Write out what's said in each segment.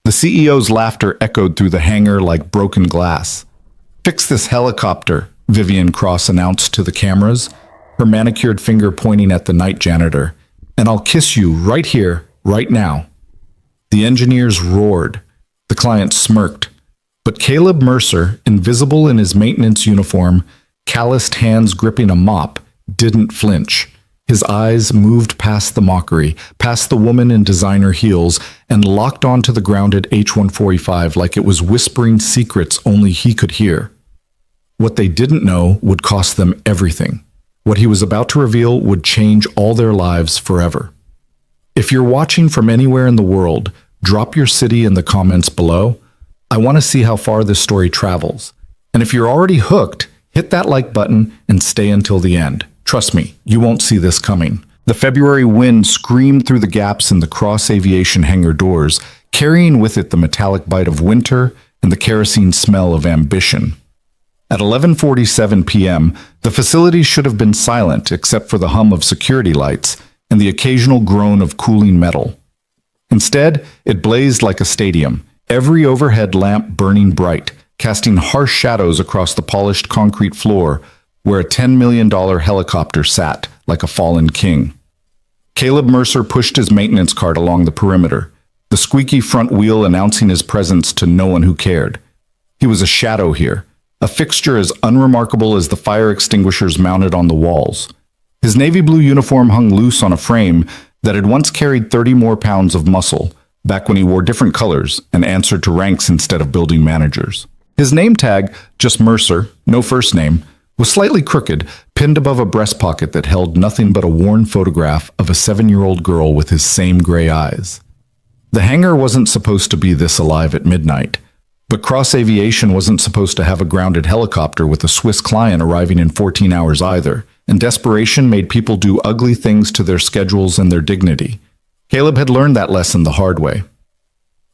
The CEO's laughter echoed through the hangar like broken glass. "Fix this helicopter," Vivian Cross announced to the cameras, her manicured finger pointing at the night janitor. "And I'll kiss you right here, right now." The engineers roared. The client smirked. But Caleb Mercer, invisible in his maintenance uniform, calloused hands gripping a mop, didn't flinch. His eyes moved past the mockery, past the woman in designer heels, and locked onto the grounded H-145 like it was whispering secrets only he could hear. What they didn't know would cost them everything. What he was about to reveal would change all their lives forever. If you're watching from anywhere in the world, drop your city in the comments below. I want to see how far this story travels. And if you're already hooked, hit that like button and stay until the end. Trust me, you won't see this coming. The February wind screamed through the gaps in the Cross Aviation hangar doors, carrying with it the metallic bite of winter and the kerosene smell of ambition. At 11:47 p.m., the facility should have been silent except for the hum of security lights and the occasional groan of cooling metal. Instead, it blazed like a stadium, every overhead lamp burning bright, casting harsh shadows across the polished concrete floor where a $10 million helicopter sat like a fallen king. Caleb Mercer pushed his maintenance cart along the perimeter, the squeaky front wheel announcing his presence to no one who cared. He was a shadow here, a fixture as unremarkable as the fire extinguishers mounted on the walls. His navy blue uniform hung loose on a frame that had once carried 30 more pounds of muscle, back when he wore different colors and answered to ranks instead of building managers. His name tag, just Mercer, no first name, was slightly crooked, pinned above a breast pocket that held nothing but a worn photograph of a 7-year-old girl with his same gray eyes. The hangar wasn't supposed to be this alive at midnight, but Cross Aviation wasn't supposed to have a grounded helicopter with a Swiss client arriving in 14 hours either, and desperation made people do ugly things to their schedules and their dignity. Caleb had learned that lesson the hard way.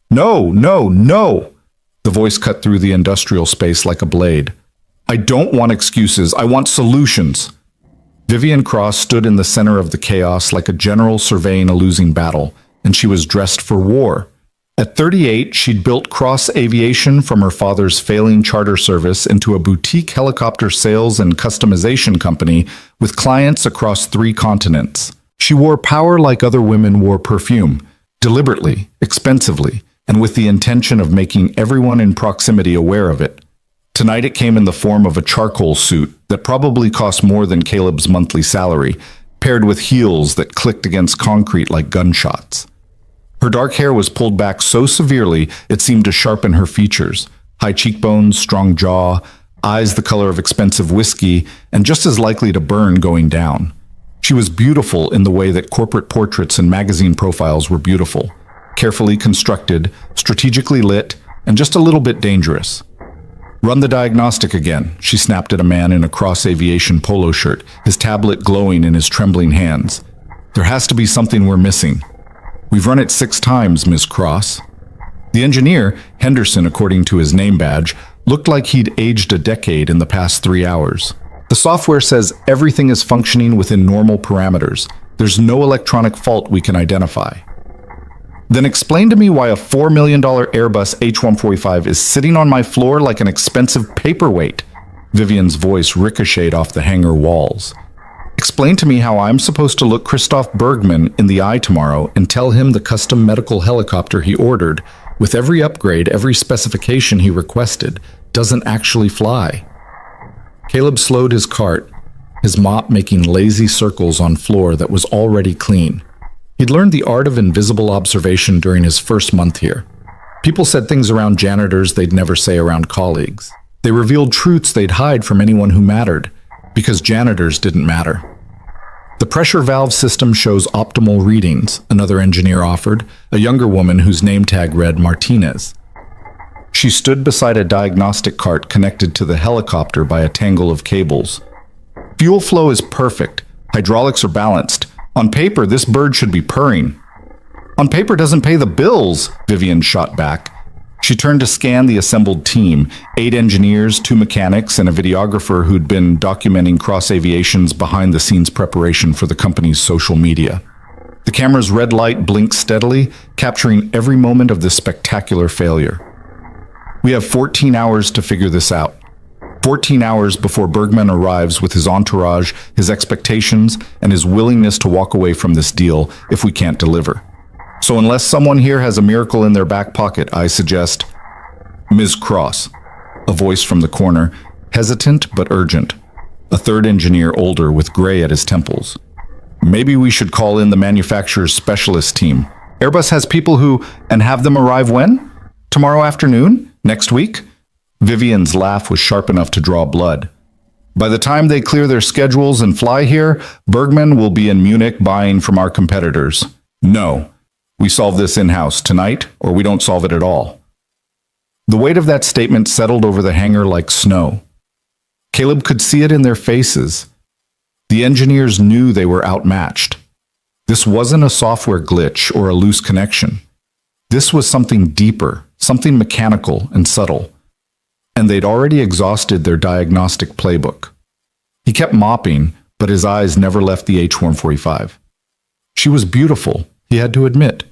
"No, no, no!" The voice cut through the industrial space like a blade. "I don't want excuses. I want solutions." Vivian Cross stood in the center of the chaos like a general surveying a losing battle, and she was dressed for war. At 38, she'd built Cross Aviation from her father's failing charter service into a boutique helicopter sales and customization company with clients across 3 continents. She wore power like other women wore perfume, deliberately, expensively, and with the intention of making everyone in proximity aware of it. Tonight it came in the form of a charcoal suit that probably cost more than Caleb's monthly salary, paired with heels that clicked against concrete like gunshots. Her dark hair was pulled back so severely it seemed to sharpen her features. High cheekbones, strong jaw, eyes the color of expensive whiskey, and just as likely to burn going down. She was beautiful in the way that corporate portraits and magazine profiles were beautiful. Carefully constructed, strategically lit, and just a little bit dangerous. "Run the diagnostic again," she snapped at a man in a Cross Aviation polo shirt, his tablet glowing in his trembling hands. "There has to be something we're missing." "We've run it 6 times, Miss Cross." The engineer, Henderson according to his name badge, looked like he'd aged a decade in the past 3 hours. "The software says everything is functioning within normal parameters. There's no electronic fault we can identify." "Then explain to me why a $4 million Airbus H-145 is sitting on my floor like an expensive paperweight." Vivian's voice ricocheted off the hangar walls. "Explain to me how I'm supposed to look Christoph Bergman in the eye tomorrow and tell him the custom medical helicopter he ordered, with every upgrade, every specification he requested, doesn't actually fly." Caleb slowed his cart, his mop making lazy circles on floor that was already clean. He'd learned the art of invisible observation during his first month here. People said things around janitors they'd never say around colleagues. They revealed truths they'd hide from anyone who mattered, because janitors didn't matter. "The pressure valve system shows optimal readings," another engineer offered, a younger woman whose name tag read Martinez. She stood beside a diagnostic cart connected to the helicopter by a tangle of cables. "Fuel flow is perfect. Hydraulics are balanced. On paper, this bird should be purring." "On paper doesn't pay the bills," Vivian shot back. She turned to scan the assembled team, 8 engineers, 2 mechanics, and a videographer who'd been documenting Cross Aviation's behind-the-scenes preparation for the company's social media. The camera's red light blinks steadily, capturing every moment of this spectacular failure. We have 14 hours to figure this out. 14 hours before Bergman arrives with his entourage, his expectations, and his willingness to walk away from this deal if we can't deliver. So unless someone here has a miracle in their back pocket, I suggest Ms. Cross, a voice from the corner, hesitant but urgent. A third engineer, older, with gray at his temples. Maybe we should call in the manufacturer's specialist team. Airbus has people who, and have them arrive when? Tomorrow afternoon? Next week? Vivian's laugh was sharp enough to draw blood. By the time they clear their schedules and fly here, Bergman will be in Munich buying from our competitors. No. We solve this in-house tonight, or we don't solve it at all. The weight of that statement settled over the hangar like snow. Caleb could see it in their faces. The engineers knew they were outmatched. This wasn't a software glitch or a loose connection. This was something deeper, something mechanical and subtle. And they'd already exhausted their diagnostic playbook. He kept mopping, but his eyes never left the H-145. She was beautiful, he had to admit.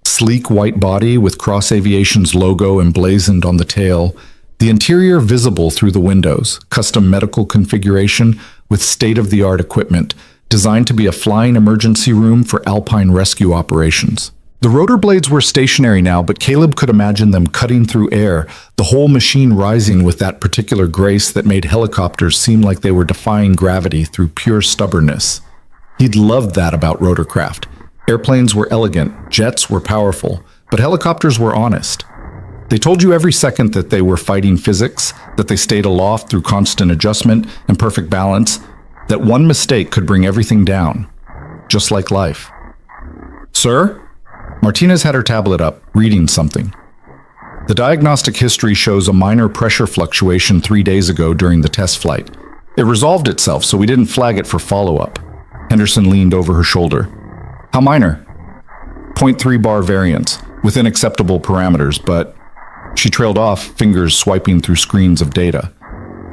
Sleek white body with Cross Aviation's logo emblazoned on the tail, the interior visible through the windows, custom medical configuration with state-of-the-art equipment, designed to be a flying emergency room for alpine rescue operations. The rotor blades were stationary now, but Caleb could imagine them cutting through air, the whole machine rising with that particular grace that made helicopters seem like they were defying gravity through pure stubbornness. He'd loved that about rotorcraft. Airplanes were elegant, jets were powerful, but helicopters were honest. They told you every second that they were fighting physics, that they stayed aloft through constant adjustment and perfect balance, that one mistake could bring everything down, just like life. Sir? Martinez had her tablet up, reading something. The diagnostic history shows a minor pressure fluctuation 3 days ago during the test flight. It resolved itself, so we didn't flag it for follow-up. Henderson leaned over her shoulder. How minor? 0.3 bar variance, within acceptable parameters, but... She trailed off, fingers swiping through screens of data.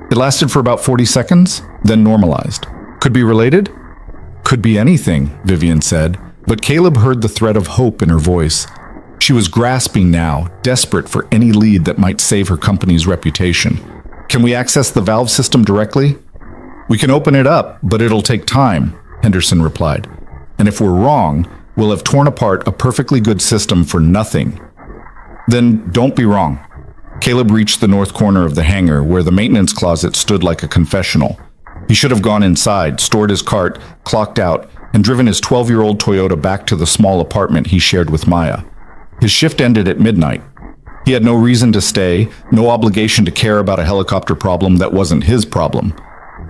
It lasted for about 40 seconds, then normalized. Could be related? Could be anything, Vivian said, but Caleb heard the thread of hope in her voice. She was grasping now, desperate for any lead that might save her company's reputation. Can we access the valve system directly? We can open it up, but it'll take time, Henderson replied. And if we're wrong, we'll have torn apart a perfectly good system for nothing. Then don't be wrong. Caleb reached the north corner of the hangar, where the maintenance closet stood like a confessional. He should have gone inside, stored his cart, clocked out, and driven his 12-year-old Toyota back to the small apartment he shared with Maya. His shift ended at midnight. He had no reason to stay, no obligation to care about a helicopter problem that wasn't his problem.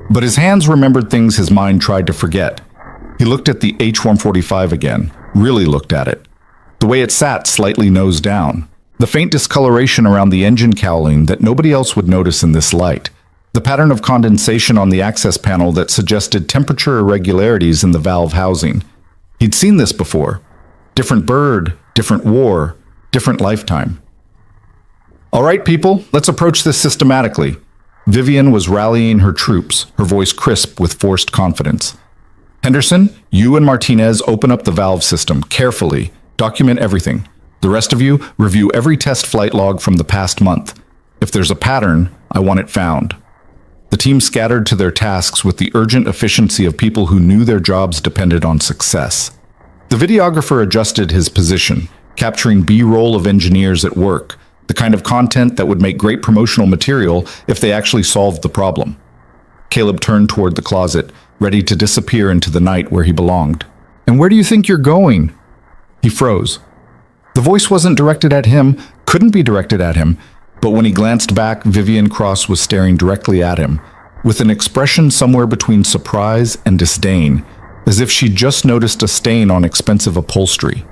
But his hands remembered things his mind tried to forget. He looked at the H-145 again, really looked at it. The way it sat slightly nose down. The faint discoloration around the engine cowling that nobody else would notice in this light. The pattern of condensation on the access panel that suggested temperature irregularities in the valve housing. He'd seen this before. Different bird, different war, different lifetime. All right, people, let's approach this systematically. Vivian was rallying her troops, her voice crisp with forced confidence. Henderson, you and Martinez open up the valve system carefully. Document everything. The rest of you, review every test flight log from the past month. If there's a pattern, I want it found. The team scattered to their tasks with the urgent efficiency of people who knew their jobs depended on success. The videographer adjusted his position, capturing B-roll of engineers at work, the kind of content that would make great promotional material if they actually solved the problem. Caleb turned toward the closet, ready to disappear into the night where he belonged. And where do you think you're going? He froze. The voice wasn't directed at him, couldn't be directed at him, but when he glanced back, Vivian Cross was staring directly at him, with an expression somewhere between surprise and disdain, as if she'd just noticed a stain on expensive upholstery.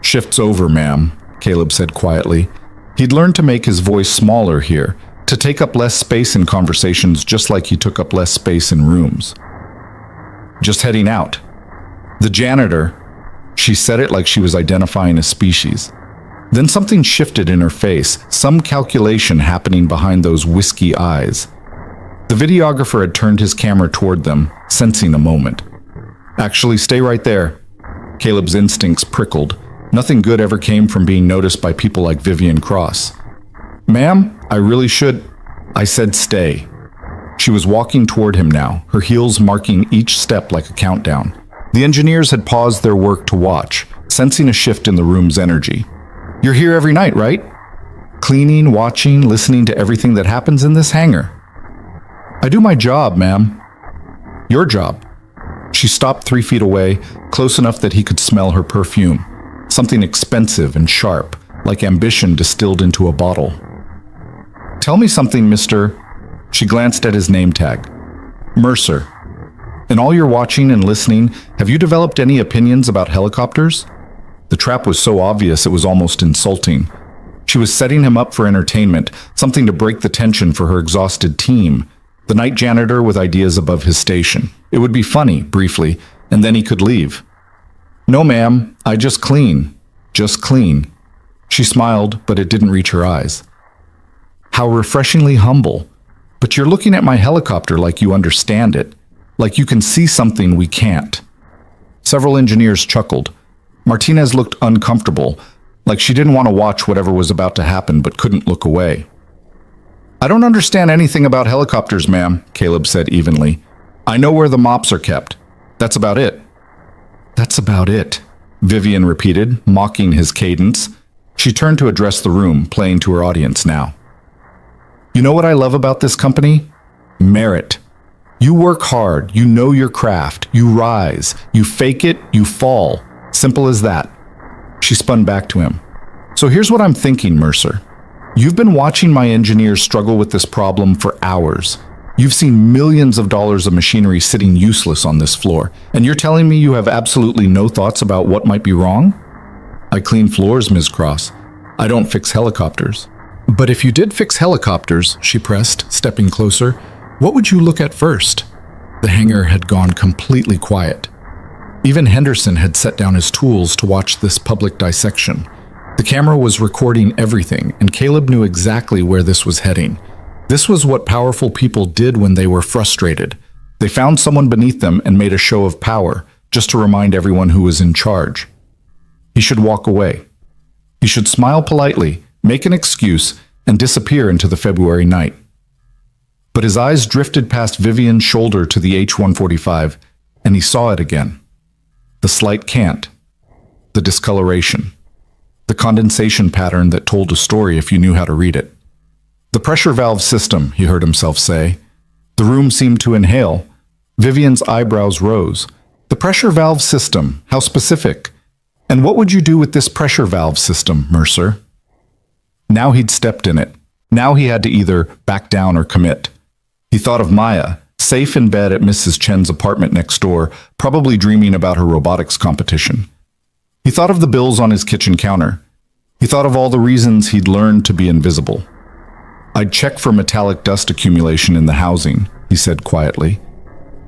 Shift's over, ma'am, Caleb said quietly. He'd learned to make his voice smaller here, to take up less space in conversations just like he took up less space in rooms. Just heading out. The janitor. She said it like she was identifying a species. Then something shifted in her face, some calculation happening behind those whiskey eyes. The videographer had turned his camera toward them, sensing a moment. Actually, stay right there. Caleb's instincts prickled. Nothing good ever came from being noticed by people like Vivian Cross. "Ma'am, I really should—" I said stay. She was walking toward him now, her heels marking each step like a countdown. The engineers had paused their work to watch, sensing a shift in the room's energy. "You're here every night, right? Cleaning, watching, listening to everything that happens in this hangar." "I do my job, ma'am." "Your job." She stopped 3 feet away, close enough that he could smell her perfume. Something expensive and sharp, like ambition distilled into a bottle. "Tell me something, Mr.—" She glanced at his name tag. "Mercer. In all your watching and listening, have you developed any opinions about helicopters?" The trap was so obvious it was almost insulting. She was setting him up for entertainment, something to break the tension for her exhausted team. The night janitor with ideas above his station. It would be funny, briefly, and then he could leave. "No, ma'am, I just clean. Just clean." She smiled, but it didn't reach her eyes. "How refreshingly humble. But you're looking at my helicopter like you understand it, like you can see something we can't." Several engineers chuckled. Martinez looked uncomfortable, like she didn't want to watch whatever was about to happen but couldn't look away. "I don't understand anything about helicopters, ma'am," Caleb said evenly. "I know where the mops are kept. That's about it." "That's about it," Vivian repeated, mocking his cadence. She turned to address the room, playing to her audience now. "You know what I love about this company? Merit. You work hard, you know your craft, you rise, you fake it, you fall. Simple as that." She spun back to him. "So here's what I'm thinking, Mercer. You've been watching my engineers struggle with this problem for hours. You've seen millions of dollars of machinery sitting useless on this floor, and you're telling me you have absolutely no thoughts about what might be wrong?" "I clean floors, Ms. Cross. I don't fix helicopters." "But if you did fix helicopters," she pressed, stepping closer, "what would you look at first?" The hangar had gone completely quiet. Even Henderson had set down his tools to watch this public dissection. The camera was recording everything, and Caleb knew exactly where this was heading. This was what powerful people did when they were frustrated. They found someone beneath them and made a show of power, just to remind everyone who was in charge. He should walk away. He should smile politely, make an excuse, and disappear into the February night. But his eyes drifted past Vivian's shoulder to the H-145, and he saw it again. The slight cant, the discoloration, the condensation pattern that told a story if you knew how to read it. "The pressure valve system," he heard himself say. The room seemed to inhale. Vivian's eyebrows rose. "The pressure valve system, how specific. And what would you do with this pressure valve system, Mercer?" Now he'd stepped in it. Now he had to either back down or commit. He thought of Maya, safe in bed at Mrs. Chen's apartment next door, probably dreaming about her robotics competition. He thought of the bills on his kitchen counter. He thought of all the reasons he'd learned to be invisible. "I'd check for metallic dust accumulation in the housing," he said quietly.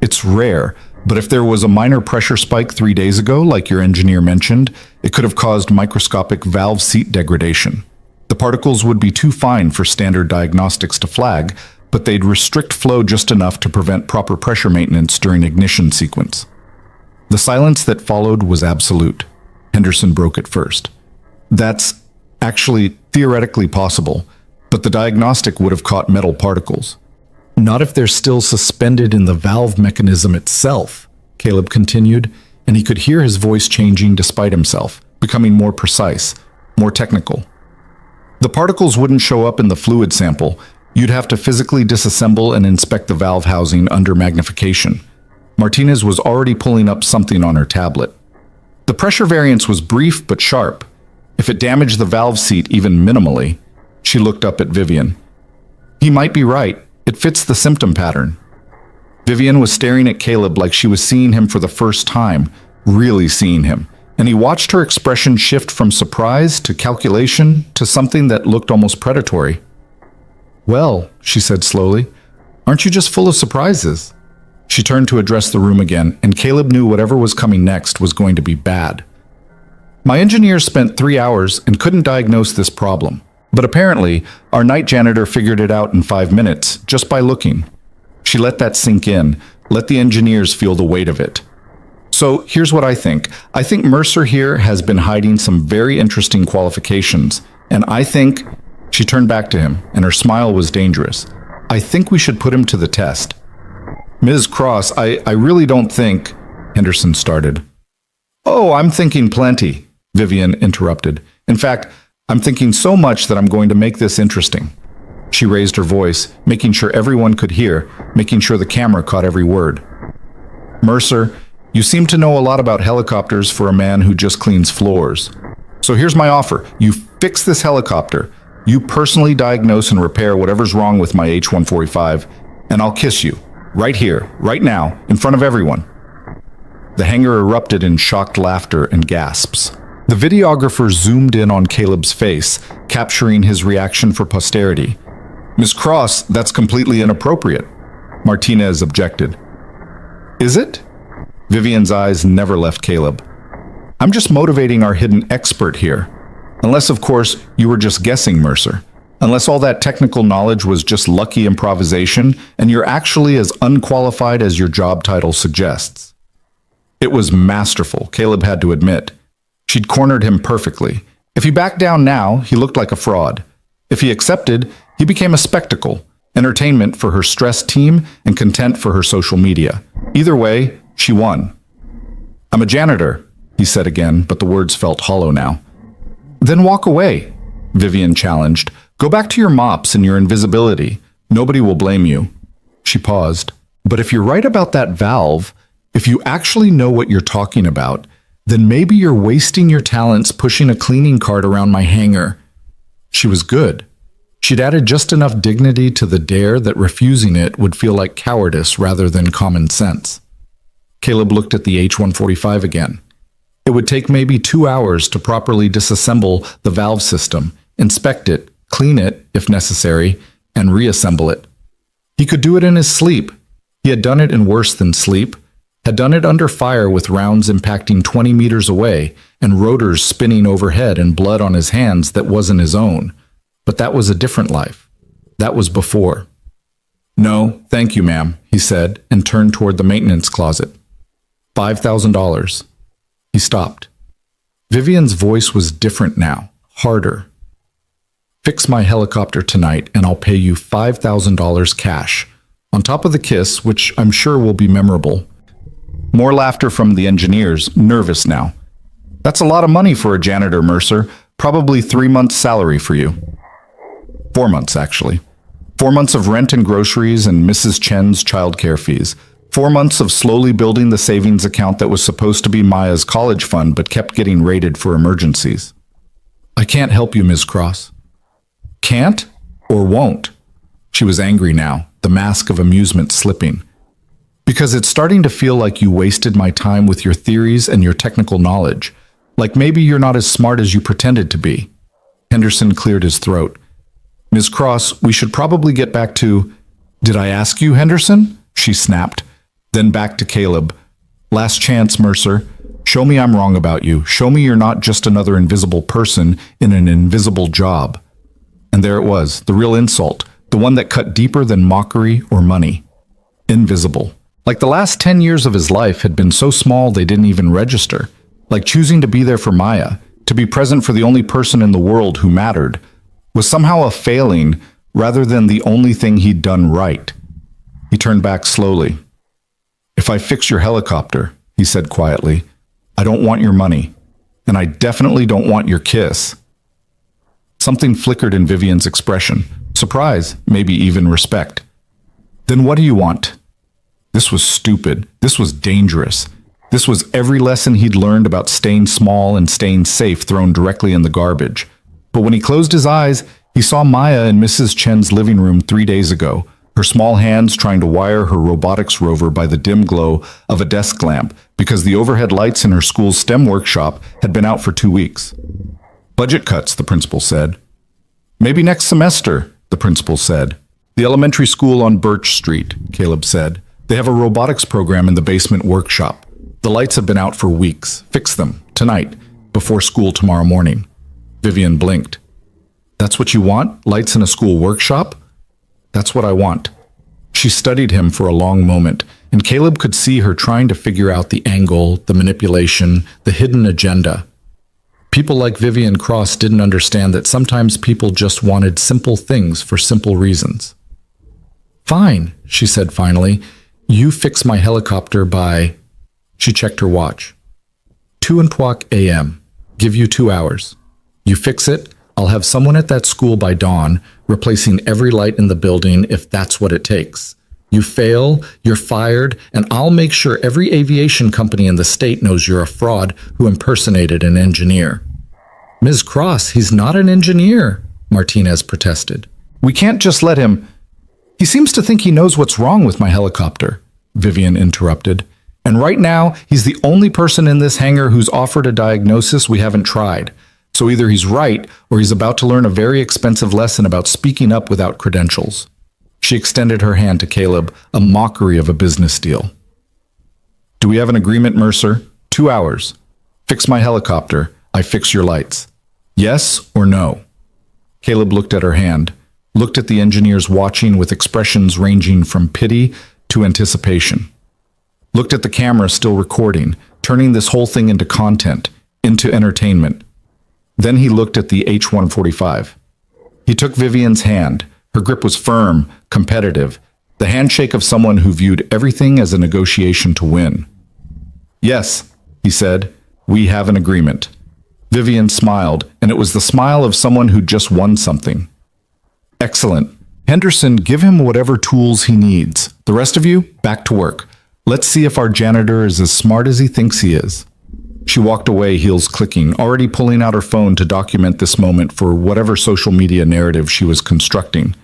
"It's rare, but if there was a minor pressure spike 3 days ago, like your engineer mentioned, it could have caused microscopic valve seat degradation. The particles would be too fine for standard diagnostics to flag, but they'd restrict flow just enough to prevent proper pressure maintenance during ignition sequence." The silence that followed was absolute. Henderson broke it first. "That's actually theoretically possible, but the diagnostic would have caught metal particles." "Not if they're still suspended in the valve mechanism itself," Caleb continued, and he could hear his voice changing despite himself, becoming more precise, more technical. "The particles wouldn't show up in the fluid sample. You'd have to physically disassemble and inspect the valve housing under magnification." Martinez was already pulling up something on her tablet. "The pressure variance was brief but sharp. If it damaged the valve seat even minimally—" She looked up at Vivian. "He might be right. It fits the symptom pattern." Vivian was staring at Caleb like she was seeing him for the first time, really seeing him, and he watched her expression shift from surprise to calculation to something that looked almost predatory. "Well," she said slowly, "aren't you just full of surprises?" She turned to address the room again, and Caleb knew whatever was coming next was going to be bad. "My engineers spent 3 hours and couldn't diagnose this problem. But apparently, our night janitor figured it out in 5 minutes, just by looking." She let that sink in, let the engineers feel the weight of it. So here's what I think. I think Mercer here has been hiding some very interesting qualifications. And I think she turned back to him, and her smile was dangerous. I think we should put him to the test. Ms. Cross, I really don't think, Henderson started. Oh, I'm thinking plenty, Vivian interrupted. In fact, I'm thinking so much that I'm going to make this interesting. She raised her voice, making sure everyone could hear, making sure the camera caught every word. Mercer, you seem to know a lot about helicopters for a man who just cleans floors. So here's my offer. You fix this helicopter. You personally diagnose and repair whatever's wrong with my H-145, and I'll kiss you. Right here, right now, in front of everyone. The hangar erupted in shocked laughter and gasps. The videographer zoomed in on Caleb's face, capturing his reaction for posterity. Miss Cross, that's completely inappropriate, Martinez objected. Is it? Vivian's eyes never left Caleb. I'm just motivating our hidden expert here. Unless, of course, you were just guessing, Mercer. Unless all that technical knowledge was just lucky improvisation, and you're actually as unqualified as your job title suggests. It was masterful, Caleb had to admit. She'd cornered him perfectly. If he backed down now, he looked like a fraud. If he accepted, he became a spectacle, entertainment for her stressed team and content for her social media. Either way, she won. I'm a janitor, he said again, but the words felt hollow now. Then walk away, Vivian challenged. Go back to your mops and your invisibility. Nobody will blame you. She paused. But if you're right about that valve, if you actually know what you're talking about, then maybe you're wasting your talents pushing a cleaning cart around my hangar. She was good. She'd added just enough dignity to the dare that refusing it would feel like cowardice rather than common sense. Caleb looked at the H-145 again. It would take maybe 2 hours to properly disassemble the valve system, inspect it, clean it, if necessary, and reassemble it. He could do it in his sleep. He had done it in worse than sleep, had done it under fire with rounds impacting 20 meters away and rotors spinning overhead and blood on his hands that wasn't his own. But that was a different life. That was before. No, thank you, ma'am, he said, and turned toward the maintenance closet. $5,000. He stopped. Vivian's voice was different now, harder. Fix my helicopter tonight and I'll pay you $5,000 cash, on top of the kiss, which I'm sure will be memorable. More laughter from the engineers, nervous now. That's a lot of money for a janitor, Mercer. Probably 3 months' salary for you. 4 months, actually. 4 months of rent and groceries and Mrs. Chen's childcare fees. 4 months of slowly building the savings account that was supposed to be Maya's college fund but kept getting raided for emergencies. I can't help you, Ms. Cross. Can't or won't? She was angry now, the mask of amusement slipping. Because it's starting to feel like you wasted my time with your theories and your technical knowledge. Like maybe you're not as smart as you pretended to be. Henderson cleared his throat. Ms. Cross, we should probably get back to... Did I ask you, Henderson? She snapped. Then back to Caleb. Last chance, Mercer. Show me I'm wrong about you. Show me you're not just another invisible person in an invisible job. And there it was, the real insult, the one that cut deeper than mockery or money. Invisible. Like the last 10 years of his life had been so small they didn't even register. Like choosing to be there for Maya, to be present for the only person in the world who mattered, was somehow a failing rather than the only thing he'd done right. He turned back slowly. If I fix your helicopter, he said quietly, I don't want your money, and I definitely don't want your kiss. Something flickered in Vivian's expression. Surprise, maybe even respect. Then what do you want? This was stupid. This was dangerous. This was every lesson he'd learned about staying small and staying safe thrown directly in the garbage. But when he closed his eyes, he saw Maya in Mrs. Chen's living room 3 days ago, her small hands trying to wire her robotics rover by the dim glow of a desk lamp because the overhead lights in her school's STEM workshop had been out for 2 weeks. Budget cuts, the principal said. Maybe next semester, the principal said. The elementary school on Birch Street, Caleb said. They have a robotics program in the basement workshop. The lights have been out for weeks. Fix them, tonight, before school tomorrow morning. Vivian blinked. That's what you want? Lights in a school workshop? That's what I want. She studied him for a long moment, and Caleb could see her trying to figure out the angle, the manipulation, the hidden agenda. People like Vivian Cross didn't understand that sometimes people just wanted simple things for simple reasons. "Fine," she said finally. "You fix my helicopter by—" She checked her watch. 2:00 a.m. Give you 2 hours. You fix it, I'll have someone at that school by dawn, replacing every light in the building if that's what it takes. You fail, you're fired, and I'll make sure every aviation company in the state knows you're a fraud who impersonated an engineer." "Ms. Cross, he's not an engineer," Martinez protested. "We can't just let him—" "He seems to think he knows what's wrong with my helicopter," Vivian interrupted. "And right now, he's the only person in this hangar who's offered a diagnosis we haven't tried. So either he's right, or he's about to learn a very expensive lesson about speaking up without credentials." She extended her hand to Caleb, a mockery of a business deal. "Do we have an agreement, Mercer? 2 hours. Fix my helicopter. I fix your lights. Yes or no?" Caleb looked at her hand, looked at the engineers watching with expressions ranging from pity to anticipation. Looked at the camera still recording, turning this whole thing into content, into entertainment. Then he looked at the H-145. He took Vivian's hand. Her grip was firm, competitive, the handshake of someone who viewed everything as a negotiation to win. "Yes," he said, "we have an agreement." Vivian smiled, and it was the smile of someone who just won something. "Excellent. Henderson, give him whatever tools he needs. The rest of you, back to work. Let's see if our janitor is as smart as he thinks he is." She walked away, heels clicking, already pulling out her phone to document this moment for whatever social media narrative she was constructing.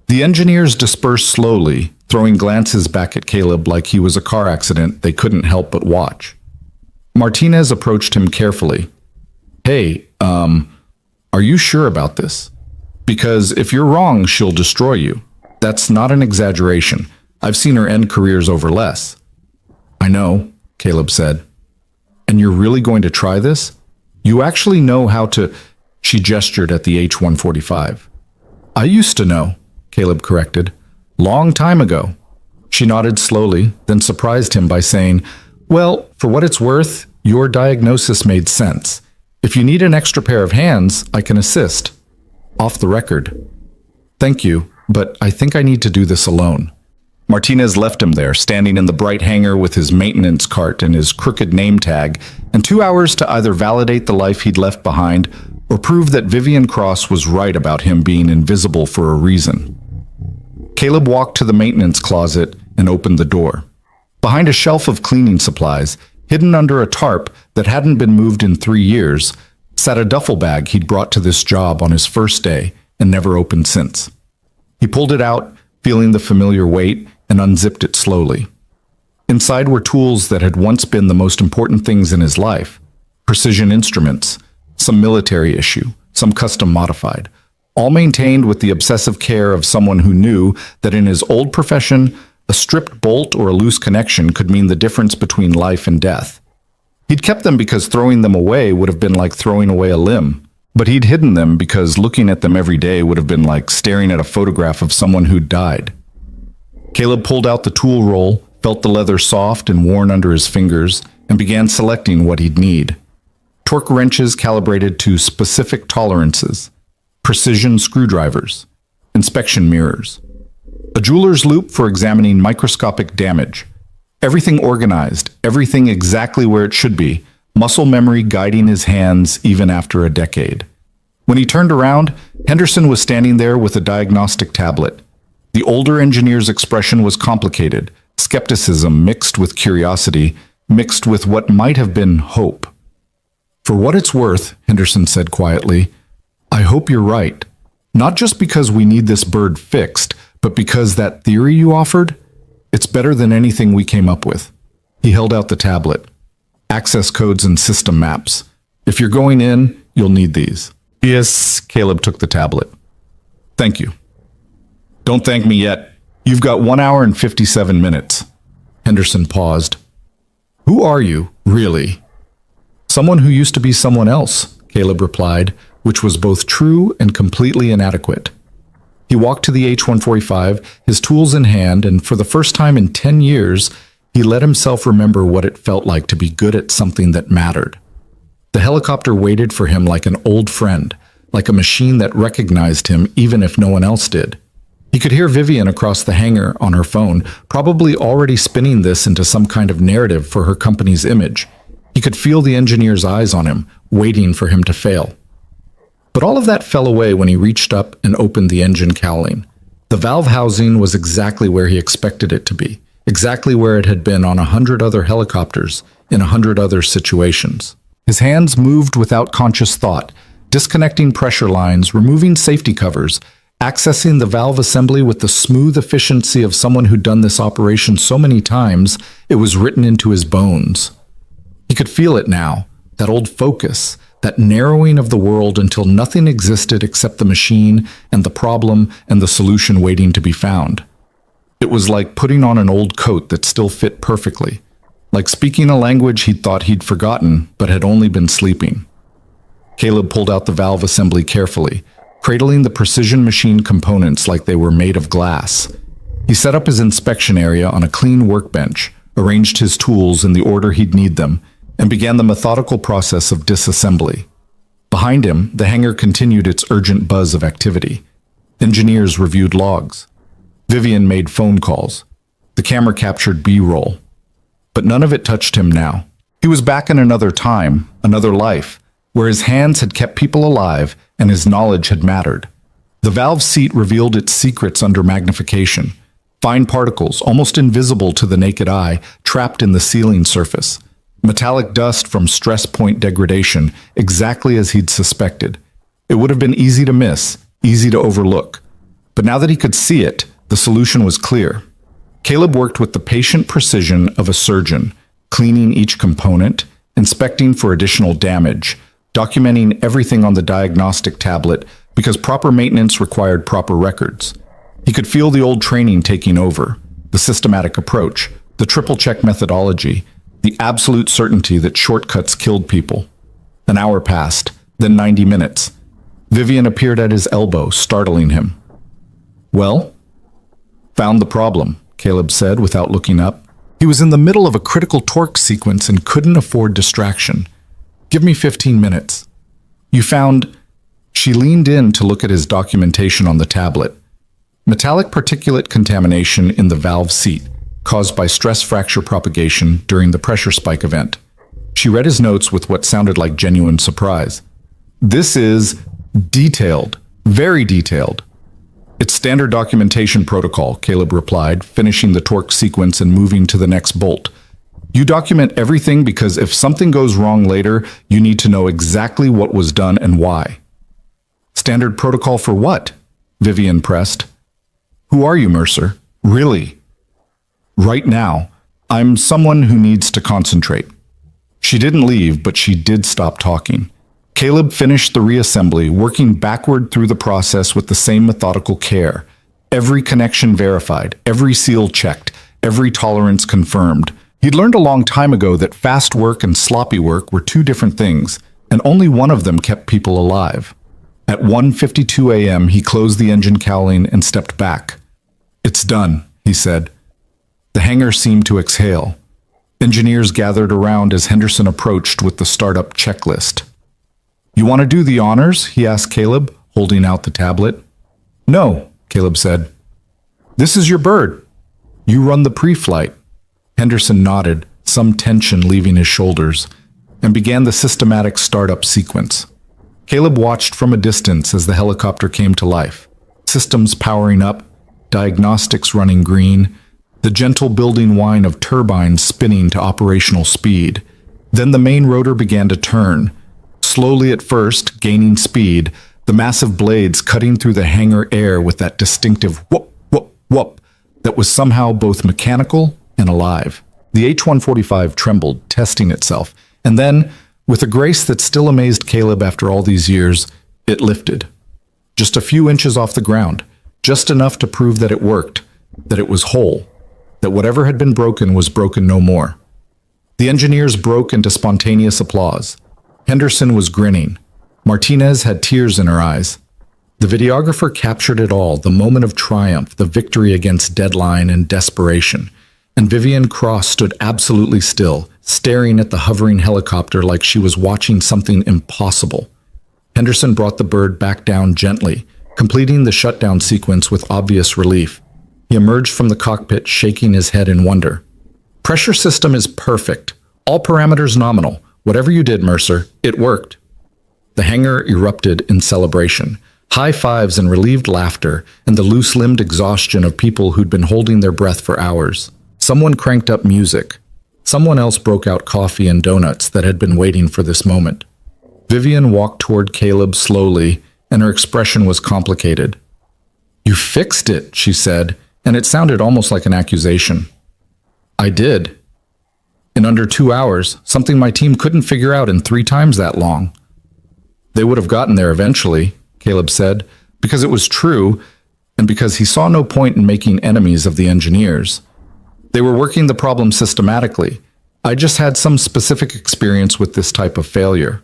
The engineers dispersed slowly, throwing glances back at Caleb like he was a car accident they couldn't help but watch. Martinez approached him carefully. "Hey, are you sure about this? Because if you're wrong, she'll destroy you. That's not an exaggeration. I've seen her end careers over less." "I know," Caleb said. "And you're really going to try this? You actually know how to—" She gestured at the H-145. "I used to know," Caleb corrected. "Long time ago." She nodded slowly, then surprised him by saying, "Well, for what it's worth, your diagnosis made sense. If you need an extra pair of hands, I can assist. Off the record." "Thank you, but I think I need to do this alone." Martinez left him there, standing in the bright hangar with his maintenance cart and his crooked name tag, and 2 hours to either validate the life he'd left behind or prove that Vivian Cross was right about him being invisible for a reason. Caleb walked to the maintenance closet and opened the door. Behind a shelf of cleaning supplies, hidden under a tarp that hadn't been moved in 3 years, sat a duffel bag he'd brought to this job on his first day and never opened since. He pulled it out, feeling the familiar weight, and unzipped it slowly. Inside were tools that had once been the most important things in his life. Precision instruments, some military issue, some custom modified, all maintained with the obsessive care of someone who knew that in his old profession, a stripped bolt or a loose connection could mean the difference between life and death. He'd kept them because throwing them away would have been like throwing away a limb, but he'd hidden them because looking at them every day would have been like staring at a photograph of someone who'd died. Caleb pulled out the tool roll, felt the leather soft and worn under his fingers, and began selecting what he'd need. Torque wrenches calibrated to specific tolerances, precision screwdrivers, inspection mirrors, a jeweler's loop for examining microscopic damage, everything organized, everything exactly where it should be, muscle memory guiding his hands even after a decade. When he turned around, Henderson was standing there with a diagnostic tablet. The older engineer's expression was complicated, skepticism mixed with curiosity, mixed with what might have been hope. "For what it's worth," Henderson said quietly, "I hope you're right. Not just because we need this bird fixed, but because that theory you offered, it's better than anything we came up with." He held out the tablet. "Access codes and system maps. If you're going in, you'll need these." "Yes," Caleb took the tablet. "Thank you." "Don't thank me yet. You've got 1 hour and 57 minutes. Henderson paused. "Who are you, really?" "Someone who used to be someone else," Caleb replied, which was both true and completely inadequate. He walked to the H-145, his tools in hand, and for the first time in 10 years, he let himself remember what it felt like to be good at something that mattered. The helicopter waited for him like an old friend, like a machine that recognized him even if no one else did. He could hear Vivian across the hangar on her phone, probably already spinning this into some kind of narrative for her company's image. He could feel the engineer's eyes on him, waiting for him to fail. But all of that fell away when he reached up and opened the engine cowling. The valve housing was exactly where he expected it to be, exactly where it had been on 100 other helicopters in 100 other situations. His hands moved without conscious thought, disconnecting pressure lines, removing safety covers, accessing the valve assembly with the smooth efficiency of someone who'd done this operation so many times, it was written into his bones. He could feel it now, that old focus, that narrowing of the world until nothing existed except the machine and the problem and the solution waiting to be found. It was like putting on an old coat that still fit perfectly, like speaking a language he'd thought he'd forgotten but had only been sleeping. Caleb pulled out the valve assembly carefully, cradling the precision machine components like they were made of glass. He set up his inspection area on a clean workbench, arranged his tools in the order he'd need them, and began the methodical process of disassembly. Behind him, the hangar continued its urgent buzz of activity. Engineers reviewed logs. Vivian made phone calls. The camera captured B-roll. But none of it touched him now. He was back in another time, another life, where his hands had kept people alive and his knowledge had mattered. The valve seat revealed its secrets under magnification. Fine particles, almost invisible to the naked eye, trapped in the sealing surface. Metallic dust from stress point degradation, exactly as he'd suspected. It would have been easy to miss, easy to overlook. But now that he could see it, the solution was clear. Caleb worked with the patient precision of a surgeon, cleaning each component, inspecting for additional damage, documenting everything on the diagnostic tablet because proper maintenance required proper records. He could feel the old training taking over, the systematic approach, the triple-check methodology, the absolute certainty that shortcuts killed people. An hour passed, then 90 minutes. Vivian appeared at his elbow, startling him. "Well?" "Found the problem," Caleb said without looking up. He was in the middle of a critical torque sequence and couldn't afford distraction. "Give me 15 minutes. You found..." She leaned in to look at his documentation on the tablet. Metallic particulate contamination in the valve seat, caused by stress fracture propagation during the pressure spike event. She read his notes with what sounded like genuine surprise. "This is detailed, very detailed." "It's standard documentation protocol," Caleb replied, finishing the torque sequence and moving to the next bolt. "You document everything because if something goes wrong later, you need to know exactly what was done and why." "Standard protocol for what?" Vivian pressed. "Who are you, Mercer? Really?" "Right now, I'm someone who needs to concentrate." She didn't leave, but she did stop talking. Caleb finished the reassembly, working backward through the process with the same methodical care. Every connection verified, every seal checked, every tolerance confirmed. He'd learned a long time ago that fast work and sloppy work were two different things, and only one of them kept people alive. At 1:52 a.m., he closed the engine cowling and stepped back. "It's done," he said. The hangar seemed to exhale. Engineers gathered around as Henderson approached with the startup checklist. "You want to do the honors?" he asked Caleb, holding out the tablet. "No," Caleb said. "This is your bird. You run the pre-flight." Henderson nodded, some tension leaving his shoulders, and began the systematic startup sequence. Caleb watched from a distance as the helicopter came to life. Systems powering up, diagnostics running green, the gentle building whine of turbines spinning to operational speed. Then the main rotor began to turn. Slowly at first, gaining speed, the massive blades cutting through the hangar air with that distinctive whoop, whoop, whoop that was somehow both mechanical and alive. The H-145 trembled, testing itself, and then, with a grace that still amazed Caleb after all these years, it lifted. Just a few inches off the ground, just enough to prove that it worked, that it was whole, that whatever had been broken was broken no more. The engineers broke into spontaneous applause. Henderson was grinning. Martinez had tears in her eyes. The videographer captured it all, the moment of triumph, the victory against deadline and desperation. And Vivian Cross stood absolutely still, staring at the hovering helicopter like she was watching something impossible. Henderson brought the bird back down gently, completing the shutdown sequence with obvious relief. He emerged from the cockpit, shaking his head in wonder. Pressure system is perfect. All parameters nominal. Whatever you did, Mercer, it worked. The hangar erupted in celebration. High fives and relieved laughter, and the loose-limbed exhaustion of people who'd been holding their breath for hours. Someone cranked up music. Someone else broke out coffee and donuts that had been waiting for this moment. Vivian walked toward Caleb slowly, and her expression was complicated. "You fixed it," she said, and it sounded almost like an accusation. "I did. In under 2 hours, something my team couldn't figure out in 3 times that long." "They would have gotten there eventually," Caleb said, because it was true, and because he saw no point in making enemies of the engineers. They were working the problem systematically. I just had some specific experience with this type of failure.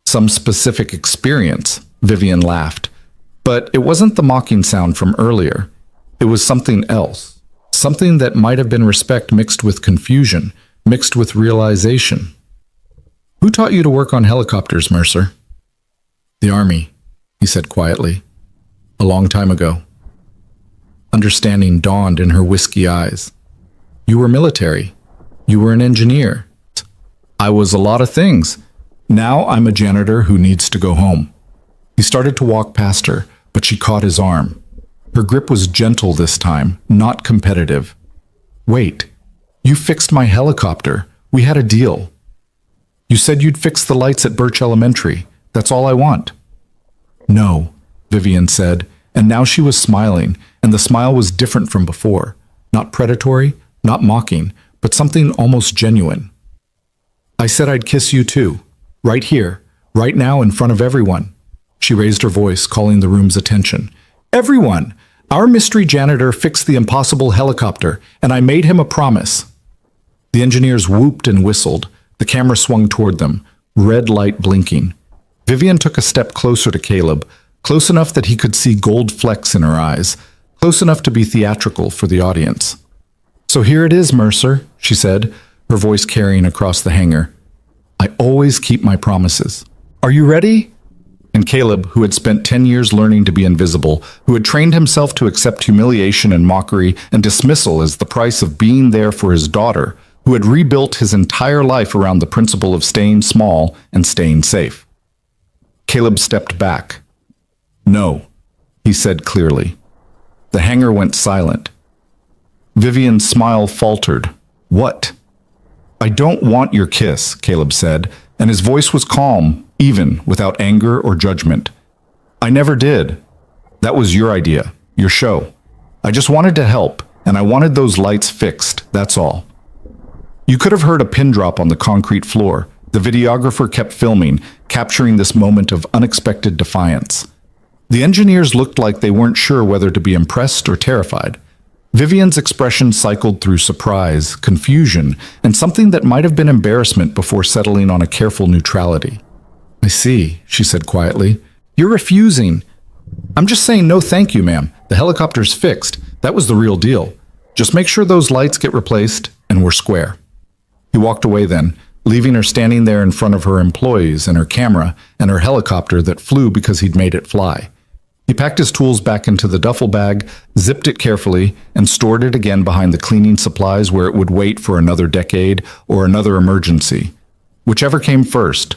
"Some specific experience," Vivian laughed. But it wasn't the mocking sound from earlier. It was something else. Something that might have been respect mixed with confusion, mixed with realization. "Who taught you to work on helicopters, Mercer?" "The Army," he said quietly. "A long time ago." Understanding dawned in her whiskey eyes. "You were military. You were an engineer." "I was a lot of things. Now I'm a janitor who needs to go home." He started to walk past her, but she caught his arm. Her grip was gentle this time, not competitive. "Wait, you fixed my helicopter. We had a deal. You said you'd fix the lights at Birch Elementary. That's all I want." "No," Vivian said, and now she was smiling, and the smile was different from before. Not predatory, not mocking, but something almost genuine. "I said I'd kiss you too. Right here, right now in front of everyone." She raised her voice, calling the room's attention. "Everyone! Our mystery janitor fixed the impossible helicopter, and I made him a promise." The engineers whooped and whistled. The camera swung toward them, red light blinking. Vivian took a step closer to Caleb, close enough that he could see gold flecks in her eyes, close enough to be theatrical for the audience. "So here it is, Mercer," she said, her voice carrying across the hangar. "I always keep my promises. Are you ready?" And Caleb, who had spent 10 years learning to be invisible, who had trained himself to accept humiliation and mockery and dismissal as the price of being there for his daughter, who had rebuilt his entire life around the principle of staying small and staying safe. Caleb stepped back. "No," he said clearly. The hangar went silent. Vivian's smile faltered. "What?" "I don't want your kiss," Caleb said, and his voice was calm, even, without anger or judgment. "I never did. That was your idea, your show. I just wanted to help, and I wanted those lights fixed, that's all." You could have heard a pin drop on the concrete floor. The videographer kept filming, capturing this moment of unexpected defiance. The engineers looked like they weren't sure whether to be impressed or terrified. Vivian's expression cycled through surprise, confusion, and something that might have been embarrassment before settling on a careful neutrality. "I see," she said quietly. "You're refusing." "I'm just saying no thank you, ma'am. The helicopter's fixed. That was the real deal. Just make sure those lights get replaced, and we're square." He walked away then, leaving her standing there in front of her employees and her camera and her helicopter that flew because he'd made it fly. He packed his tools back into the duffel bag, zipped it carefully, and stored it again behind the cleaning supplies where it would wait for another decade or another emergency, whichever came first.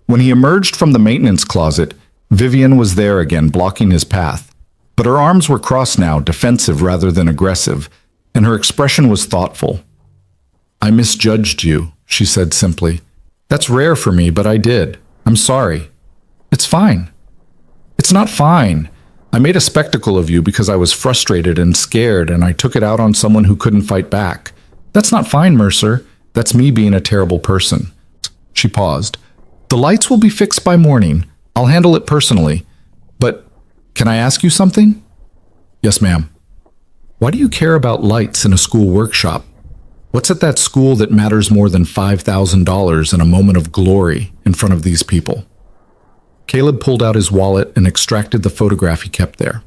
When he emerged from the maintenance closet, Vivian was there again, blocking his path. But her arms were crossed now, defensive rather than aggressive, and her expression was thoughtful. "I misjudged you," she said simply. "That's rare for me, but I did. I'm sorry." "It's fine." "It's not fine. I made a spectacle of you because I was frustrated and scared, and I took it out on someone who couldn't fight back. That's not fine, Mercer. That's me being a terrible person." She paused. "The lights will be fixed by morning. I'll handle it personally. But can I ask you something?" "Yes, ma'am." "Why do you care about lights in a school workshop? What's at that school that matters more than $5,000 in a moment of glory in front of these people?" Caleb pulled out his wallet and extracted the photograph he kept there.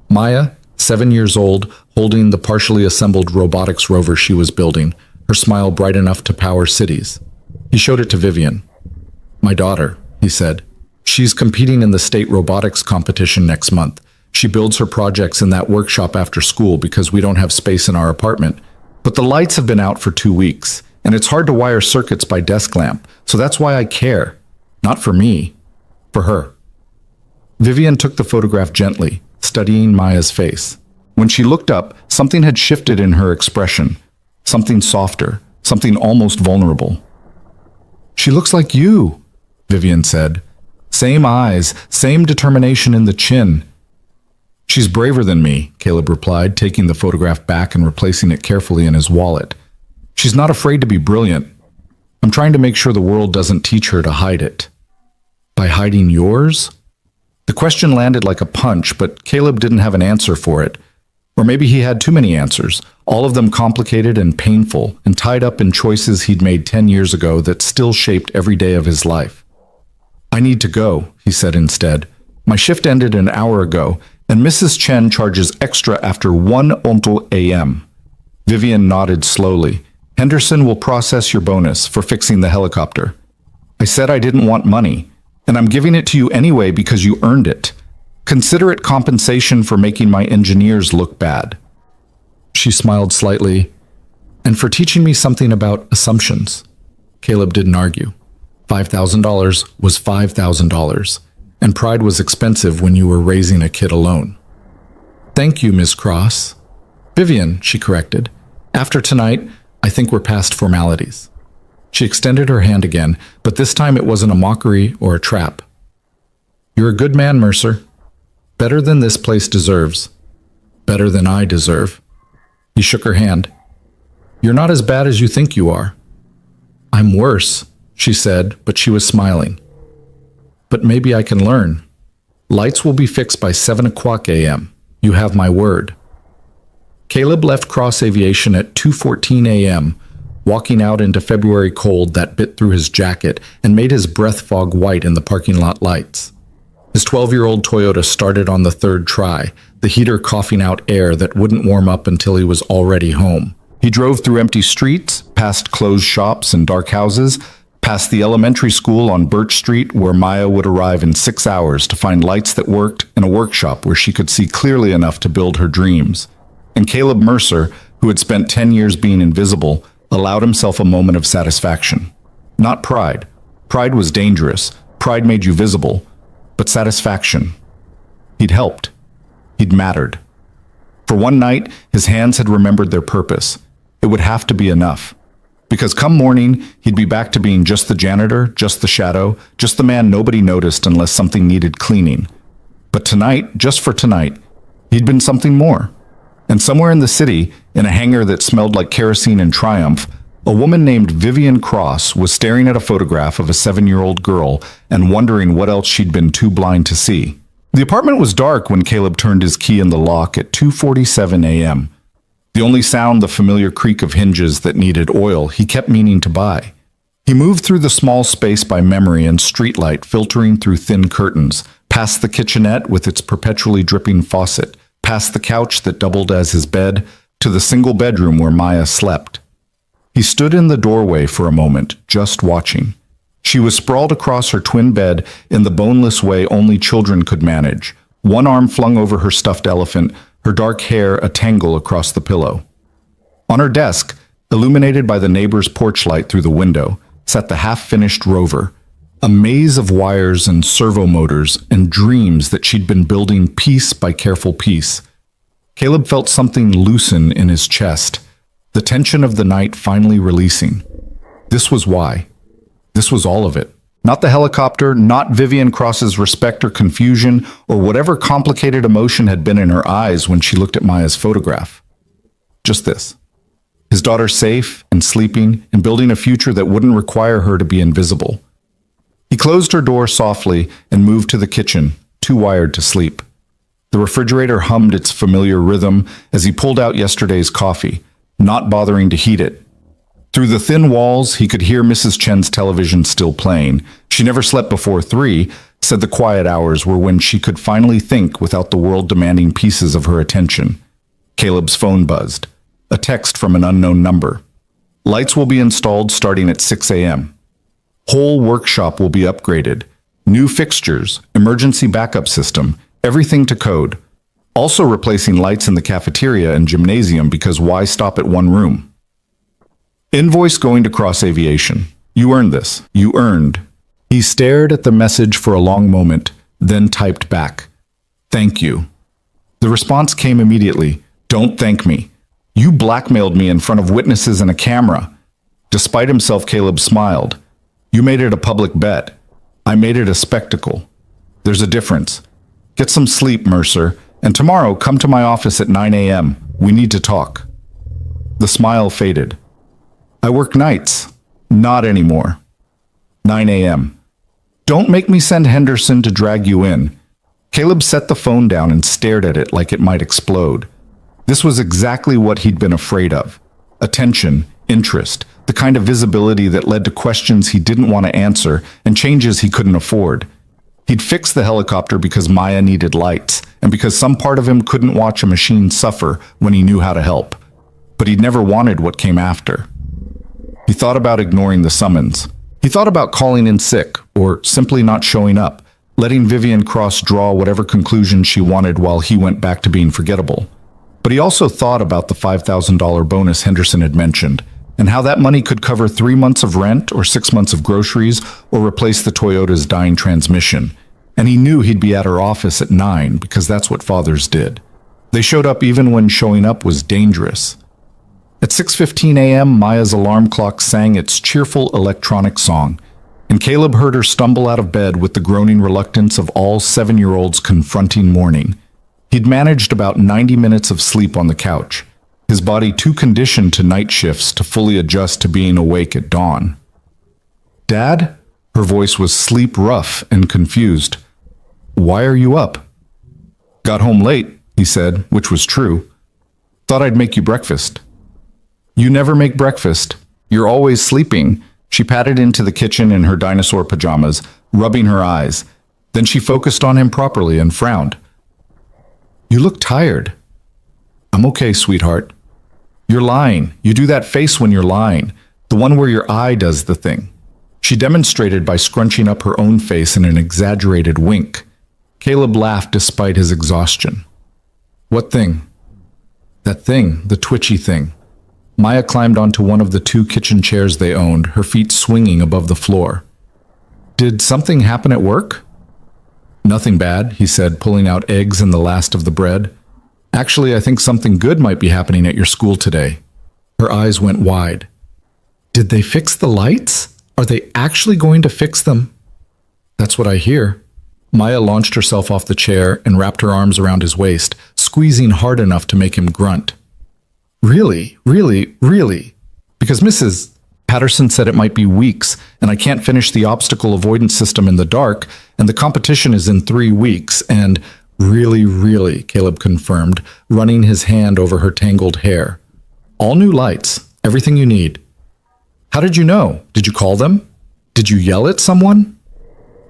Maya, 7 years old, holding the partially assembled robotics rover she was building, her smile bright enough to power cities. He showed it to Vivian. "My daughter," he said. "She's competing in the state robotics competition next month. She builds her projects in that workshop after school because we don't have space in our apartment. But the lights have been out for 2 weeks, and it's hard to wire circuits by desk lamp, so that's why I care. Not for me, for her." Vivian took the photograph gently, studying Maya's face. When she looked up, something had shifted in her expression. Something softer, something almost vulnerable. "She looks like you," Vivian said. "Same eyes, same determination in the chin." "She's braver than me," Caleb replied, taking the photograph back and replacing it carefully in his wallet. "She's not afraid to be brilliant. I'm trying to make sure the world doesn't teach her to hide it." "By hiding yours?" The question landed like a punch, but Caleb didn't have an answer for it. Or maybe he had too many answers, all of them complicated and painful, and tied up in choices he'd made 10 years ago that still shaped every day of his life. "I need to go," he said instead. "My shift ended an hour ago, and Mrs. Chen charges extra after 1 a.m. Vivian nodded slowly. "Henderson will process your bonus for fixing the helicopter. I said I didn't want money, and I'm giving it to you anyway because you earned it. Consider it compensation for making my engineers look bad." She smiled slightly. "And for teaching me something about assumptions." Caleb didn't argue. $5,000 was $5,000, and pride was expensive when you were raising a kid alone. "Thank you, Miss Cross." "Vivian," she corrected. "After tonight, I think we're past formalities." She extended her hand again, but this time it wasn't a mockery or a trap. "You're a good man, Mercer. Better than this place deserves. Better than I deserve." He shook her hand. "You're not as bad as you think you are." "I'm worse," she said, but she was smiling. "But maybe I can learn. Lights will be fixed by 7 o'clock a.m. You have my word." Caleb left Cross Aviation at 2:14 a.m., walking out into February cold that bit through his jacket and made his breath fog white in the parking lot lights. His 12-year-old Toyota started on the third try, the heater coughing out air that wouldn't warm up until he was already home. He drove through empty streets, past closed shops and dark houses, past the elementary school on Birch Street where Maya would arrive in 6 hours to find lights that worked and a workshop where she could see clearly enough to build her dreams. And Caleb Mercer, who had spent 10 years being invisible, allowed himself a moment of satisfaction. Not pride. Pride was dangerous. Pride made you visible. But satisfaction. He'd helped. He'd mattered. For one night, his hands had remembered their purpose. It would have to be enough. Because come morning, he'd be back to being just the janitor, just the shadow, just the man nobody noticed unless something needed cleaning. But tonight, just for tonight, he'd been something more. And somewhere in the city, in a hangar that smelled like kerosene and Triumph, a woman named Vivian Cross was staring at a photograph of a 7-year-old girl and wondering what else she'd been too blind to see. The apartment was dark when Caleb turned his key in the lock at 2:47 a.m. The only sound the familiar creak of hinges that needed oil he kept meaning to buy. He moved through the small space by memory and streetlight filtering through thin curtains, past the kitchenette with its perpetually dripping faucet, past the couch that doubled as his bed, to the single bedroom where Maya slept. He stood in the doorway for a moment, just watching. She was sprawled across her twin bed in the boneless way only children could manage, one arm flung over her stuffed elephant, her dark hair a tangle across the pillow. On her desk, illuminated by the neighbor's porch light through the window, sat the half-finished rover, a maze of wires and servo motors and dreams that she'd been building piece by careful piece. Caleb felt something loosen in his chest, the tension of the night finally releasing. This was why. This was all of it. Not the helicopter, not Vivian Cross's respect or confusion, or whatever complicated emotion had been in her eyes when she looked at Maya's photograph. Just this. His daughter safe and sleeping and building a future that wouldn't require her to be invisible. He closed her door softly and moved to the kitchen, too wired to sleep. The refrigerator hummed its familiar rhythm as he pulled out yesterday's coffee, not bothering to heat it. Through the thin walls, he could hear Mrs. Chen's television still playing. She never slept before 3, said the quiet hours were when she could finally think without the world demanding pieces of her attention. Caleb's phone buzzed. A text from an unknown number. Lights will be installed starting at 6 a.m. Whole workshop will be upgraded. New fixtures, emergency backup system, everything to code. Also replacing lights in the cafeteria and gymnasium because why stop at one room? Invoice going to Cross Aviation. You earned this. You earned. He stared at the message for a long moment, then typed back. Thank you. The response came immediately. Don't thank me. You blackmailed me in front of witnesses and a camera. Despite himself, Caleb smiled. You made it a public bet. I made it a spectacle. There's a difference. Get some sleep, Mercer, and tomorrow come to my office at 9 a.m. We need to talk. The smile faded. I work nights. Not anymore. 9 a.m. Don't make me send Henderson to drag you in. Caleb set the phone down and stared at it like it might explode. This was exactly what he'd been afraid of. Attention, interest, the kind of visibility that led to questions he didn't want to answer and changes he couldn't afford. He'd fixed the helicopter because Maya needed lights, and because some part of him couldn't watch a machine suffer when he knew how to help. But he'd never wanted what came after. He thought about ignoring the summons. He thought about calling in sick, or simply not showing up, letting Vivian Cross draw whatever conclusion she wanted while he went back to being forgettable. But he also thought about the $5,000 bonus Henderson had mentioned, and how that money could cover 3 months of rent or 6 months of groceries or replace the Toyota's dying transmission. And he knew he'd be at her office at 9 because that's what fathers did. They showed up even when showing up was dangerous. At 6:15 a.m., Maya's alarm clock sang its cheerful electronic song, and Caleb heard her stumble out of bed with the groaning reluctance of all 7-year-olds confronting morning. He'd managed about 90 minutes of sleep on the couch, his body too conditioned to night shifts to fully adjust to being awake at dawn. Dad? Her voice was sleep-rough and confused. Why are you up? Got home late, he said, which was true. Thought I'd make you breakfast. You never make breakfast. You're always sleeping. She padded into the kitchen in her dinosaur pajamas, rubbing her eyes. Then she focused on him properly and frowned. You look tired. I'm okay, sweetheart. You're lying. You do that face when you're lying, the one where your eye does the thing. She demonstrated by scrunching up her own face in an exaggerated wink. Caleb laughed despite his exhaustion. What thing? That thing, the twitchy thing. Maya climbed onto one of the 2 kitchen chairs they owned, her feet swinging above the floor. Did something happen at work? Nothing bad, he said, pulling out eggs and the last of the bread. Actually, I think something good might be happening at your school today. Her eyes went wide. Did they fix the lights? Are they actually going to fix them? That's what I hear. Maya launched herself off the chair and wrapped her arms around his waist, squeezing hard enough to make him grunt. Really, really, really? Because Mrs. Patterson said it might be weeks, and I can't finish the obstacle avoidance system in the dark, and the competition is in 3 weeks, and really, really, Caleb confirmed, running his hand over her tangled hair. All new lights, everything you need. How did you know? Did you call them? Did you yell at someone?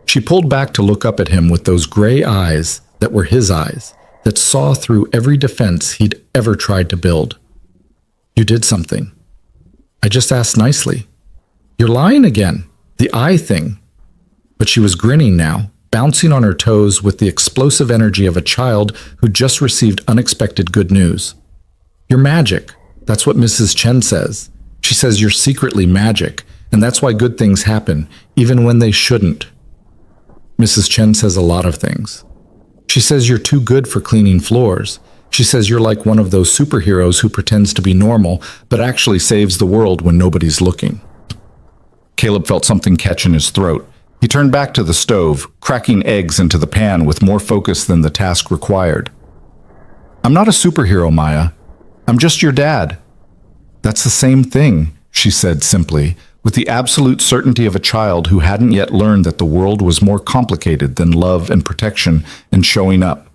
She pulled back to look up at him with those gray eyes that were his eyes, that saw through every defense he'd ever tried to build. You did something. I just asked nicely. You're lying again. The eye thing. But she was grinning now, bouncing on her toes with the explosive energy of a child who just received unexpected good news. You're magic. That's what Mrs. Chen says. She says you're secretly magic, and that's why good things happen, even when they shouldn't. Mrs. Chen says a lot of things. She says you're too good for cleaning floors. She says you're like one of those superheroes who pretends to be normal, but actually saves the world when nobody's looking. Caleb felt something catch in his throat. He turned back to the stove, cracking eggs into the pan with more focus than the task required. I'm not a superhero, Maya. I'm just your dad. That's the same thing, she said simply, with the absolute certainty of a child who hadn't yet learned that the world was more complicated than love and protection and showing up.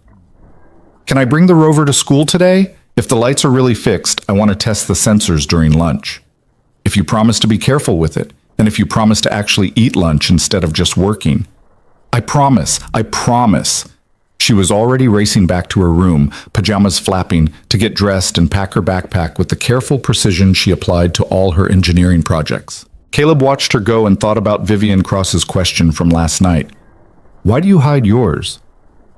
Can I bring the rover to school today? If the lights are really fixed, I want to test the sensors during lunch. If you promise to be careful with it, and if you promise to actually eat lunch instead of just working. I promise, I promise. She was already racing back to her room, pajamas flapping, to get dressed and pack her backpack with the careful precision she applied to all her engineering projects. Caleb watched her go and thought about Vivian Cross's question from last night. Why do you hide yours?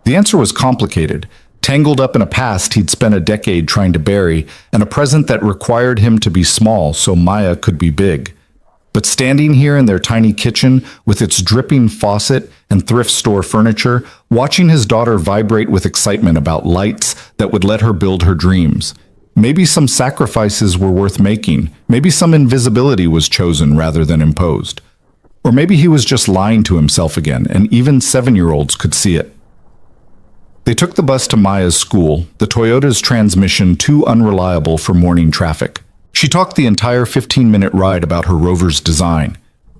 The answer was complicated, tangled up in a past he'd spent a decade trying to bury, and a present that required him to be small so Maya could be big. But standing here in their tiny kitchen, with its dripping faucet and thrift store furniture, watching his daughter vibrate with excitement about lights that would let her build her dreams. Maybe some sacrifices were worth making. Maybe some invisibility was chosen rather than imposed. Or maybe he was just lying to himself again, and even 7-year-olds could see it. They took the bus to Maya's school, the Toyota's transmission too unreliable for morning traffic. She talked the entire 15-minute ride about her rover's design,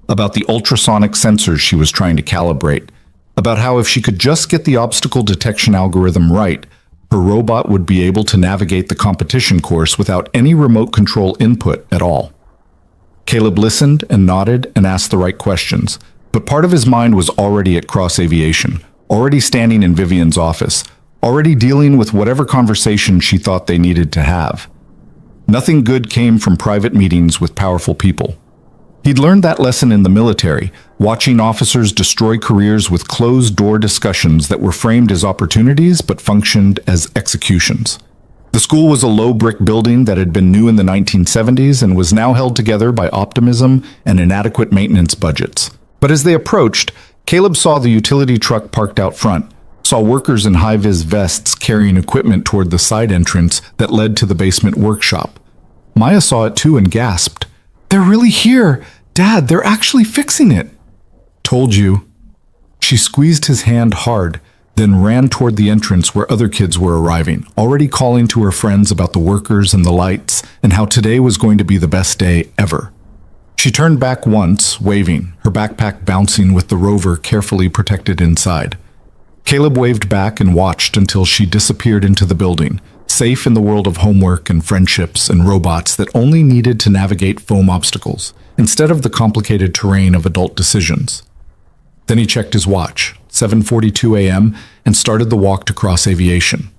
about the ultrasonic sensors she was trying to calibrate, about how if she could just get the obstacle detection algorithm right, her robot would be able to navigate the competition course without any remote control input at all. Caleb listened and nodded and asked the right questions, but part of his mind was already at Cross Aviation, already standing in Vivian's office, already dealing with whatever conversation she thought they needed to have. Nothing good came from private meetings with powerful people. He'd learned that lesson in the military, watching officers destroy careers with closed-door discussions that were framed as opportunities but functioned as executions. The school was a low-brick building that had been new in the 1970s and was now held together by optimism and inadequate maintenance budgets. But as they approached, Caleb saw the utility truck parked out front, saw workers in high-vis vests carrying equipment toward the side entrance that led to the basement workshop. Maya saw it too and gasped. They're really here! Dad, they're actually fixing it! Told you. She squeezed his hand hard, then ran toward the entrance where other kids were arriving, already calling to her friends about the workers and the lights, and how today was going to be the best day ever. She turned back once, waving, her backpack bouncing with the rover carefully protected inside. Caleb waved back and watched until she disappeared into the building, safe in the world of homework and friendships and robots that only needed to navigate foam obstacles, instead of the complicated terrain of adult decisions. Then he checked his watch, 7:42 a.m., and started the walk to Cross Aviation.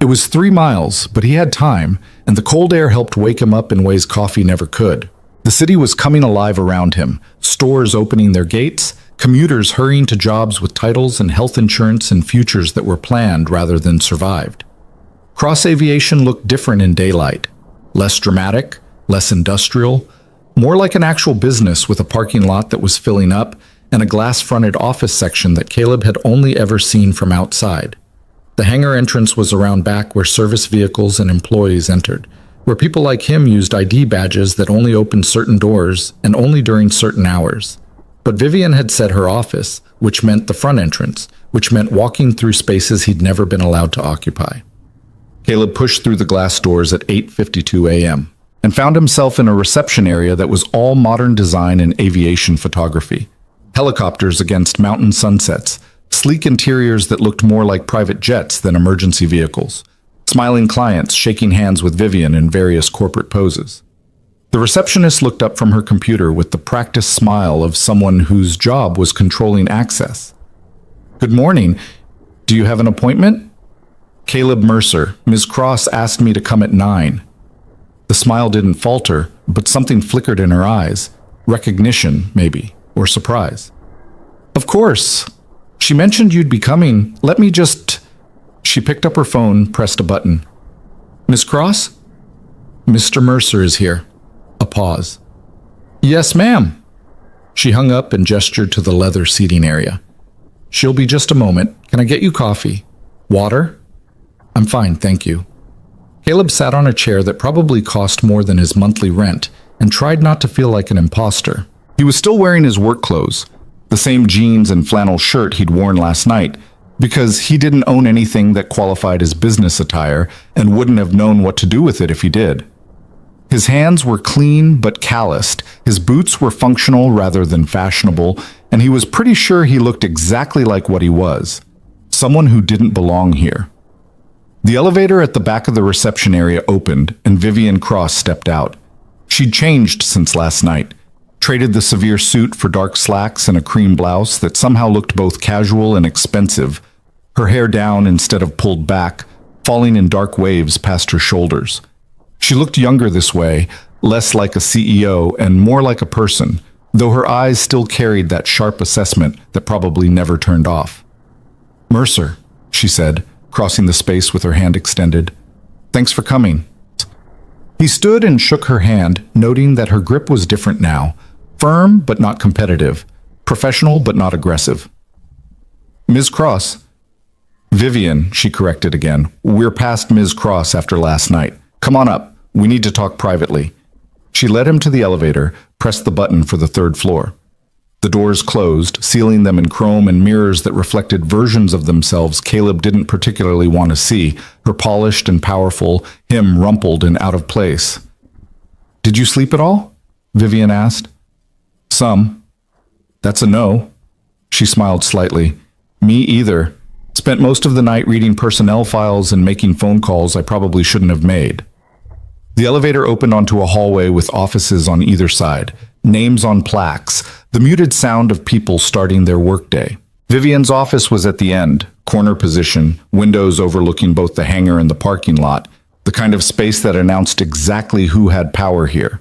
It was 3 miles, but he had time, and the cold air helped wake him up in ways coffee never could. The city was coming alive around him, stores opening their gates, commuters hurrying to jobs with titles and health insurance and futures that were planned rather than survived. Cross Aviation looked different in daylight, less dramatic, less industrial, more like an actual business with a parking lot that was filling up and a glass-fronted office section that Caleb had only ever seen from outside. The hangar entrance was around back where service vehicles and employees entered, where people like him used ID badges that only opened certain doors and only during certain hours. But Vivian had said her office, which meant the front entrance, which meant walking through spaces he'd never been allowed to occupy. Caleb pushed through the glass doors at 8:52 a.m. and found himself in a reception area that was all modern design and aviation photography. Helicopters against mountain sunsets, sleek interiors that looked more like private jets than emergency vehicles, smiling clients shaking hands with Vivian in various corporate poses. The receptionist looked up from her computer with the practiced smile of someone whose job was controlling access. Good morning. Do you have an appointment? Caleb Mercer, Ms. Cross asked me to come at 9. The smile didn't falter, but something flickered in her eyes. Recognition, maybe, or surprise. Of course. She mentioned you'd be coming. Let me just... She picked up her phone, pressed a button. Miss Cross? Mr. Mercer is here. A pause. Yes, ma'am. She hung up and gestured to the leather seating area. She'll be just a moment. Can I get you coffee? Water? I'm fine, thank you. Caleb sat on a chair that probably cost more than his monthly rent and tried not to feel like an imposter. He was still wearing his work clothes, the same jeans and flannel shirt he'd worn last night, because he didn't own anything that qualified as business attire and wouldn't have known what to do with it if he did. His hands were clean but calloused, his boots were functional rather than fashionable, and he was pretty sure he looked exactly like what he was, someone who didn't belong here. The elevator at the back of the reception area opened, and Vivian Cross stepped out. She'd changed since last night. traded the severe suit for dark slacks and a cream blouse that somehow looked both casual and expensive, her hair down instead of pulled back, falling in dark waves past her shoulders. She looked younger this way, less like a CEO and more like a person, though her eyes still carried that sharp assessment that probably never turned off. "Mercer," she said, crossing the space with her hand extended. "Thanks for coming." He stood and shook her hand, noting that her grip was different now, firm but not competitive, professional but not aggressive. "Ms. Cross." "Vivian," she corrected again. "We're past Ms. Cross after last night. Come on up. We need to talk privately." She led him to the elevator, pressed the button for the third floor. The doors closed, sealing them in chrome and mirrors that reflected versions of themselves Caleb didn't particularly want to see, her polished and powerful, him rumpled and out of place. "Did you sleep at all?" Vivian asked. "Some." "That's a no." She smiled slightly. "Me either. Spent most of the night reading personnel files and making phone calls I probably shouldn't have made." The elevator opened onto a hallway with offices on either side, names on plaques, the muted sound of people starting their workday. Vivian's office was at the end, corner position, windows overlooking both the hangar and the parking lot, the kind of space that announced exactly who had power here.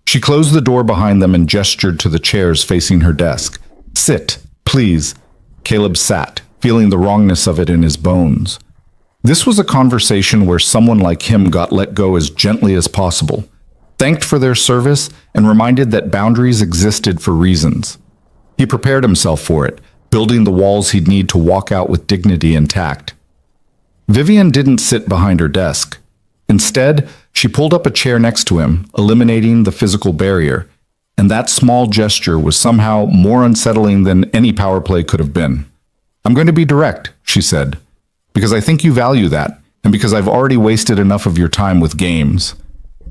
She closed the door behind them and gestured to the chairs facing her desk. "Sit, please." Caleb sat, feeling the wrongness of it in his bones. This was a conversation where someone like him got let go as gently as possible, thanked for their service, and reminded that boundaries existed for reasons. He prepared himself for it, building the walls he'd need to walk out with dignity and tact. Vivian didn't sit behind her desk. Instead, she pulled up a chair next to him, eliminating the physical barrier, and that small gesture was somehow more unsettling than any power play could have been. "I'm going to be direct," she said, "because I think you value that, and because I've already wasted enough of your time with games.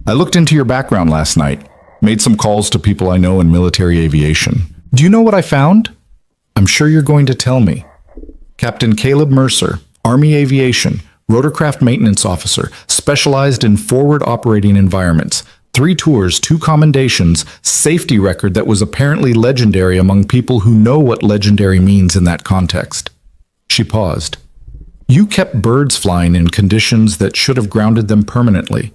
I looked into your background last night, made some calls to people I know in military aviation. Do you know what I found? I'm sure you're going to tell me. Captain Caleb Mercer, Army Aviation, rotorcraft maintenance officer, specialized in forward operating environments, 3 tours, 2 commendations, safety record that was apparently legendary among people who know what legendary means in that context." She paused. "You kept birds flying in conditions that should have grounded them permanently.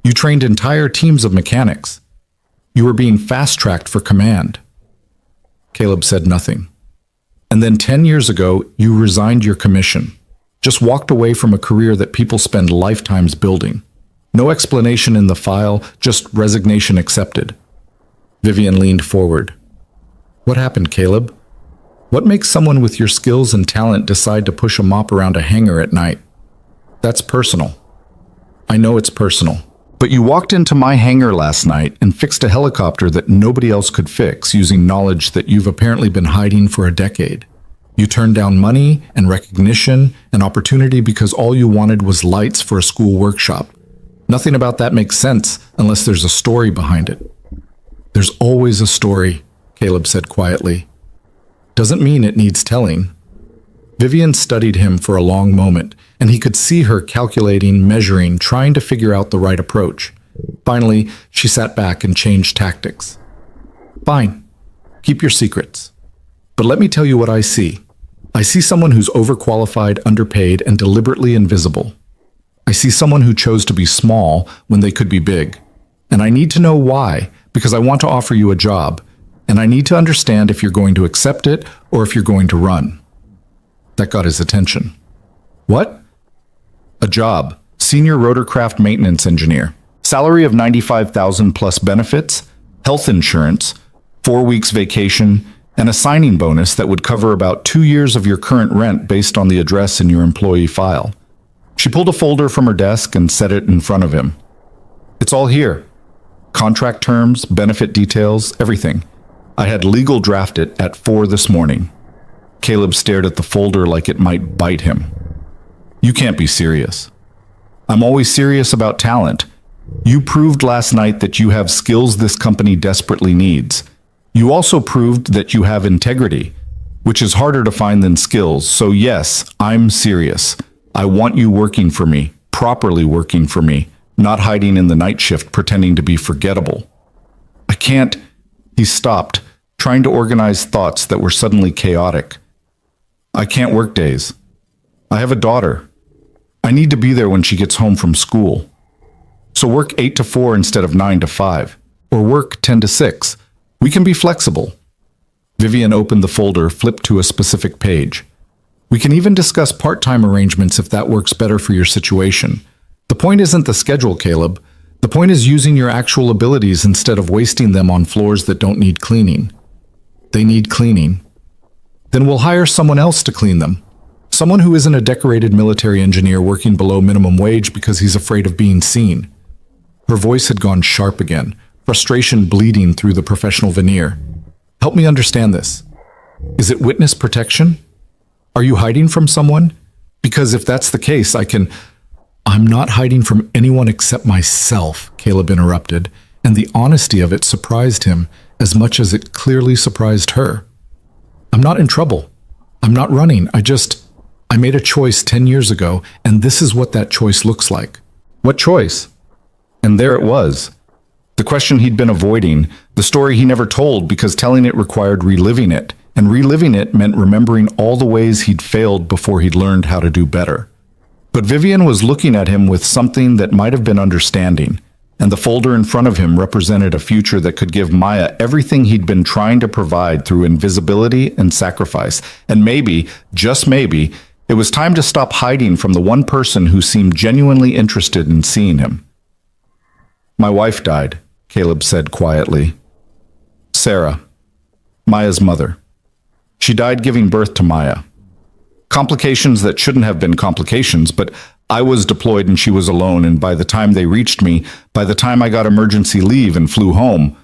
You trained entire teams of mechanics. You were being fast-tracked for command." Caleb said nothing. "And then 10 years ago, you resigned your commission. Just walked away from a career that people spend lifetimes building. No explanation in the file, just resignation accepted." Vivian leaned forward. "What happened, Caleb? What makes someone with your skills and talent decide to push a mop around a hangar at night? That's personal. I know it's personal. But you walked into my hangar last night and fixed a helicopter that nobody else could fix using knowledge that you've apparently been hiding for a decade. You turned down money and recognition and opportunity because all you wanted was lights for a school workshop. Nothing about that makes sense unless there's a story behind it." "There's always a story," Caleb said quietly. "Doesn't mean it needs telling." Vivian studied him for a long moment, and he could see her calculating, measuring, trying to figure out the right approach. Finally, she sat back and changed tactics. "Fine. Keep your secrets. But let me tell you what I see. I see someone who's overqualified, underpaid, and deliberately invisible. I see someone who chose to be small when they could be big. And I need to know why, because I want to offer you a job, and I need to understand if you're going to accept it or if you're going to run." That got his attention. "What?" "A job. Senior rotorcraft maintenance engineer. Salary of $95,000 plus benefits, health insurance, 4 weeks vacation, and a signing bonus that would cover about 2 years of your current rent based on the address in your employee file." She pulled a folder from her desk and set it in front of him. "It's all here. Contract terms, benefit details, everything. I had legal draft it at 4 this morning." Caleb stared at the folder like it might bite him. "You can't be serious." "I'm always serious about talent. You proved last night that you have skills this company desperately needs. You also proved that you have integrity, which is harder to find than skills. So yes, I'm serious. I want you working for me, properly working for me, not hiding in the night shift pretending to be forgettable." "I can't." He stopped, trying to organize thoughts that were suddenly chaotic. I can't work days. I have a daughter. I need to be there when she gets home from school. So work 8 to 4 instead of 9 to 5, or work 10 to 6. We can be flexible. Vivian opened the folder, flipped to a specific page. We can even discuss part-time arrangements if that works better for your situation. The point isn't the schedule, Caleb. The point is using your actual abilities instead of wasting them on floors that don't need cleaning. They need cleaning. Then we'll hire someone else to clean them. Someone who isn't a decorated military engineer working below minimum wage because he's afraid of being seen. Her voice had gone sharp again, frustration bleeding through the professional veneer. Help me understand this. Is it witness protection? Are you hiding from someone? Because if that's the case, I'm not hiding from anyone except myself, Caleb interrupted, and the honesty of it surprised him as much as it clearly surprised her. I'm not in trouble. I'm not running. I made a choice 10 years ago, and this is what that choice looks like. What choice? And there it was. The question he'd been avoiding, the story he never told because telling it required reliving it, and reliving it meant remembering all the ways he'd failed before he'd learned how to do better. But Vivian was looking at him with something that might have been understanding, and the folder in front of him represented a future that could give Maya everything he'd been trying to provide through invisibility and sacrifice. And maybe, just maybe, it was time to stop hiding from the one person who seemed genuinely interested in seeing him. My wife died, Caleb said quietly. Sarah, Maya's mother. She died giving birth to Maya. Complications that shouldn't have been complications, but I was deployed and she was alone, and by the time they reached me, by the time I got emergency leave and flew home,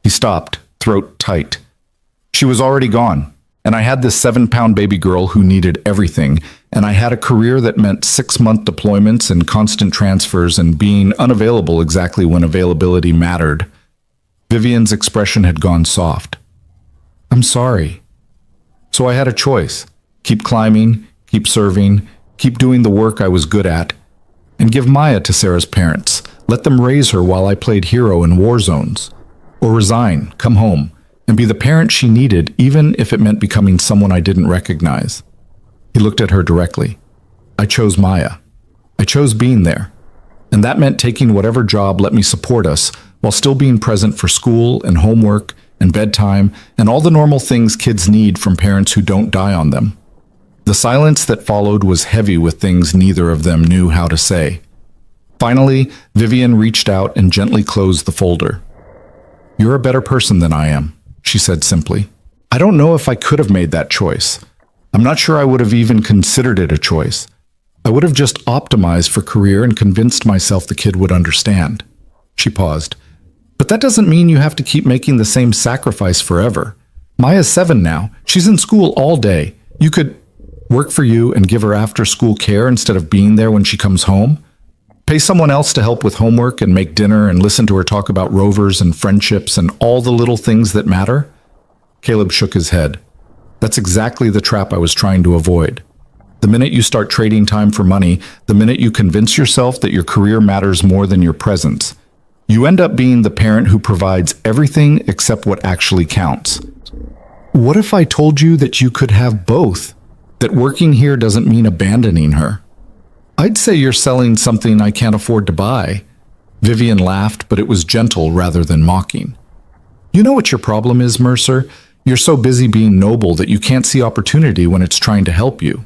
he stopped, throat tight. She was already gone, and I had this 7-pound baby girl who needed everything, and I had a career that meant 6-month deployments and constant transfers and being unavailable exactly when availability mattered. Vivian's expression had gone soft. I'm sorry. So I had a choice. Keep climbing, keep serving, keep doing the work I was good at, and give Maya to Sarah's parents. Let them raise her while I played hero in war zones. Or resign, come home, and be the parent she needed, even if it meant becoming someone I didn't recognize. He looked at her directly. I chose Maya. I chose being there. And that meant taking whatever job let me support us while still being present for school and homework and bedtime and all the normal things kids need from parents who don't die on them. The silence that followed was heavy with things neither of them knew how to say. Finally, Vivian reached out and gently closed the folder. You're a better person than I am, she said simply. I don't know if I could have made that choice. I'm not sure I would have even considered it a choice. I would have just optimized for career and convinced myself the kid would understand. She paused. But that doesn't mean you have to keep making the same sacrifice forever. Maya's 7 now. She's in school all day. You could work for you and give her after-school care instead of being there when she comes home. Pay someone else to help with homework and make dinner and listen to her talk about rovers and friendships and all the little things that matter. Caleb shook his head. That's exactly the trap I was trying to avoid. The minute you start trading time for money, the minute you convince yourself that your career matters more than your presence, you end up being the parent who provides everything except what actually counts. What if I told you that you could have both? That working here doesn't mean abandoning her? I'd say you're selling something I can't afford to buy. Vivian laughed, but it was gentle rather than mocking. You know what your problem is, Mercer? You're so busy being noble that you can't see opportunity when it's trying to help you.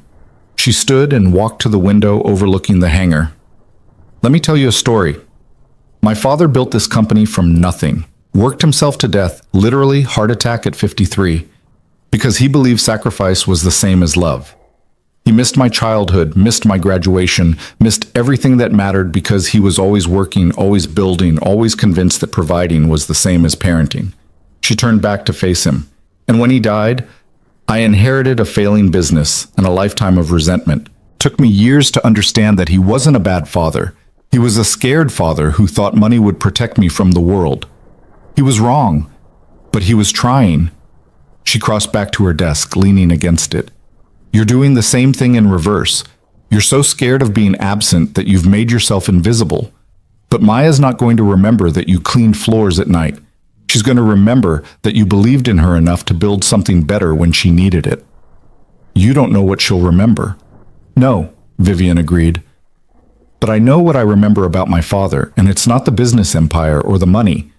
She stood and walked to the window overlooking the hangar. Let me tell you a story. My father built this company from nothing, worked himself to death, literally heart attack at 53, because he believed sacrifice was the same as love. He missed my childhood, missed my graduation, missed everything that mattered because he was always working, always building, always convinced that providing was the same as parenting. She turned back to face him. And when he died, I inherited a failing business and a lifetime of resentment. It took me years to understand that he wasn't a bad father. He was a scared father who thought money would protect me from the world. He was wrong, but he was trying. She crossed back to her desk, leaning against it. You're doing the same thing in reverse. You're so scared of being absent that you've made yourself invisible. But Maya's not going to remember that you cleaned floors at night. She's going to remember that you believed in her enough to build something better when she needed it. You don't know what she'll remember. No, Vivian agreed. But I know what I remember about my father, and it's not the business empire or the money.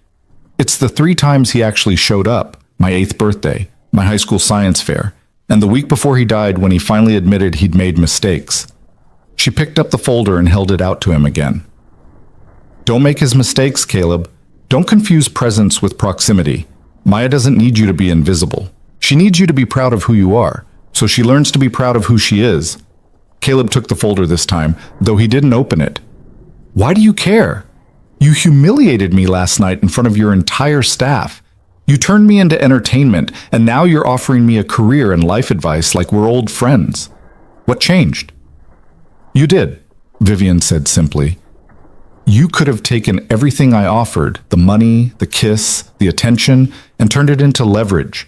It's the 3 times he actually showed up, my 8th birthday, my high school science fair, and the week before he died when he finally admitted he'd made mistakes. She picked up the folder and held it out to him again. Don't make his mistakes, Caleb. Don't confuse presence with proximity. Maya doesn't need you to be invisible. She needs you to be proud of who you are, so she learns to be proud of who she is. Caleb took the folder this time, though he didn't open it. Why do you care? You humiliated me last night in front of your entire staff. You turned me into entertainment, and now you're offering me a career and life advice like we're old friends. What changed? You did, Vivian said simply. You could have taken everything I offered, the money, the kiss, the attention, and turned it into leverage.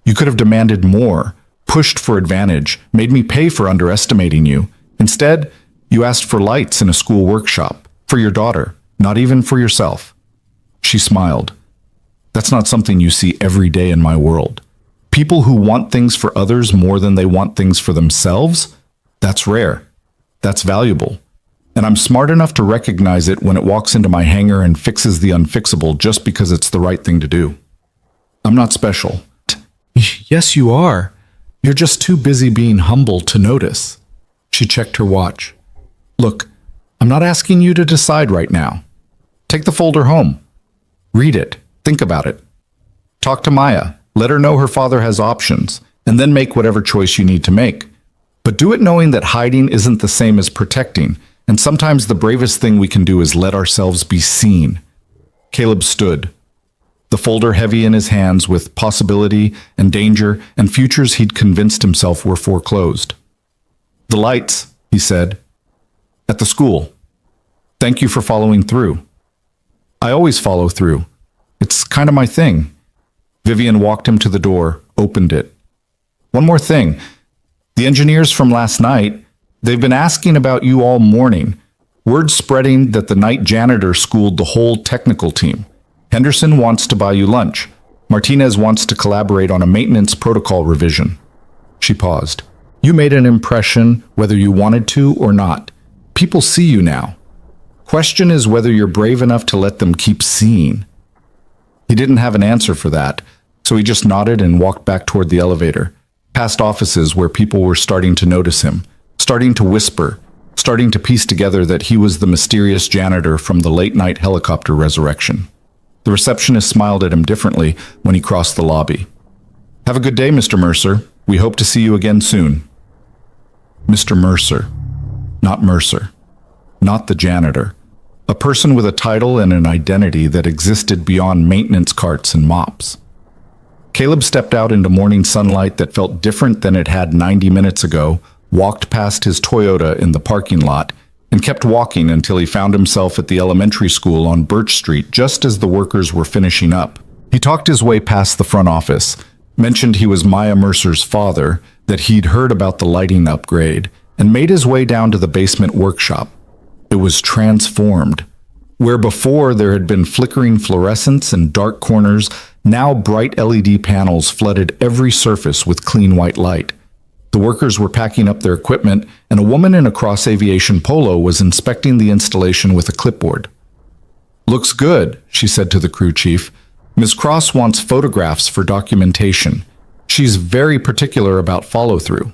You could have demanded more, pushed for advantage, made me pay for underestimating you. Instead, you asked for lights in a school workshop, for your daughter, not even for yourself. She smiled. That's not something you see every day in my world. People who want things for others more than they want things for themselves? That's rare. That's valuable. And I'm smart enough to recognize it when it walks into my hangar and fixes the unfixable just because it's the right thing to do. I'm not special. Yes, you are. You're just too busy being humble to notice. She checked her watch. Look, I'm not asking you to decide right now. Take the folder home. Read it. Think about it. Talk to Maya. Let her know her father has options, and then make whatever choice you need to make. But do it knowing that hiding isn't the same as protecting, and sometimes the bravest thing we can do is let ourselves be seen. Caleb stood, the folder heavy in his hands with possibility and danger and futures he'd convinced himself were foreclosed. The lights, he said, at the school. Thank you for following through. I always follow through. It's kind of my thing. Vivian walked him to the door, opened it. One more thing. The engineers from last night, they've been asking about you all morning. Word spreading that the night janitor schooled the whole technical team. Henderson wants to buy you lunch. Martinez wants to collaborate on a maintenance protocol revision. She paused. You made an impression whether you wanted to or not. People see you now. Question is whether you're brave enough to let them keep seeing. He didn't have an answer for that, so he just nodded and walked back toward the elevator, past offices where people were starting to notice him, starting to whisper, starting to piece together that he was the mysterious janitor from the late-night helicopter resurrection. The receptionist smiled at him differently when he crossed the lobby. Have a good day, Mr. Mercer. We hope to see you again soon. Mr. Mercer. Not Mercer. Not the janitor. A person with a title and an identity that existed beyond maintenance carts and mops. Caleb stepped out into morning sunlight that felt different than it had 90 minutes ago, walked past his Toyota in the parking lot, and kept walking until he found himself at the elementary school on Birch Street just as the workers were finishing up. He talked his way past the front office, mentioned he was Maya Mercer's father, that he'd heard about the lighting upgrade, and made his way down to the basement workshop. It was transformed. Where before there had been flickering fluorescence and dark corners, now bright LED panels flooded every surface with clean white light. The workers were packing up their equipment, and a woman in a cross aviation polo was inspecting the installation with a clipboard. Looks good, she said to the crew chief. Ms. Cross wants photographs for documentation. She's very particular about follow-through.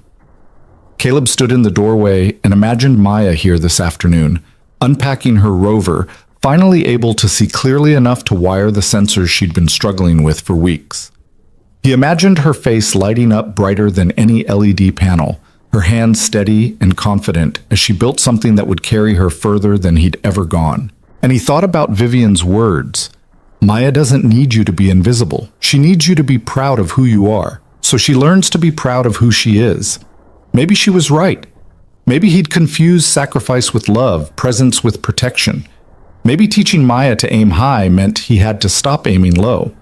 Caleb stood in the doorway and imagined Maya here this afternoon, unpacking her rover, finally able to see clearly enough to wire the sensors she'd been struggling with for weeks. He imagined her face lighting up brighter than any LED panel, her hands steady and confident as she built something that would carry her further than he'd ever gone. And he thought about Vivian's words. Maya doesn't need you to be invisible. She needs you to be proud of who you are, so she learns to be proud of who she is. Maybe she was right. Maybe he'd confused sacrifice with love, presence with protection. Maybe teaching Maya to aim high meant he had to stop aiming low.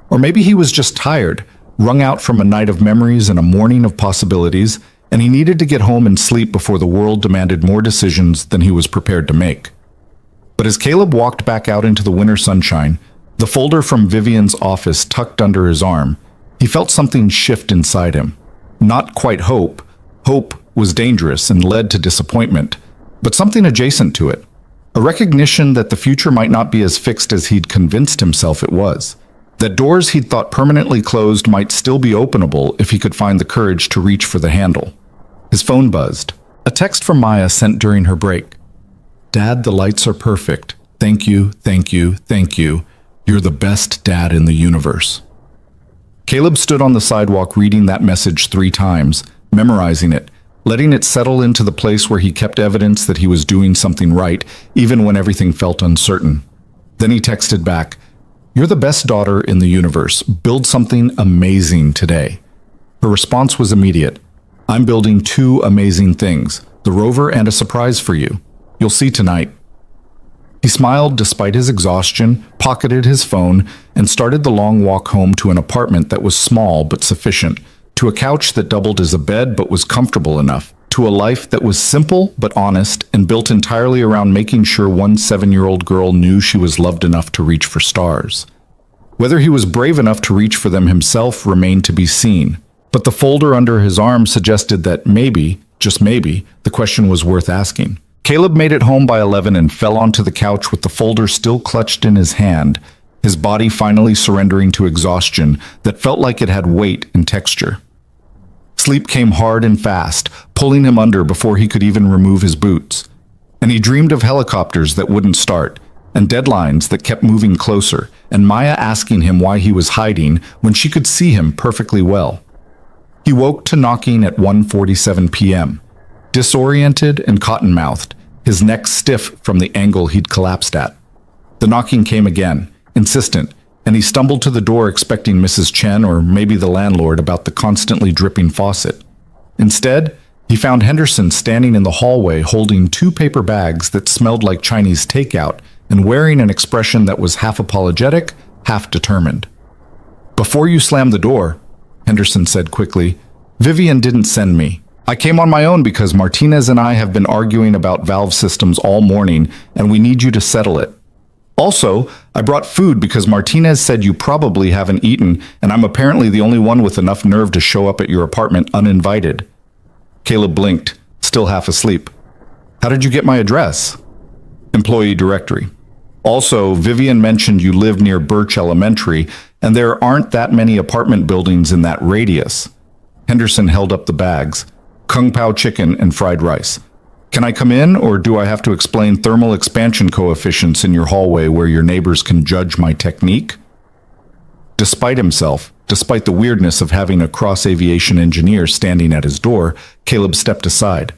Or maybe he was just tired, wrung out from a night of memories and a morning of possibilities, and he needed to get home and sleep before the world demanded more decisions than he was prepared to make. But as Caleb walked back out into the winter sunshine, The folder from Vivian's office tucked under his arm, he felt something shift inside him. Not quite hope. Hope was dangerous and led to disappointment, but something adjacent to it. A recognition that the future might not be as fixed as he'd convinced himself it was. That doors he'd thought permanently closed might still be openable if he could find the courage to reach for the handle. His phone buzzed. A text from Maya sent during her break. "Dad, the lights are perfect. Thank you, thank you, thank you. You're the best dad in the universe." Caleb stood on the sidewalk reading that message 3 times, memorizing it, letting it settle into the place where he kept evidence that he was doing something right, even when everything felt uncertain. Then he texted back, "You're the best daughter in the universe. Build something amazing today." Her response was immediate. "I'm building 2 amazing things, the rover and a surprise for you. You'll see tonight." He smiled despite his exhaustion, pocketed his phone, and started the long walk home to an apartment that was small but sufficient, to a couch that doubled as a bed but was comfortable enough, to a life that was simple but honest and built entirely around making sure one 7-year-old girl knew she was loved enough to reach for stars. Whether he was brave enough to reach for them himself remained to be seen, but the folder under his arm suggested that maybe, just maybe, the question was worth asking. Caleb made it home by 11 and fell onto the couch with the folder still clutched in his hand, his body finally surrendering to exhaustion that felt like it had weight and texture. Sleep came hard and fast, pulling him under before he could even remove his boots. And he dreamed of helicopters that wouldn't start, and deadlines that kept moving closer, and Maya asking him why he was hiding when she could see him perfectly well. He woke to knocking at 1:47 p.m., disoriented and cotton-mouthed, his neck stiff from the angle he'd collapsed at. The knocking came again, insistent, and he stumbled to the door expecting Mrs. Chen or maybe the landlord about the constantly dripping faucet. Instead, he found Henderson standing in the hallway holding 2 paper bags that smelled like Chinese takeout and wearing an expression that was half apologetic, half determined. "Before you slam the door," Henderson said quickly, "Vivian didn't send me. I came on my own because Martinez and I have been arguing about valve systems all morning, and we need you to settle it. Also, I brought food because Martinez said you probably haven't eaten, and I'm apparently the only one with enough nerve to show up at your apartment uninvited." Caleb blinked, still half asleep. "How did you get my address?" "Employee directory. Also, Vivian mentioned you live near Birch Elementary, and there aren't that many apartment buildings in that radius." Henderson held up the bags. "Kung Pao chicken and fried rice. Can I come in, or do I have to explain thermal expansion coefficients in your hallway where your neighbors can judge my technique?" Despite himself, despite the weirdness of having a cross-aviation engineer standing at his door, Caleb stepped aside.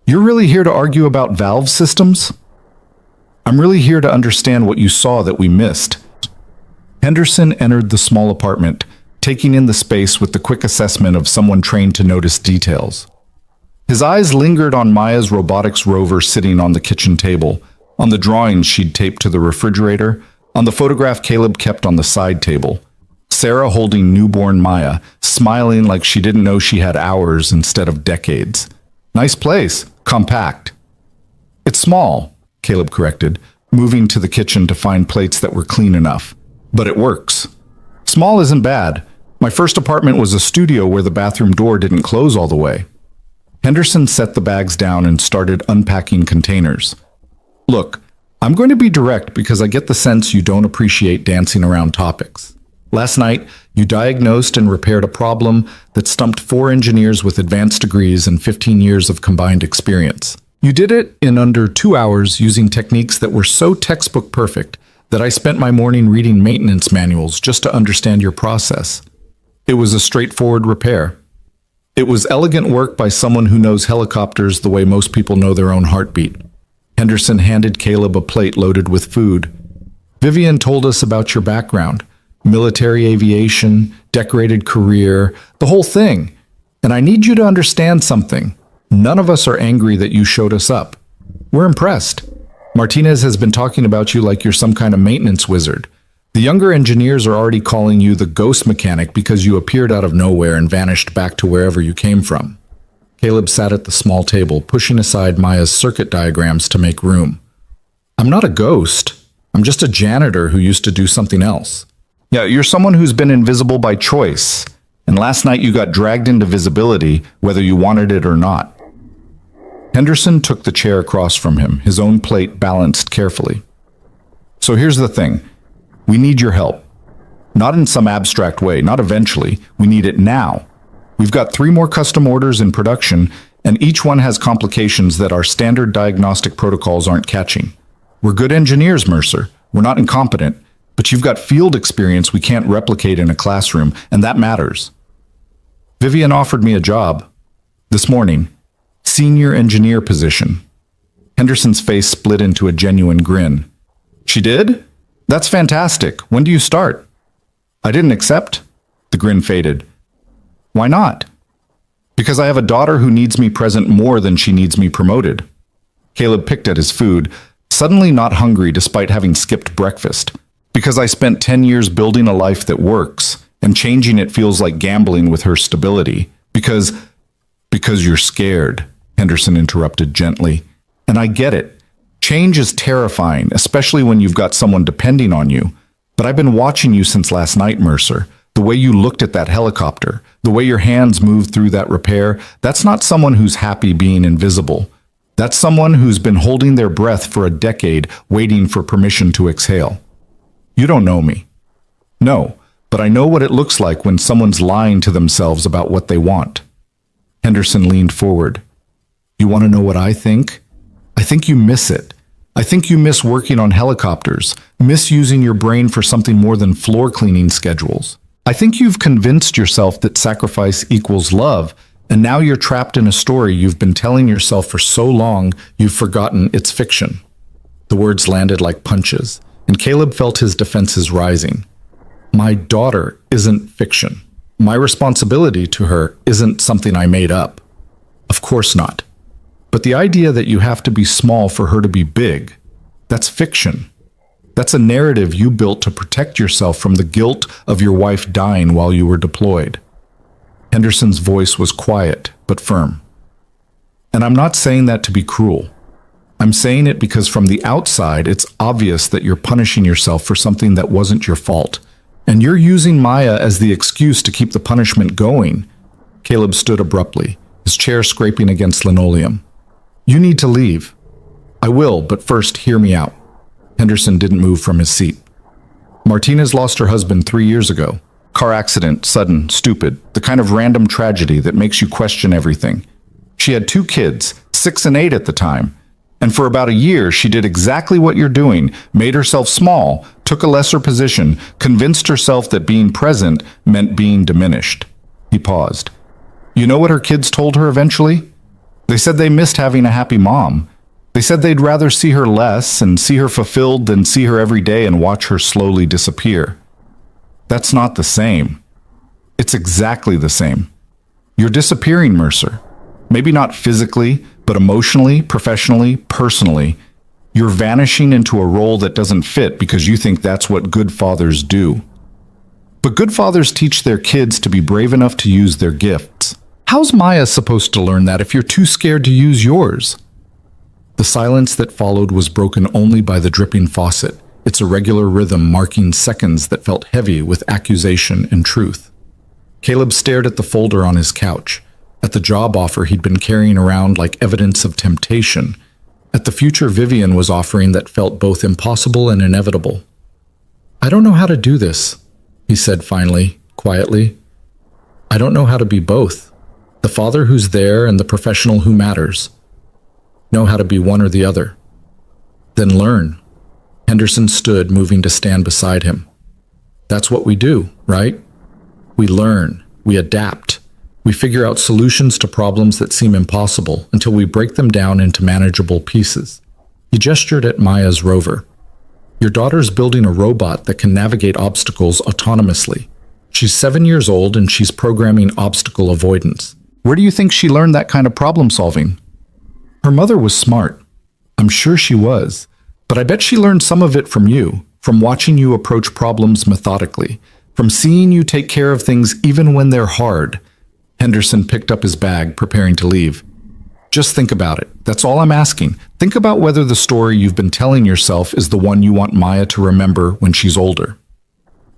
"You're really here to argue about valve systems?" "I'm really here to understand what you saw that we missed." Henderson entered the small apartment, taking in the space with the quick assessment of someone trained to notice details. His eyes lingered on Maya's robotics rover sitting on the kitchen table, on the drawings she'd taped to the refrigerator, on the photograph Caleb kept on the side table. Sarah holding newborn Maya, smiling like she didn't know she had hours instead of decades. "Nice place, compact." "It's small," Caleb corrected, moving to the kitchen to find plates that were clean enough. "But it works." "Small isn't bad. My first apartment was a studio where the bathroom door didn't close all the way." Henderson set the bags down and started unpacking containers. "Look, I'm going to be direct because I get the sense you don't appreciate dancing around topics. Last night, you diagnosed and repaired a problem that stumped 4 engineers with advanced degrees and 15 years of combined experience. You did it in under 2 hours using techniques that were so textbook perfect that I spent my morning reading maintenance manuals just to understand your process. It was a straightforward repair. It was elegant work by someone who knows helicopters the way most people know their own heartbeat." Henderson handed Caleb a plate loaded with food. "Vivian told us about your background. Military aviation, decorated career, the whole thing. And I need you to understand something. None of us are angry that you showed us up. We're impressed. Martinez has been talking about you like you're some kind of maintenance wizard. The younger engineers are already calling you the ghost mechanic because you appeared out of nowhere and vanished back to wherever you came from." Caleb sat at the small table, pushing aside Maya's circuit diagrams to make room. "I'm not a ghost. I'm just a janitor who used to do something else. Yeah, you're someone who's been invisible by choice. And last night you got dragged into visibility, whether you wanted it or not. Henderson took the chair across from him, his own plate balanced carefully. So here's the thing. We need your help. Not in some abstract way, not eventually. We need it now. We've got 3 more custom orders in production, and each one has complications that our standard diagnostic protocols aren't catching. We're good engineers, Mercer. We're not incompetent, but you've got field experience we can't replicate in a classroom, and that matters. Vivian offered me a job this morning, senior engineer position. Henderson's face split into a genuine grin. She did? That's fantastic. When do you start? I didn't accept. The grin faded. Why not? Because I have a daughter who needs me present more than she needs me promoted. Caleb picked at his food, suddenly not hungry despite having skipped breakfast. Because I spent 10 years building a life that works, and changing it feels like gambling with her stability. Because you're scared, Henderson interrupted gently. And I get it. Change is terrifying, especially when you've got someone depending on you. But I've been watching you since last night, Mercer. The way you looked at that helicopter, the way your hands moved through that repair, that's not someone who's happy being invisible. That's someone who's been holding their breath for a decade, waiting for permission to exhale. You don't know me. No, but I know what it looks like when someone's lying to themselves about what they want. Henderson leaned forward. You want to know what I think? I think you miss it. I think you miss working on helicopters, miss using your brain for something more than floor cleaning schedules. I think you've convinced yourself that sacrifice equals love, and now you're trapped in a story you've been telling yourself for so long you've forgotten it's fiction. The words landed like punches, and Caleb felt his defenses rising. My daughter isn't fiction. My responsibility to her isn't something I made up. Of course not. But the idea that you have to be small for her to be big, that's fiction. That's a narrative you built to protect yourself from the guilt of your wife dying while you were deployed. Henderson's voice was quiet, but firm. And I'm not saying that to be cruel. I'm saying it because from the outside, it's obvious that you're punishing yourself for something that wasn't your fault. And you're using Maya as the excuse to keep the punishment going. Caleb stood abruptly, his chair scraping against linoleum. You need to leave. I will, but first, hear me out. Henderson didn't move from his seat. Martinez lost her husband 3 years ago. Car accident, sudden, stupid, the kind of random tragedy that makes you question everything. She had 2 kids, 6 and 8 at the time. And for about a year, she did exactly what you're doing, made herself small, took a lesser position, convinced herself that being present meant being diminished. He paused. You know what her kids told her eventually? They said they missed having a happy mom. They said they'd rather see her less and see her fulfilled than see her every day and watch her slowly disappear. That's not the same. It's exactly the same. You're disappearing, Mercer. Maybe not physically, but emotionally, professionally, personally. You're vanishing into a role that doesn't fit because you think that's what good fathers do. But good fathers teach their kids to be brave enough to use their gifts. How's Maya supposed to learn that if you're too scared to use yours? The silence that followed was broken only by the dripping faucet, its irregular rhythm marking seconds that felt heavy with accusation and truth. Caleb stared at the folder on his couch, at the job offer he'd been carrying around like evidence of temptation, at the future Vivian was offering that felt both impossible and inevitable. I don't know how to do this, he said finally, quietly. I don't know how to be both. The father who's there and the professional who matters. Know how to be one or the other. Then learn. Henderson stood, moving to stand beside him. That's what we do, right? We learn. We adapt. We figure out solutions to problems that seem impossible until we break them down into manageable pieces. He gestured at Maya's rover. Your daughter's building a robot that can navigate obstacles autonomously. She's 7 years old and she's programming obstacle avoidance. Where do you think she learned that kind of problem solving? Her mother was smart. I'm sure she was. But I bet she learned some of it from you, from watching you approach problems methodically, from seeing you take care of things even when they're hard. Henderson picked up his bag, preparing to leave. Just think about it. That's all I'm asking. Think about whether the story you've been telling yourself is the one you want Maya to remember when she's older.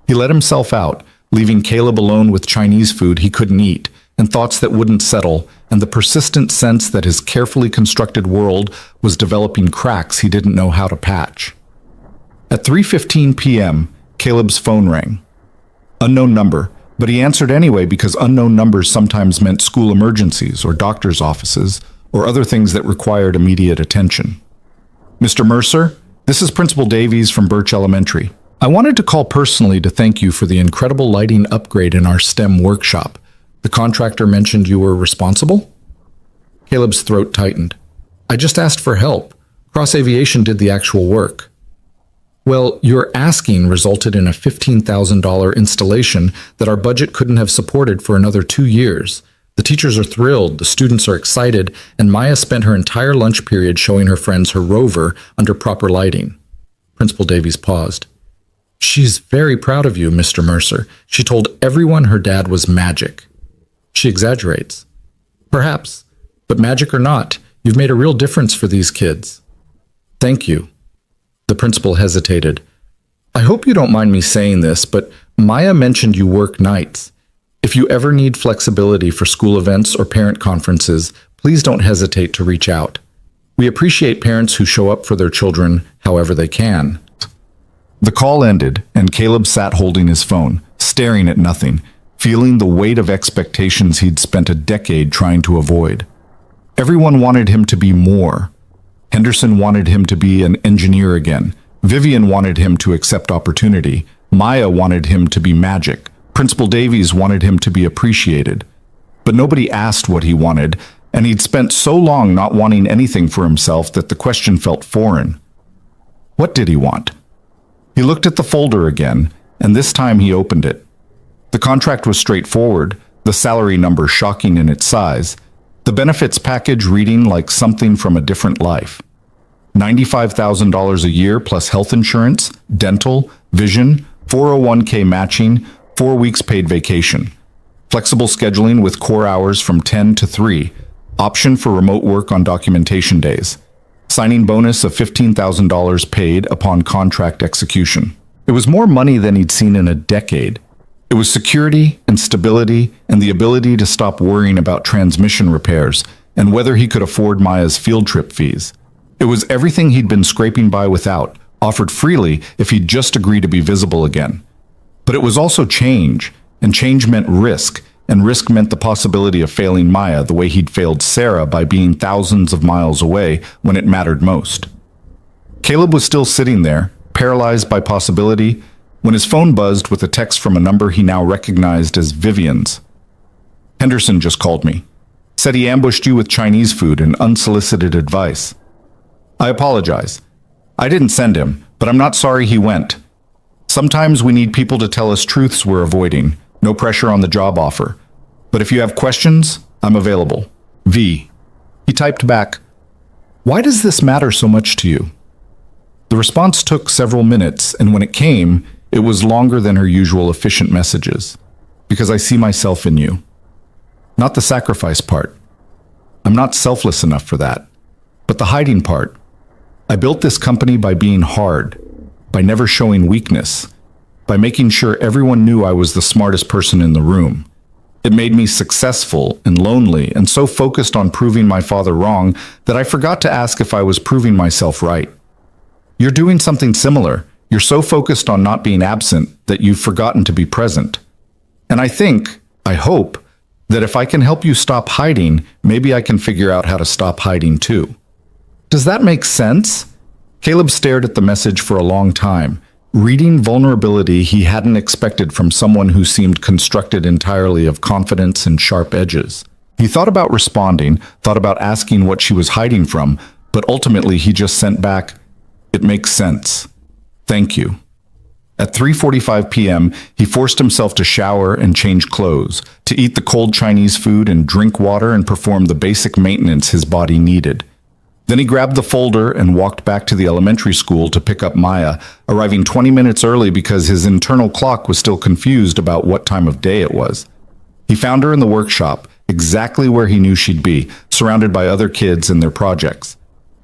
He let himself out, leaving Caleb alone with Chinese food he couldn't eat, and thoughts that wouldn't settle, and the persistent sense that his carefully constructed world was developing cracks he didn't know how to patch. At 3:15 p.m., Caleb's phone rang. Unknown number, but he answered anyway because unknown numbers sometimes meant school emergencies or doctor's offices or other things that required immediate attention. Mr. Mercer, this is Principal Davies from Birch Elementary. I wanted to call personally to thank you for the incredible lighting upgrade in our STEM workshop. The contractor mentioned you were responsible? Caleb's throat tightened. I just asked for help. Cross Aviation did the actual work. Well, your asking resulted in a $15,000 installation that our budget couldn't have supported for another 2 years. The teachers are thrilled, the students are excited, and Maya spent her entire lunch period showing her friends her rover under proper lighting. Principal Davies paused. She's very proud of you, Mr. Mercer. She told everyone her dad was magic. She exaggerates. Perhaps, but magic or not, you've made a real difference for these kids. Thank you. The principal hesitated. I hope you don't mind me saying this, but Maya mentioned you work nights. If you ever need flexibility for school events or parent conferences, please don't hesitate to reach out. We appreciate parents who show up for their children however they can. The call ended, and Caleb sat holding his phone, staring at nothing, feeling the weight of expectations he'd spent a decade trying to avoid. Everyone wanted him to be more. Henderson wanted him to be an engineer again. Vivian wanted him to accept opportunity. Maya wanted him to be magic. Principal Davies wanted him to be appreciated. But nobody asked what he wanted, and he'd spent so long not wanting anything for himself that the question felt foreign. What did he want? He looked at the folder again, and this time he opened it. The contract was straightforward, the salary number shocking in its size, the benefits package reading like something from a different life. $95,000 a year plus health insurance, dental, vision, 401k matching, 4 weeks paid vacation. Flexible scheduling with core hours from 10 to 3. Option for remote work on documentation days. Signing bonus of $15,000 paid upon contract execution. It was more money than he'd seen in a decade. It was security and stability and the ability to stop worrying about transmission repairs and whether he could afford Maya's field trip fees. It was everything he'd been scraping by without, offered freely if he'd just agree to be visible again. But it was also change, and change meant risk, and risk meant the possibility of failing Maya the way he'd failed Sarah by being thousands of miles away when it mattered most. Caleb was still sitting there, paralyzed by possibility, when his phone buzzed with a text from a number he now recognized as Vivian's. Henderson just called me. Said he ambushed you with Chinese food and unsolicited advice. I apologize. I didn't send him, but I'm not sorry he went. Sometimes we need people to tell us truths we're avoiding. No pressure on the job offer. But if you have questions, I'm available. V. He typed back, Why does this matter so much to you? The response took several minutes, and when it came, it was longer than her usual efficient messages. Because I see myself in you. Not the sacrifice part. I'm not selfless enough for that. But the hiding part. I built this company by being hard, by never showing weakness, by making sure everyone knew I was the smartest person in the room. It made me successful and lonely and so focused on proving my father wrong that I forgot to ask if I was proving myself right. You're doing something similar. You're so focused on not being absent that you've forgotten to be present. And I hope, that if I can help you stop hiding, maybe I can figure out how to stop hiding too. Does that make sense? Caleb stared at the message for a long time, reading vulnerability he hadn't expected from someone who seemed constructed entirely of confidence and sharp edges. He thought about responding, thought about asking what she was hiding from, but ultimately he just sent back, It makes sense. Thank you. At 3:45 p.m., he forced himself to shower and change clothes, to eat the cold Chinese food and drink water and perform the basic maintenance his body needed. Then he grabbed the folder and walked back to the elementary school to pick up Maya, arriving 20 minutes early because his internal clock was still confused about what time of day it was. He found her in the workshop, exactly where he knew she'd be, surrounded by other kids and their projects.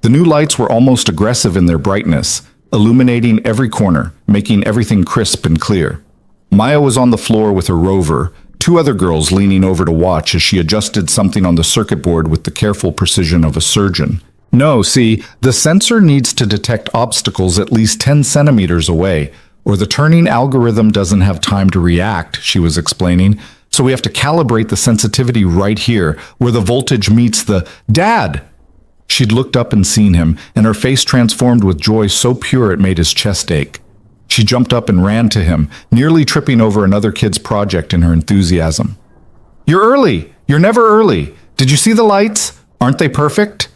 The new lights were almost aggressive in their brightness, illuminating every corner, making everything crisp and clear. Maya was on the floor with her rover, two other girls leaning over to watch as she adjusted something on the circuit board with the careful precision of a surgeon. No, see, the sensor needs to detect obstacles at least 10 centimeters away, or the turning algorithm doesn't have time to react, she was explaining. So we have to calibrate the sensitivity right here, where the voltage meets the... Dad! She'd looked up and seen him, and her face transformed with joy so pure it made his chest ache. She jumped up and ran to him, nearly tripping over another kid's project in her enthusiasm. You're early! You're never early! Did you see the lights? Aren't they perfect?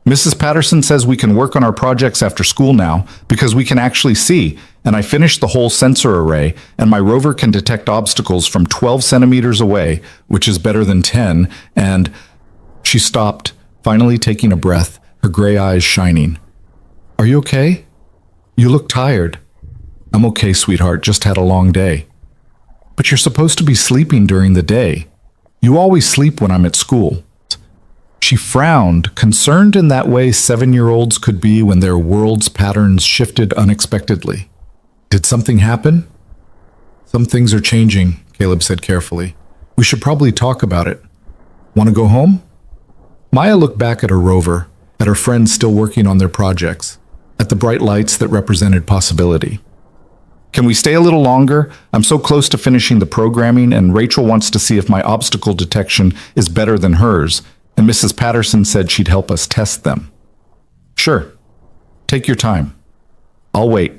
Mrs. Patterson says we can work on our projects after school now because we can actually see, and I finished the whole sensor array, and my rover can detect obstacles from 12 centimeters away, which is better than 10, and... She stopped, finally taking a breath, her gray eyes shining. Are you okay? You look tired. I'm okay, sweetheart, just had a long day. But you're supposed to be sleeping during the day. You always sleep when I'm at school. She frowned, concerned in that way 7-year-olds could be when their world's patterns shifted unexpectedly. Did something happen? Some things are changing, Caleb said carefully. We should probably talk about it. Want to go home? Maya looked back at her rover, at her friends still working on their projects, at the bright lights that represented possibility. Can we stay a little longer? I'm so close to finishing the programming, and Rachel wants to see if my obstacle detection is better than hers, and Mrs. Patterson said she'd help us test them. Sure. Take your time. I'll wait.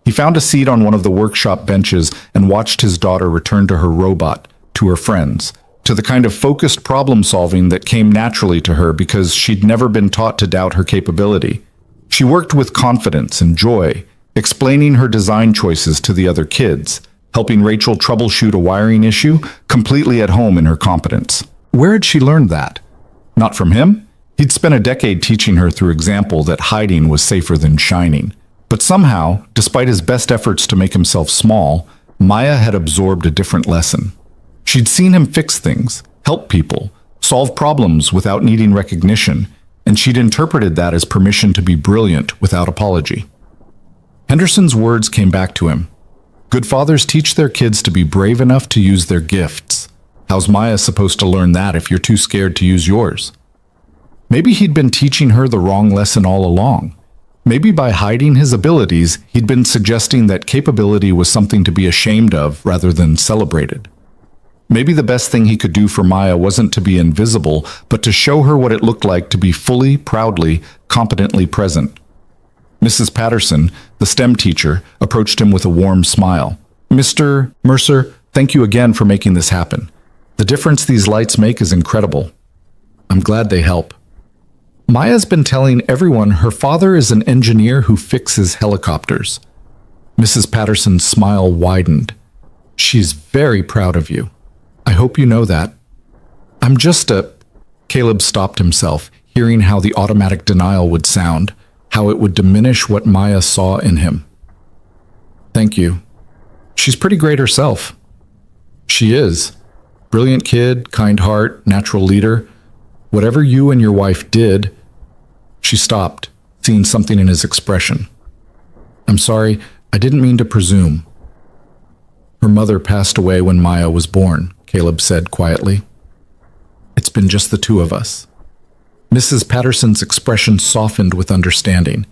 He found a seat on one of the workshop benches and watched his daughter return to her robot, to her friends, to the kind of focused problem-solving that came naturally to her because she'd never been taught to doubt her capability. She worked with confidence and joy, explaining her design choices to the other kids, helping Rachel troubleshoot a wiring issue, completely at home in her competence. Where had she learned that? Not from him. He'd spent a decade teaching her through example that hiding was safer than shining. But somehow, despite his best efforts to make himself small, Maya had absorbed a different lesson. She'd seen him fix things, help people, solve problems without needing recognition, and she'd interpreted that as permission to be brilliant without apology. Henderson's words came back to him. Good fathers teach their kids to be brave enough to use their gifts. How's Maya supposed to learn that if you're too scared to use yours? Maybe he'd been teaching her the wrong lesson all along. Maybe by hiding his abilities, he'd been suggesting that capability was something to be ashamed of rather than celebrated. Maybe the best thing he could do for Maya wasn't to be invisible, but to show her what it looked like to be fully, proudly, competently present. Mrs. Patterson, the STEM teacher, approached him with a warm smile. Mr. Mercer, thank you again for making this happen. The difference these lights make is incredible. I'm glad they help. Maya's been telling everyone her father is an engineer who fixes helicopters. Mrs. Patterson's smile widened. She's very proud of you. I hope you know that. I'm just a... Caleb stopped himself, hearing how the automatic denial would sound, how it would diminish what Maya saw in him. Thank you. She's pretty great herself. She is. Brilliant kid, kind heart, natural leader. Whatever you and your wife did... She stopped, seeing something in his expression. I'm sorry, I didn't mean to presume. Her mother passed away when Maya was born, Caleb said quietly. It's been just the two of us. Mrs. Patterson's expression softened with understanding.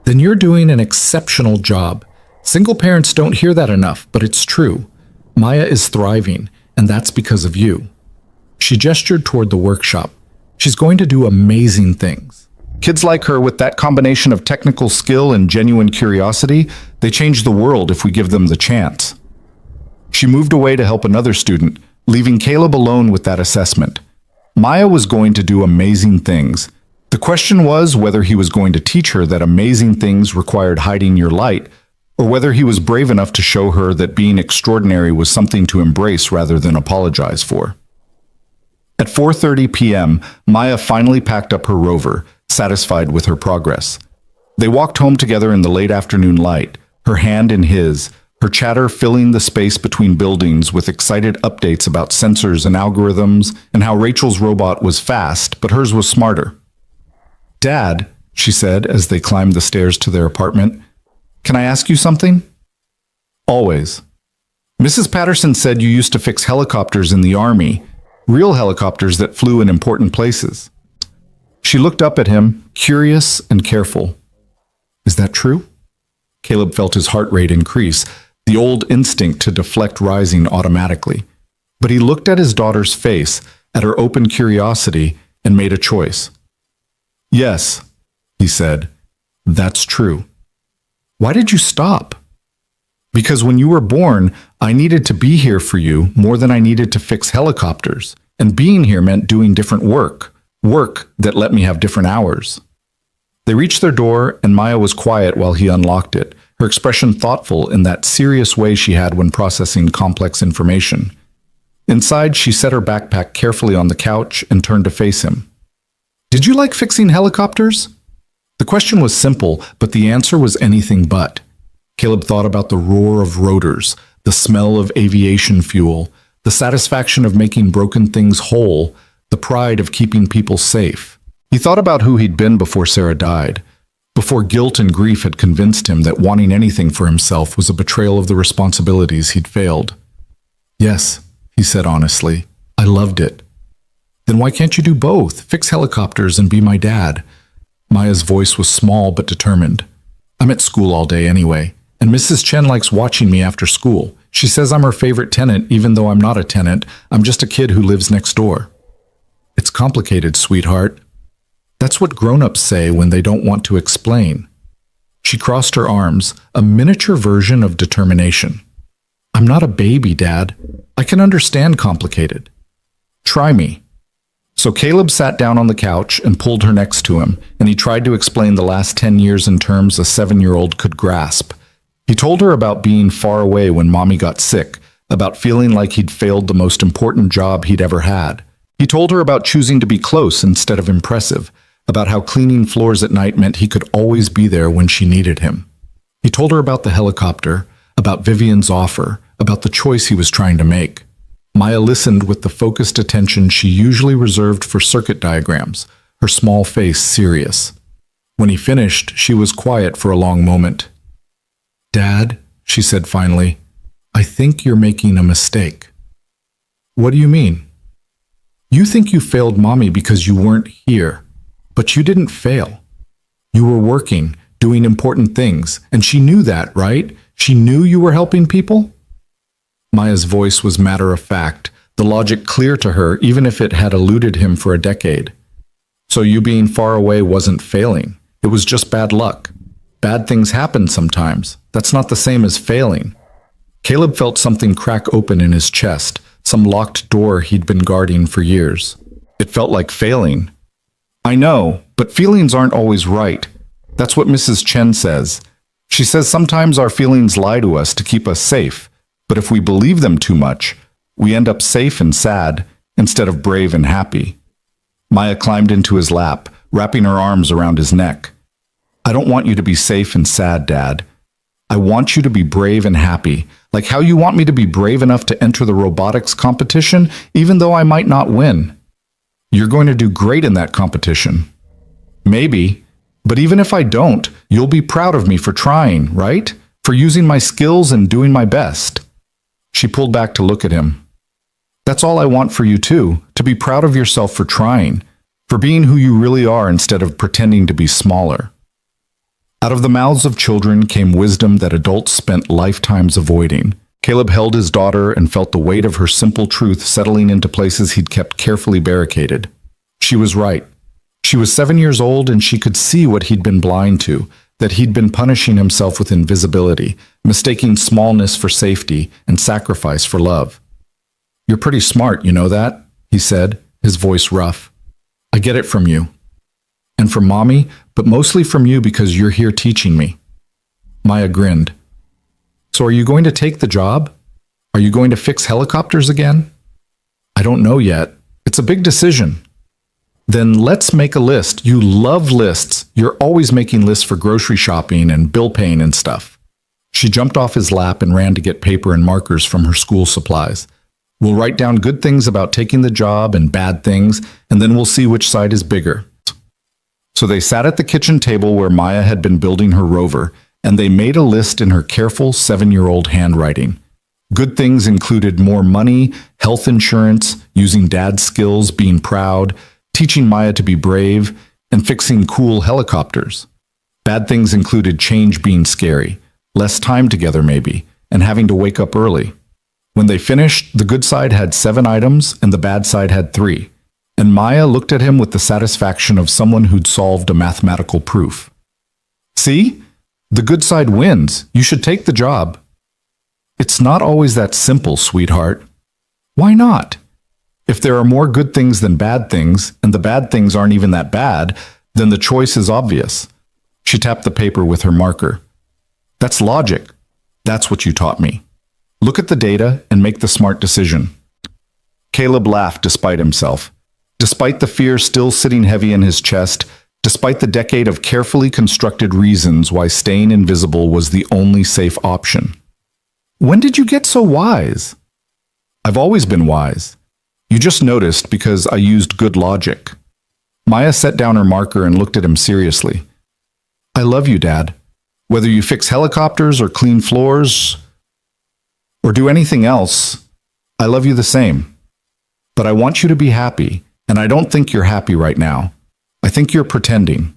Then you're doing an exceptional job. Single parents don't hear that enough, but it's true. Maya is thriving, and that's because of you. She gestured toward the workshop. She's going to do amazing things. Kids like her with that combination of technical skill and genuine curiosity, they change the world if we give them the chance. She moved away to help another student, leaving Caleb alone with that assessment. Maya was going to do amazing things. The question was whether he was going to teach her that amazing things required hiding your light, or whether he was brave enough to show her that being extraordinary was something to embrace rather than apologize for. At 4:30 p.m., Maya finally packed up her rover, satisfied with her progress. They walked home together in the late afternoon light, her hand in his, her chatter filling the space between buildings with excited updates about sensors and algorithms and how Rachel's robot was fast, but hers was smarter. "Dad," she said as they climbed the stairs to their apartment, "can I ask you something?" "Always." "Mrs. Patterson said you used to fix helicopters in the army, real helicopters that flew in important places." She looked up at him, curious and careful. "Is that true?" Caleb felt his heart rate increase, the old instinct to deflect rising automatically. But he looked at his daughter's face, at her open curiosity, and made a choice. "Yes," he said, "that's true." "Why did you stop?" "Because when you were born, I needed to be here for you more than I needed to fix helicopters. And being here meant doing different work that let me have different hours." They reached their door, and Maya was quiet while he unlocked it, her expression thoughtful in that serious way she had when processing complex information. Inside, she set her backpack carefully on the couch and turned to face him. "Did you like fixing helicopters?" The question was simple, but the answer was anything but. Caleb thought about the roar of rotors, the smell of aviation fuel, the satisfaction of making broken things whole, the pride of keeping people safe. He thought about who he'd been before Sarah died, before guilt and grief had convinced him that wanting anything for himself was a betrayal of the responsibilities he'd failed. "Yes," he said honestly, "I loved it." "Then why can't you do both? Fix helicopters and be my dad?" Maya's voice was small but determined. "I'm at school all day anyway, and Mrs. Chen likes watching me after school. She says I'm her favorite tenant even though I'm not a tenant. I'm just a kid who lives next door." "It's complicated, sweetheart." That's what grown-ups say when they don't want to explain. She crossed her arms, a miniature version of determination. "I'm not a baby, Dad. I can understand complicated. Try me." So Caleb sat down on the couch and pulled her next to him, and he tried to explain the last 10 years in terms a 7-year-old could grasp. He told her about being far away when Mommy got sick, about feeling like he'd failed the most important job he'd ever had. He told her about choosing to be close instead of impressive, about how cleaning floors at night meant he could always be there when she needed him. He told her about the helicopter, about Vivian's offer, about the choice he was trying to make. Maya listened with the focused attention she usually reserved for circuit diagrams, her small face serious. When he finished, she was quiet for a long moment. "Dad," she said finally, "I think you're making a mistake." "What do you mean?" "You think you failed Mommy because you weren't here. But you didn't fail. You were working, doing important things, and she knew that, right? She knew you were helping people?" Maya's voice was matter-of-fact, the logic clear to her even if it had eluded him for a decade. "So you being far away wasn't failing. It was just bad luck. Bad things happen sometimes. That's not the same as failing." Caleb felt something crack open in his chest, some locked door he'd been guarding for years. It felt like failing. "I know, but feelings aren't always right. That's what Mrs. Chen says. She says sometimes our feelings lie to us to keep us safe, but if we believe them too much, we end up safe and sad instead of brave and happy." Maya climbed into his lap, wrapping her arms around his neck. "I don't want you to be safe and sad, Dad. I want you to be brave and happy, like how you want me to be brave enough to enter the robotics competition, even though I might not win. You're going to do great in that competition. Maybe, but even if I don't, you'll be proud of me for trying, right? For using my skills and doing my best." She pulled back to look at him. "That's all I want for you too, to be proud of yourself for trying, for being who you really are instead of pretending to be smaller." Out of the mouths of children came wisdom that adults spent lifetimes avoiding. Caleb held his daughter and felt the weight of her simple truth settling into places he'd kept carefully barricaded. She was right. She was 7 years old and she could see what he'd been blind to, that he'd been punishing himself with invisibility, mistaking smallness for safety and sacrifice for love. "You're pretty smart, you know that?" he said, his voice rough. "I get it from you. And from Mommy, but mostly from you because you're here teaching me." Maya grinned. "So are you going to take the job? Are you going to fix helicopters again?" "I don't know yet. It's a big decision." "Then let's make a list. You love lists. You're always making lists for grocery shopping and bill paying and stuff." She jumped off his lap and ran to get paper and markers from her school supplies. We'll write down good things about taking the job and bad things, and then we'll see which side is bigger. So they sat at the kitchen table where Maya had been building her rover, and they made a list in her careful 7-year-old handwriting. Good things included more money, health insurance, using dad's skills, being proud, teaching Maya to be brave, and fixing cool helicopters. Bad things included change being scary, less time together maybe, and having to wake up early. When they finished, the good side had 7 items and the bad side had 3. And Maya looked at him with the satisfaction of someone who'd solved a mathematical proof. See? The good side wins. You should take the job. It's not always that simple, sweetheart. Why not? If there are more good things than bad things, and the bad things aren't even that bad, then the choice is obvious. She tapped the paper with her marker. That's logic. That's what you taught me. Look at the data and make the smart decision. Caleb laughed despite himself. Despite the fear still sitting heavy in his chest, despite the decade of carefully constructed reasons why staying invisible was the only safe option. When did you get so wise? I've always been wise. You just noticed because I used good logic. Maya set down her marker and looked at him seriously. I love you, Dad. Whether you fix helicopters or clean floors or do anything else, I love you the same. But I want you to be happy, and I don't think you're happy right now. I think you're pretending.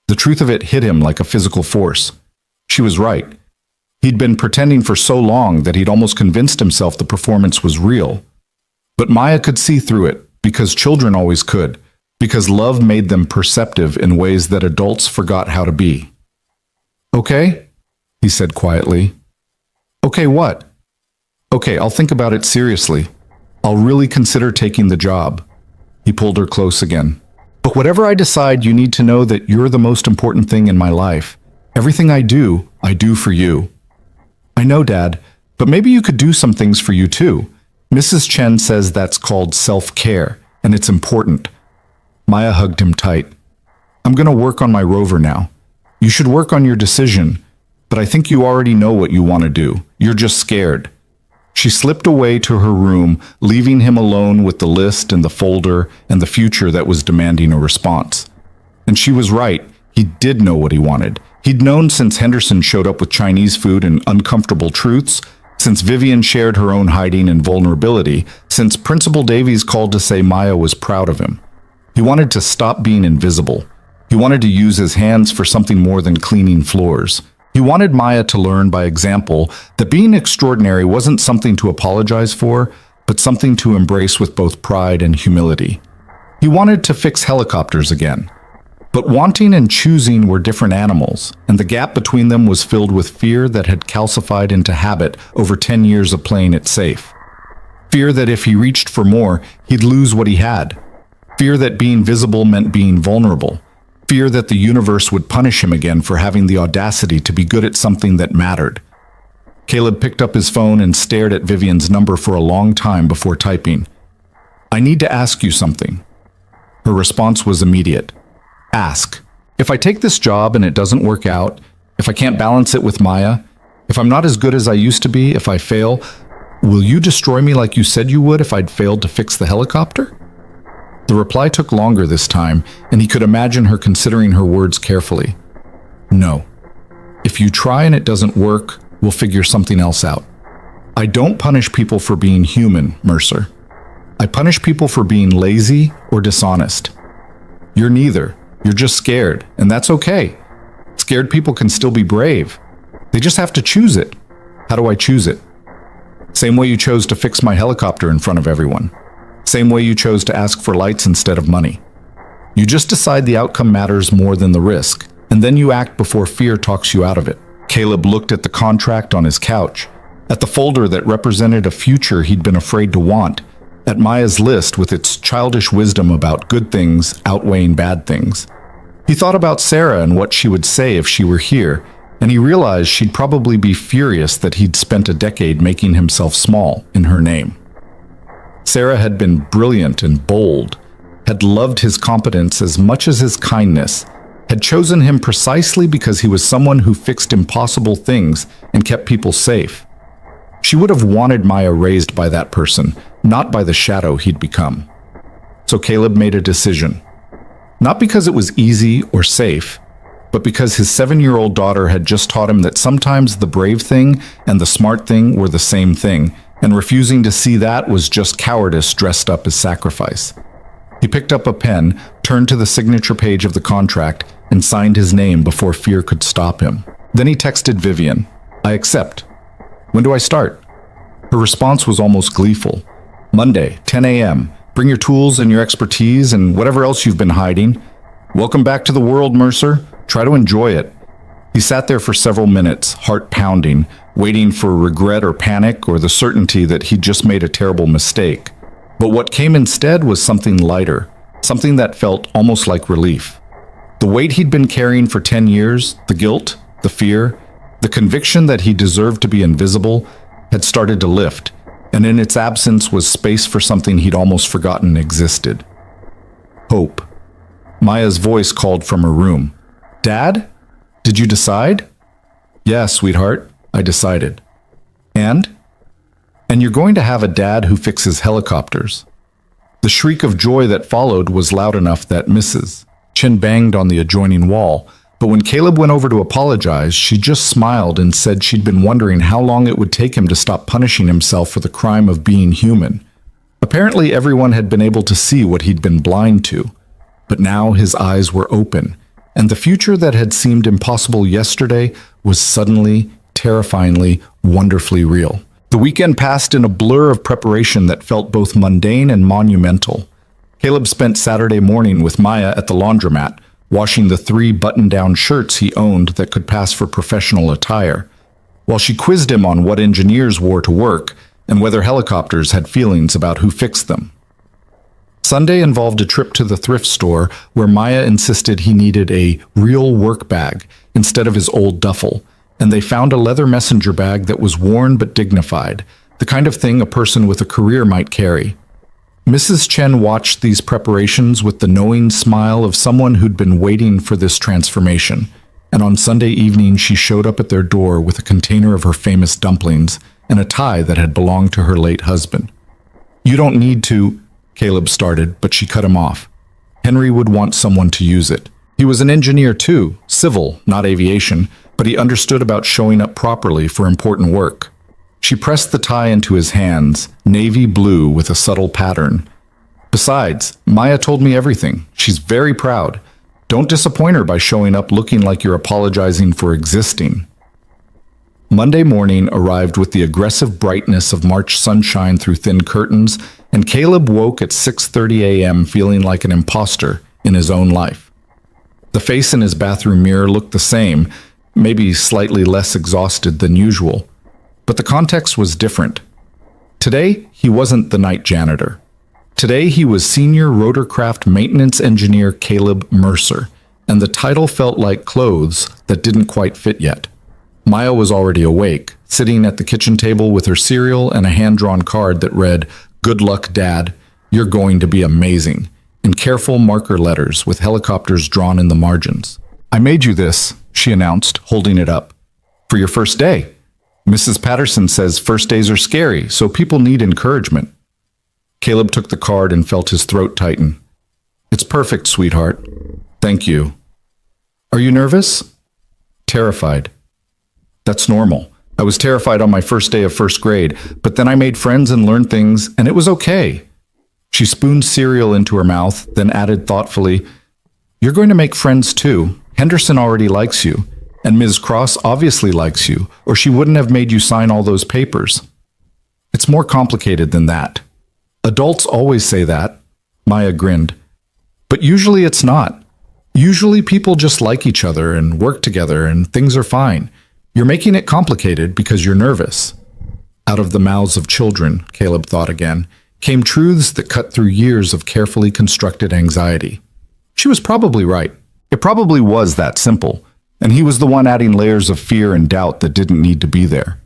The truth of it hit him like a physical force. She was right. He'd been pretending for so long that he'd almost convinced himself the performance was real. But Maya could see through it, because children always could, because love made them perceptive in ways that adults forgot how to be. Okay, he said quietly. Okay, what? Okay, I'll think about it seriously. I'll really consider taking the job. He pulled her close again. But whatever I decide, you need to know that you're the most important thing in my life. Everything I do for you. I know, Dad, but maybe you could do some things for you too. Mrs. Chen says that's called self-care, and it's important. Maya hugged him tight. I'm going to work on my rover now. You should work on your decision, but I think you already know what you want to do. You're just scared. She slipped away to her room, leaving him alone with the list and the folder and the future that was demanding a response. And she was right. He did know what he wanted. He'd known since Henderson showed up with Chinese food and uncomfortable truths, since Vivian shared her own hiding and vulnerability, since Principal Davies called to say Maya was proud of him. He wanted to stop being invisible. He wanted to use his hands for something more than cleaning floors. He wanted Maya to learn by example that being extraordinary wasn't something to apologize for, but something to embrace with both pride and humility. He wanted to fix helicopters again. But wanting and choosing were different animals, and the gap between them was filled with fear that had calcified into habit over 10 years of playing it safe. Fear that if he reached for more, he'd lose what he had. Fear that being visible meant being vulnerable. Fear that the universe would punish him again for having the audacity to be good at something that mattered. Caleb picked up his phone and stared at Vivian's number for a long time before typing. I need to ask you something. Her response was immediate. Ask. If I take this job and it doesn't work out, if I can't balance it with Maya, if I'm not as good as I used to be, if I fail, will you destroy me like you said you would if I'd failed to fix the helicopter? The reply took longer this time, and he could imagine her considering her words carefully. No. If you try and it doesn't work, we'll figure something else out. I don't punish people for being human, Mercer. I punish people for being lazy or dishonest. You're neither. You're just scared, and that's okay. Scared people can still be brave. They just have to choose it. How do I choose it? Same way you chose to fix my helicopter in front of everyone. Same way you chose to ask for lights instead of money. You just decide the outcome matters more than the risk, and then you act before fear talks you out of it. Caleb looked at the contract on his couch, at the folder that represented a future he'd been afraid to want, at Maya's list with its childish wisdom about good things outweighing bad things. He thought about Sarah and what she would say if she were here, and he realized she'd probably be furious that he'd spent a decade making himself small in her name. Sarah had been brilliant and bold, had loved his competence as much as his kindness, had chosen him precisely because he was someone who fixed impossible things and kept people safe. She would have wanted Maya raised by that person, not by the shadow he'd become. So Caleb made a decision. Not because it was easy or safe, but because his 7-year-old daughter had just taught him that sometimes the brave thing and the smart thing were the same thing, and refusing to see that was just cowardice dressed up as sacrifice. He picked up a pen, turned to the signature page of the contract, and signed his name before fear could stop him. Then he texted Vivian, "I accept. When do I start?" Her response was almost gleeful. "Monday, 10 a.m. Bring your tools and your expertise and whatever else you've been hiding. Welcome back to the world, Mercer. Try to enjoy it." He sat there for several minutes, heart pounding, waiting for regret or panic or the certainty that he'd just made a terrible mistake. But what came instead was something lighter, something that felt almost like relief. The weight he'd been carrying for 10 years, the guilt, the fear, the conviction that he deserved to be invisible, had started to lift, and in its absence was space for something he'd almost forgotten existed. Hope. Maya's voice called from her room. "Dad? Did you decide?" "Yeah, sweetheart, I decided." "And?" "And you're going to have a dad who fixes helicopters." The shriek of joy that followed was loud enough that Mrs. Chen banged on the adjoining wall, but when Caleb went over to apologize, she just smiled and said she'd been wondering how long it would take him to stop punishing himself for the crime of being human. Apparently everyone had been able to see what he'd been blind to, but now his eyes were open, and the future that had seemed impossible yesterday was suddenly, terrifyingly, wonderfully real. The weekend passed in a blur of preparation that felt both mundane and monumental. Caleb spent Saturday morning with Maya at the laundromat, washing the 3 button-down shirts he owned that could pass for professional attire, while she quizzed him on what engineers wore to work and whether helicopters had feelings about who fixed them. Sunday involved a trip to the thrift store where Maya insisted he needed a real work bag instead of his old duffel, and they found a leather messenger bag that was worn but dignified, the kind of thing a person with a career might carry. Mrs. Chen watched these preparations with the knowing smile of someone who'd been waiting for this transformation, and on Sunday evening she showed up at their door with a container of her famous dumplings and a tie that had belonged to her late husband. "You don't need to," Caleb started, but she cut him off. Henry would want someone to use it. He was an engineer too, civil, not aviation, but he understood about showing up properly for important work. She pressed the tie into his hands, navy blue with a subtle pattern. "Besides, Maya told me everything. She's very proud. Don't disappoint her by showing up looking like you're apologizing for existing." Monday morning arrived with the aggressive brightness of March sunshine through thin curtains, and Caleb woke at 6:30 a.m. feeling like an imposter in his own life. The face in his bathroom mirror looked the same, maybe slightly less exhausted than usual. But the context was different. Today, he wasn't the night janitor. Today, he was Senior Rotorcraft Maintenance Engineer Caleb Mercer, and the title felt like clothes that didn't quite fit yet. Maya was already awake, sitting at the kitchen table with her cereal and a hand-drawn card that read, "Good luck, Dad. You're going to be amazing," in careful marker letters with helicopters drawn in the margins. "I made you this," she announced, holding it up. "For your first day. Mrs. Patterson says first days are scary, so people need encouragement." Caleb took the card and felt his throat tighten. "It's perfect, sweetheart. Thank you." "Are you nervous?" "Terrified." "That's normal. I was terrified on my first day of first grade, but then I made friends and learned things, and it was okay." She spooned cereal into her mouth, then added thoughtfully, "You're going to make friends too. Henderson already likes you. And Ms. Cross obviously likes you, or she wouldn't have made you sign all those papers." "It's more complicated than that." "Adults always say that." Maya grinned. "But usually it's not. Usually people just like each other and work together and things are fine. You're making it complicated because you're nervous." Out of the mouths of children, Caleb thought again, came truths that cut through years of carefully constructed anxiety. She was probably right. It probably was that simple. And he was the one adding layers of fear and doubt that didn't need to be there.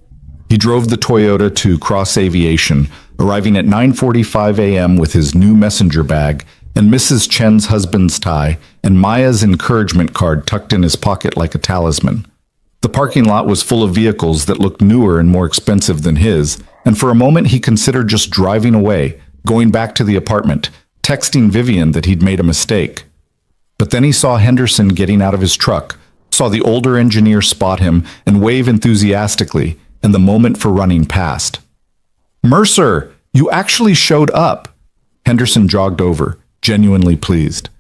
He drove the Toyota to Cross Aviation, arriving at 9:45 a.m. with his new messenger bag, and Mrs. Chen's husband's tie, and Maya's encouragement card tucked in his pocket like a talisman. The parking lot was full of vehicles that looked newer and more expensive than his, and for a moment he considered just driving away, going back to the apartment, texting Vivian that he'd made a mistake. But then he saw Henderson getting out of his truck, saw the older engineer spot him and wave enthusiastically, and the moment for running passed. "Mercer, you actually showed up!" Henderson jogged over, genuinely pleased.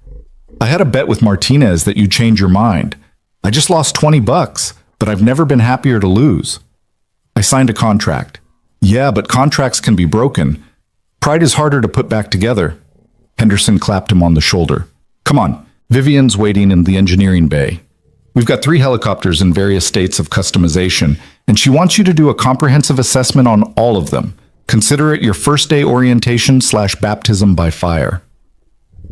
"I had a bet with Martinez that you'd change your mind. I just lost $20, but I've never been happier to lose. I signed a contract." "Yeah, but contracts can be broken. Pride is harder to put back together." Henderson clapped him on the shoulder. "Come on, Vivian's waiting in the engineering bay. We've got 3 helicopters in various states of customization, and she wants you to do a comprehensive assessment on all of them. Consider it your first day orientation/baptism by fire."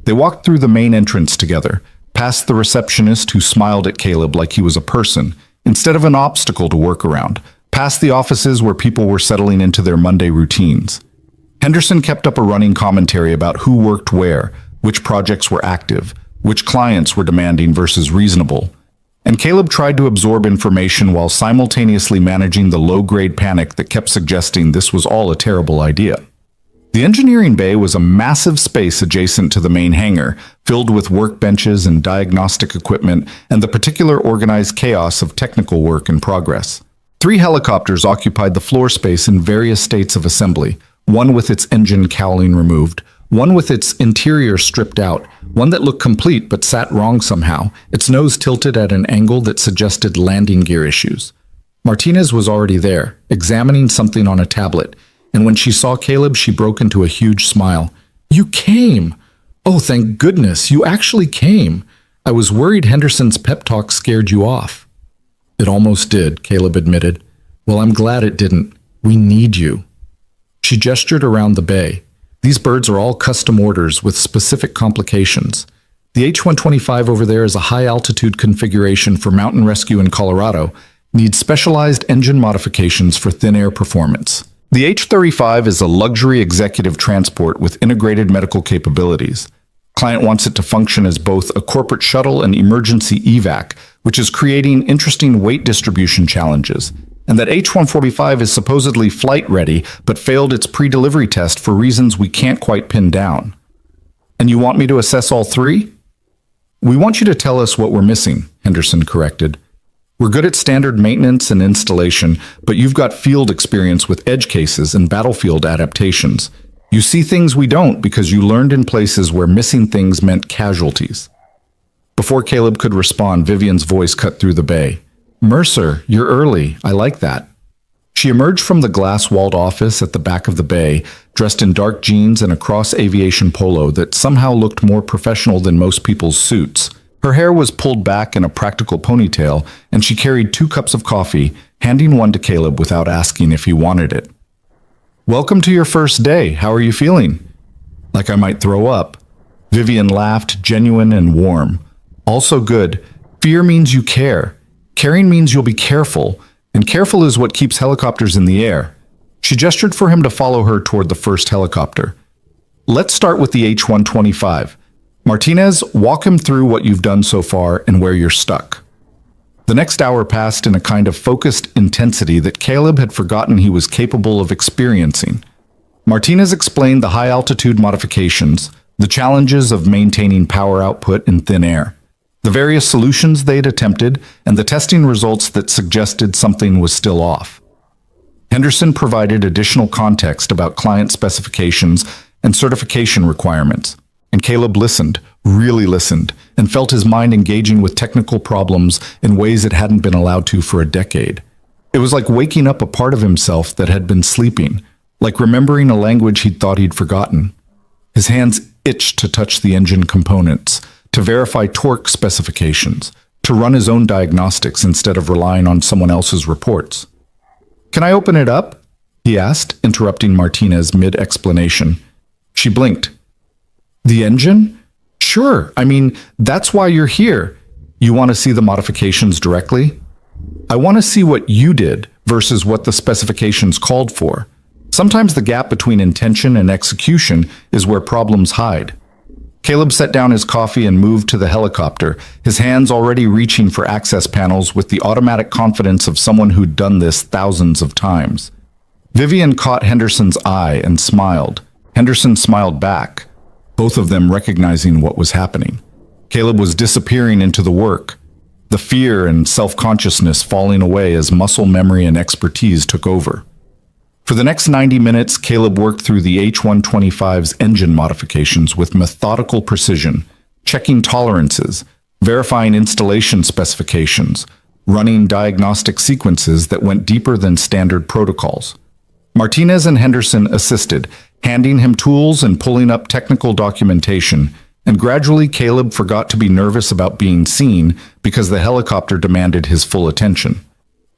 They walked through the main entrance together, past the receptionist who smiled at Caleb like he was a person, instead of an obstacle to work around, past the offices where people were settling into their Monday routines. Henderson kept up a running commentary about who worked where, which projects were active, which clients were demanding versus reasonable. And Caleb tried to absorb information while simultaneously managing the low-grade panic that kept suggesting this was all a terrible idea. The engineering bay was a massive space adjacent to the main hangar, filled with workbenches and diagnostic equipment and the particular organized chaos of technical work in progress. 3 helicopters occupied the floor space in various states of assembly, one with its engine cowling removed, one with its interior stripped out, one that looked complete but sat wrong somehow, its nose tilted at an angle that suggested landing gear issues. Martinez was already there, examining something on a tablet, and when she saw Caleb, she broke into a huge smile. "You came! Oh, thank goodness, you actually came! I was worried Henderson's pep talk scared you off." "It almost did," Caleb admitted. "Well, I'm glad it didn't. We need you." She gestured around the bay. "These birds are all custom orders with specific complications. The H-125 over there is a high-altitude configuration for mountain rescue in Colorado, needs specialized engine modifications for thin air performance. The H-35 is a luxury executive transport with integrated medical capabilities. Client wants it to function as both a corporate shuttle and emergency evac, which is creating interesting weight distribution challenges. And that H-145 is supposedly flight-ready, but failed its pre-delivery test for reasons we can't quite pin down. And you want me to assess all 3? "We want you to tell us what we're missing," Henderson corrected. "We're good at standard maintenance and installation, but you've got field experience with edge cases and battlefield adaptations. You see things we don't because you learned in places where missing things meant casualties." Before Caleb could respond, Vivian's voice cut through the bay. "Mercer, you're early. I like that." She emerged from the glass-walled office at the back of the bay, dressed in dark jeans and a cross-aviation polo that somehow looked more professional than most people's suits. Her hair was pulled back in a practical ponytail, and she carried 2 cups of coffee, handing one to Caleb without asking if he wanted it. "Welcome to your first day. How are you feeling?" "Like I might throw up." Vivian laughed, genuine and warm. "Also good. Fear means you care. Caring means you'll be careful, and careful is what keeps helicopters in the air." She gestured for him to follow her toward the first helicopter. "Let's start with the H-125. Martinez, walk him through what you've done so far and where you're stuck." The next hour passed in a kind of focused intensity that Caleb had forgotten he was capable of experiencing. Martinez explained the high-altitude modifications, the challenges of maintaining power output in thin air, the various solutions they'd attempted, and the testing results that suggested something was still off. Henderson provided additional context about client specifications and certification requirements, and Caleb listened, really listened, and felt his mind engaging with technical problems in ways it hadn't been allowed to for a decade. It was like waking up a part of himself that had been sleeping, like remembering a language he'd thought he'd forgotten. His hands itched to touch the engine components, to verify torque specifications, to run his own diagnostics instead of relying on someone else's reports. "Can I open it up?" he asked, interrupting Martinez mid-explanation. She blinked. "The engine? Sure. I mean, that's why you're here. You want to see the modifications directly?" "I want to see what you did versus what the specifications called for. Sometimes the gap between intention and execution is where problems hide." Caleb set down his coffee and moved to the helicopter, his hands already reaching for access panels with the automatic confidence of someone who'd done this thousands of times. Vivian caught Henderson's eye and smiled. Henderson smiled back, both of them recognizing what was happening. Caleb was disappearing into the work, the fear and self-consciousness falling away as muscle memory and expertise took over. For the next 90 minutes, Caleb worked through the H-125's engine modifications with methodical precision, checking tolerances, verifying installation specifications, running diagnostic sequences that went deeper than standard protocols. Martinez and Henderson assisted, handing him tools and pulling up technical documentation, and gradually Caleb forgot to be nervous about being seen because the helicopter demanded his full attention.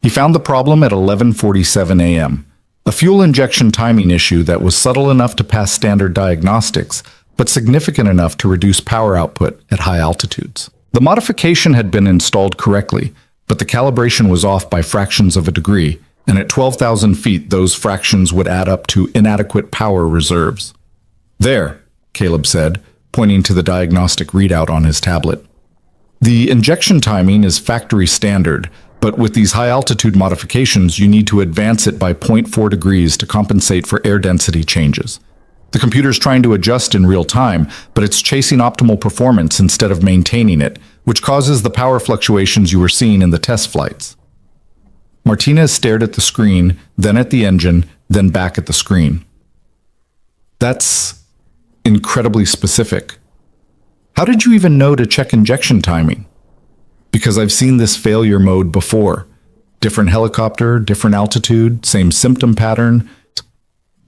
He found the problem at 11:47 a.m., a fuel injection timing issue that was subtle enough to pass standard diagnostics, but significant enough to reduce power output at high altitudes. The modification had been installed correctly, but the calibration was off by fractions of a degree, and at 12,000 feet those fractions would add up to inadequate power reserves. "There," Caleb said, pointing to the diagnostic readout on his tablet. "The injection timing is factory standard, but with these high-altitude modifications, you need to advance it by 0.4 degrees to compensate for air density changes. The computer's trying to adjust in real time, but it's chasing optimal performance instead of maintaining it, which causes the power fluctuations you were seeing in the test flights." Martinez stared at the screen, then at the engine, then back at the screen. "That's incredibly specific. How did you even know to check injection timing?" "Because I've seen this failure mode before. Different helicopter, different altitude, same symptom pattern."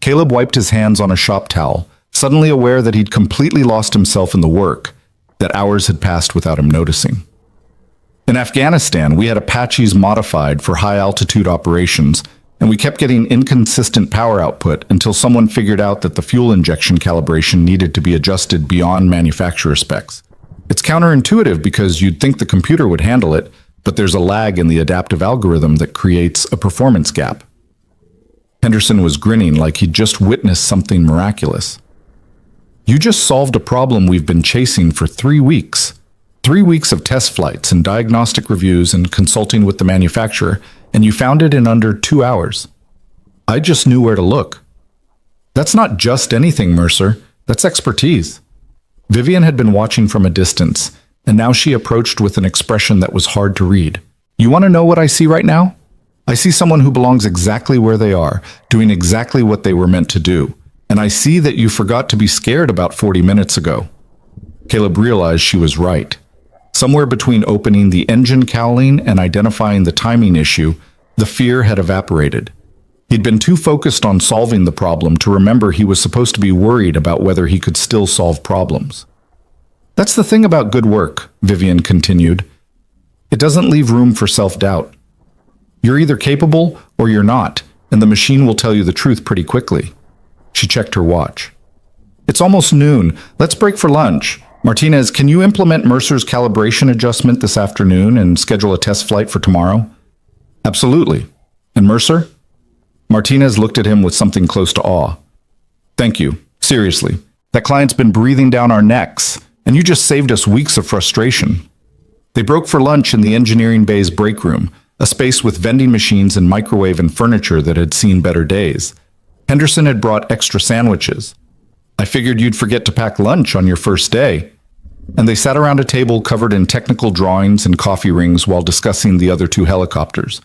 Caleb wiped his hands on a shop towel, suddenly aware that he'd completely lost himself in the work, that hours had passed without him noticing. "In Afghanistan, we had Apaches modified for high-altitude operations, and we kept getting inconsistent power output until someone figured out that the fuel injection calibration needed to be adjusted beyond manufacturer specs. It's counterintuitive because you'd think the computer would handle it, but there's a lag in the adaptive algorithm that creates a performance gap." Henderson was grinning like he'd just witnessed something miraculous. "You just solved a problem we've been chasing for 3 weeks. 3 weeks of test flights and diagnostic reviews and consulting with the manufacturer, and you found it in under 2 hours. I just knew where to look." "That's not just anything, Mercer. That's expertise." Vivian had been watching from a distance, and now she approached with an expression that was hard to read. "You want to know what I see right now? I see someone who belongs exactly where they are, doing exactly what they were meant to do. And I see that you forgot to be scared about 40 minutes ago." Caleb realized she was right. Somewhere between opening the engine cowling and identifying the timing issue, the fear had evaporated. He'd been too focused on solving the problem to remember he was supposed to be worried about whether he could still solve problems. "That's the thing about good work," Vivian continued. "It doesn't leave room for self-doubt. You're either capable or you're not, and the machine will tell you the truth pretty quickly." She checked her watch. "It's almost noon. Let's break for lunch. Martinez, can you implement Mercer's calibration adjustment this afternoon and schedule a test flight for tomorrow?" "Absolutely. And Mercer?" Martinez looked at him with something close to awe. "Thank you. Seriously. That client's been breathing down our necks, and you just saved us weeks of frustration." They broke for lunch in the engineering bay's break room, a space with vending machines and microwave and furniture that had seen better days. Henderson had brought extra sandwiches. "I figured you'd forget to pack lunch on your first day." And they sat around a table covered in technical drawings and coffee rings while discussing the other 2 helicopters.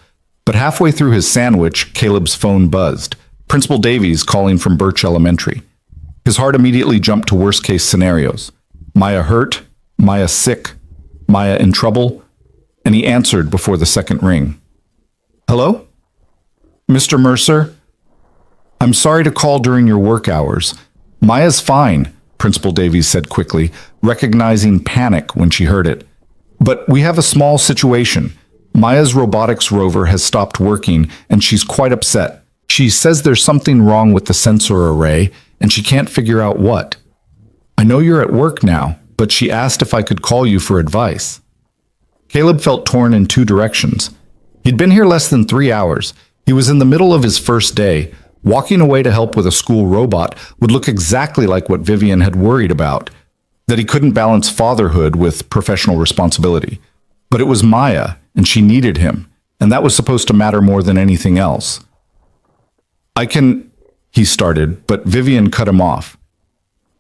But halfway through his sandwich, Caleb's phone buzzed. Principal Davies calling from Birch Elementary. His heart immediately jumped to worst-case scenarios. Maya hurt, Maya sick, Maya in trouble, and he answered before the second ring. "Hello? Mr. Mercer? I'm sorry to call during your work hours. Maya's fine," Principal Davies said quickly, recognizing panic when she heard it. "But we have a small situation. Maya's robotics rover has stopped working, and she's quite upset. She says there's something wrong with the sensor array, and she can't figure out what. I know you're at work now, but she asked if I could call you for advice." Caleb felt torn in 2 directions. He'd been here less than 3 hours. He was in the middle of his first day. Walking away to help with a school robot would look exactly like what Vivian had worried about. that he couldn't balance fatherhood with professional responsibility. But it was Maya, and she needed him, and that was supposed to matter more than anything else. He started, but Vivian cut him off.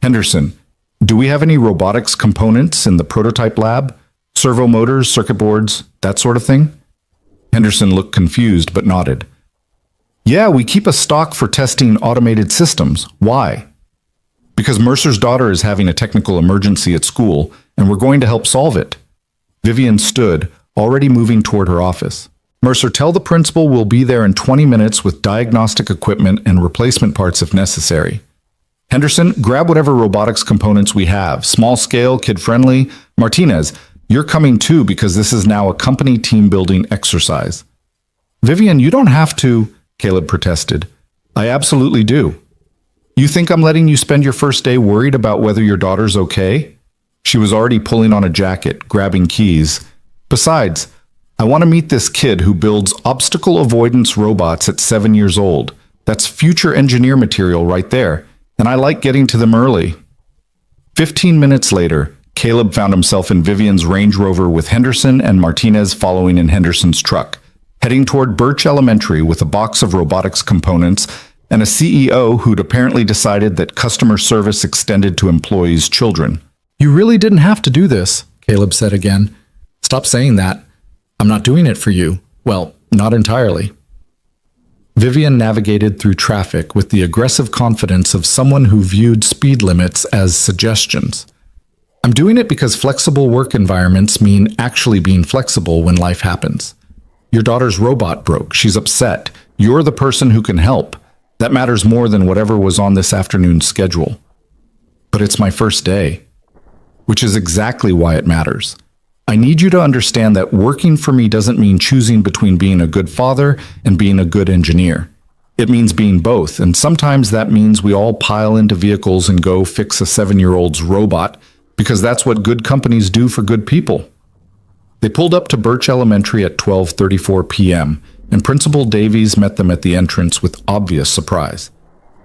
Henderson, do we have any robotics components in the prototype lab? Servo motors, circuit boards, that sort of thing? Henderson looked confused but nodded. Yeah, we keep a stock for testing automated systems. Why? Because Mercer's daughter is having a technical emergency at school, and we're going to help solve it. Vivian stood, already moving toward her office. Mercer, tell the principal we'll be there in 20 minutes with diagnostic equipment and replacement parts if necessary. Henderson, grab whatever robotics components we have, small scale, kid-friendly. Martinez, you're coming too because this is now a company team-building exercise. Vivian, you don't have to, Caleb protested. I absolutely do. You think I'm letting you spend your first day worried about whether your daughter's okay? She was already pulling on a jacket, grabbing keys. Besides, I want to meet this kid who builds obstacle avoidance robots at 7 years old. That's future engineer material right there, and I like getting to them early. 15 minutes later, Caleb found himself in Vivian's Range Rover with Henderson and Martinez following in Henderson's truck, heading toward Birch Elementary with a box of robotics components and a CEO who'd apparently decided that customer service extended to employees' children. You really didn't have to do this, Caleb said again. Stop saying that. I'm not doing it for you. Well, not entirely. Vivian navigated through traffic with the aggressive confidence of someone who viewed speed limits as suggestions. I'm doing it because flexible work environments mean actually being flexible when life happens. Your daughter's robot broke. She's upset. You're the person who can help. That matters more than whatever was on this afternoon's schedule. But it's my first day, which is exactly why it matters. I need you to understand that working for me doesn't mean choosing between being a good father and being a good engineer. It means being both, and sometimes that means we all pile into vehicles and go fix a 7-year-old's robot, because that's what good companies do for good people. They pulled up to Birch Elementary at 12:34 p.m., and Principal Davies met them at the entrance with obvious surprise.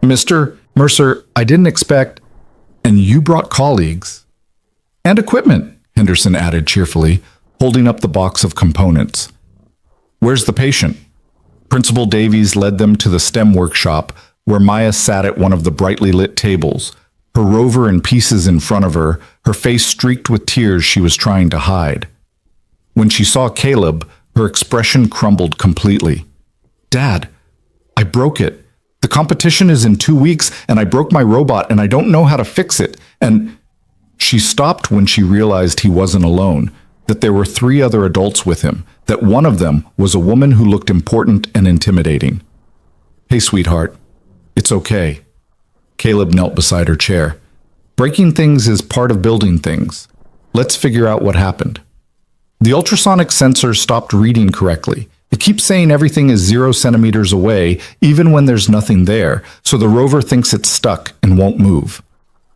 Mr. Mercer, I didn't expect... And you brought colleagues. And equipment, Henderson added cheerfully, holding up the box of components. Where's the patient? Principal Davies led them to the STEM workshop, where Maya sat at one of the brightly lit tables, her rover in pieces in front of her, her face streaked with tears she was trying to hide. When she saw Caleb, her expression crumbled completely. Dad, I broke it. The competition is in 2 weeks, and I broke my robot, and I don't know how to fix it, and... She stopped when she realized he wasn't alone, that there were 3 other adults with him, that one of them was a woman who looked important and intimidating. Hey, sweetheart. It's okay. Caleb knelt beside her chair. Breaking things is part of building things. Let's figure out what happened. The ultrasonic sensor stopped reading correctly. It keeps saying everything is 0 centimeters away, even when there's nothing there, so the rover thinks it's stuck and won't move.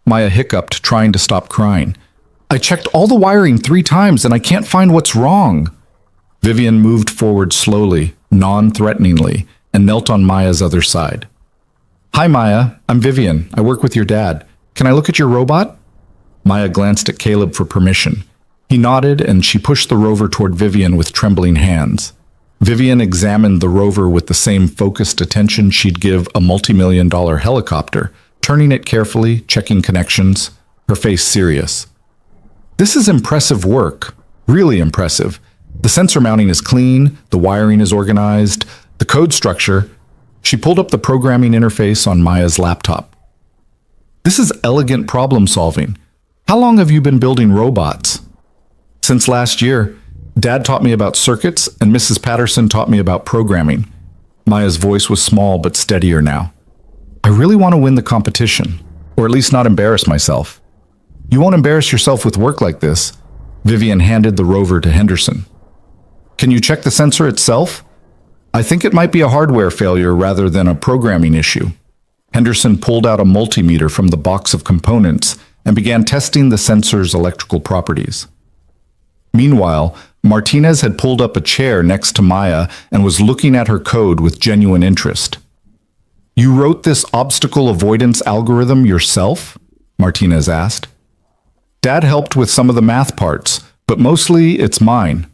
Maya hiccuped, trying to stop crying. I checked all the wiring 3 times and I can't find what's wrong. Vivian moved forward slowly, non-threateningly, and knelt on Maya's other side. Hi, Maya. I'm Vivian. I work with your dad. Can I look at your robot? Maya glanced at Caleb for permission. He nodded and she pushed the rover toward Vivian with trembling hands. Vivian examined the rover with the same focused attention she'd give a multi-million-dollar helicopter, turning it carefully, checking connections, her face serious. This is impressive work, really impressive. The sensor mounting is clean, the wiring is organized, the code structure. She pulled up the programming interface on Maya's laptop. This is elegant problem solving. How long have you been building robots? Since last year. Dad taught me about circuits and Mrs. Patterson taught me about programming. Maya's voice was small but steadier now. I really want to win the competition, or at least not embarrass myself. You won't embarrass yourself with work like this. Vivian handed the rover to Henderson. Can you check the sensor itself? I think it might be a hardware failure rather than a programming issue. Henderson pulled out a multimeter from the box of components and began testing the sensor's electrical properties. Meanwhile, Martinez had pulled up a chair next to Maya and was looking at her code with genuine interest. You wrote this obstacle avoidance algorithm yourself? Martinez asked. Dad helped with some of the math parts, but mostly it's mine.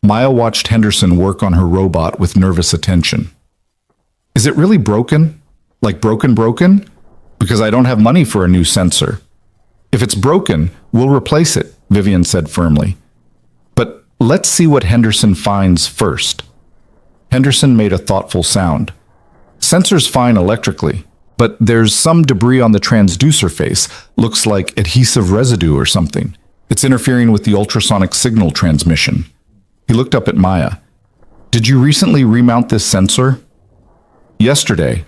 Maya watched Henderson work on her robot with nervous attention. Is it really broken? Like broken? Because I don't have money for a new sensor. If it's broken, we'll replace it, Vivian said firmly. But let's see what Henderson finds first. Henderson made a thoughtful sound. Sensor's fine electrically, but there's some debris on the transducer face, looks like adhesive residue or something. It's interfering with the ultrasonic signal transmission. He looked up at Maya. Did you recently remount this sensor? Yesterday.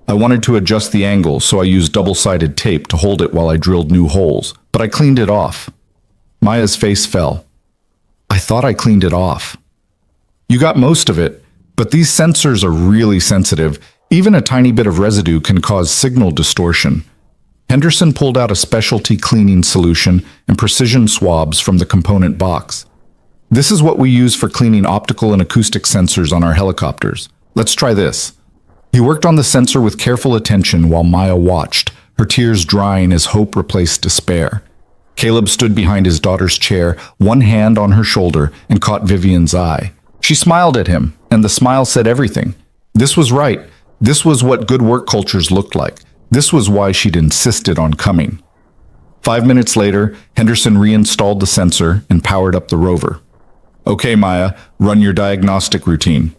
I wanted to adjust the angle, so I used double-sided tape to hold it while I drilled new holes, but I cleaned it off. Maya's face fell. I thought I cleaned it off. You got most of it, but these sensors are really sensitive. Even a tiny bit of residue can cause signal distortion. Henderson pulled out a specialty cleaning solution and precision swabs from the component box. This is what we use for cleaning optical and acoustic sensors on our helicopters. Let's try this. He worked on the sensor with careful attention while Maya watched, her tears drying as hope replaced despair. Caleb stood behind his daughter's chair, one hand on her shoulder, and caught Vivian's eye. She smiled at him, and the smile said everything. This was right. This was what good work cultures looked like. This was why she'd insisted on coming. 5 minutes later, Henderson reinstalled the sensor and powered up the rover. Okay, Maya, run your diagnostic routine.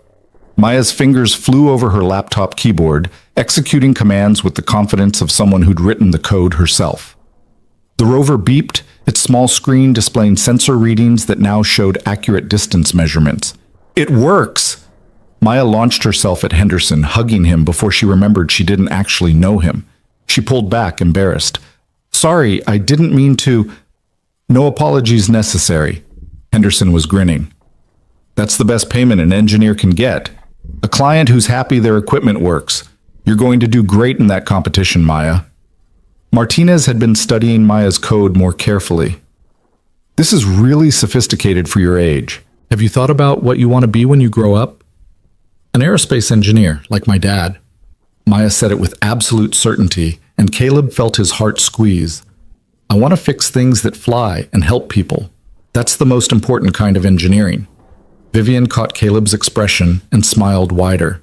Maya's fingers flew over her laptop keyboard, executing commands with the confidence of someone who'd written the code herself. The rover beeped, its small screen displaying sensor readings that now showed accurate distance measurements. It works! Maya launched herself at Henderson, hugging him before she remembered she didn't actually know him. She pulled back, embarrassed. Sorry, I didn't mean to. No apologies necessary. Henderson was grinning. That's the best payment an engineer can get. A client who's happy their equipment works. You're going to do great in that competition, Maya. Martinez had been studying Maya's code more carefully. This is really sophisticated for your age. Have you thought about what you want to be when you grow up? An aerospace engineer, like my dad. Maya said it with absolute certainty, and Caleb felt his heart squeeze. I want to fix things that fly and help people. That's the most important kind of engineering. Vivian caught Caleb's expression and smiled wider.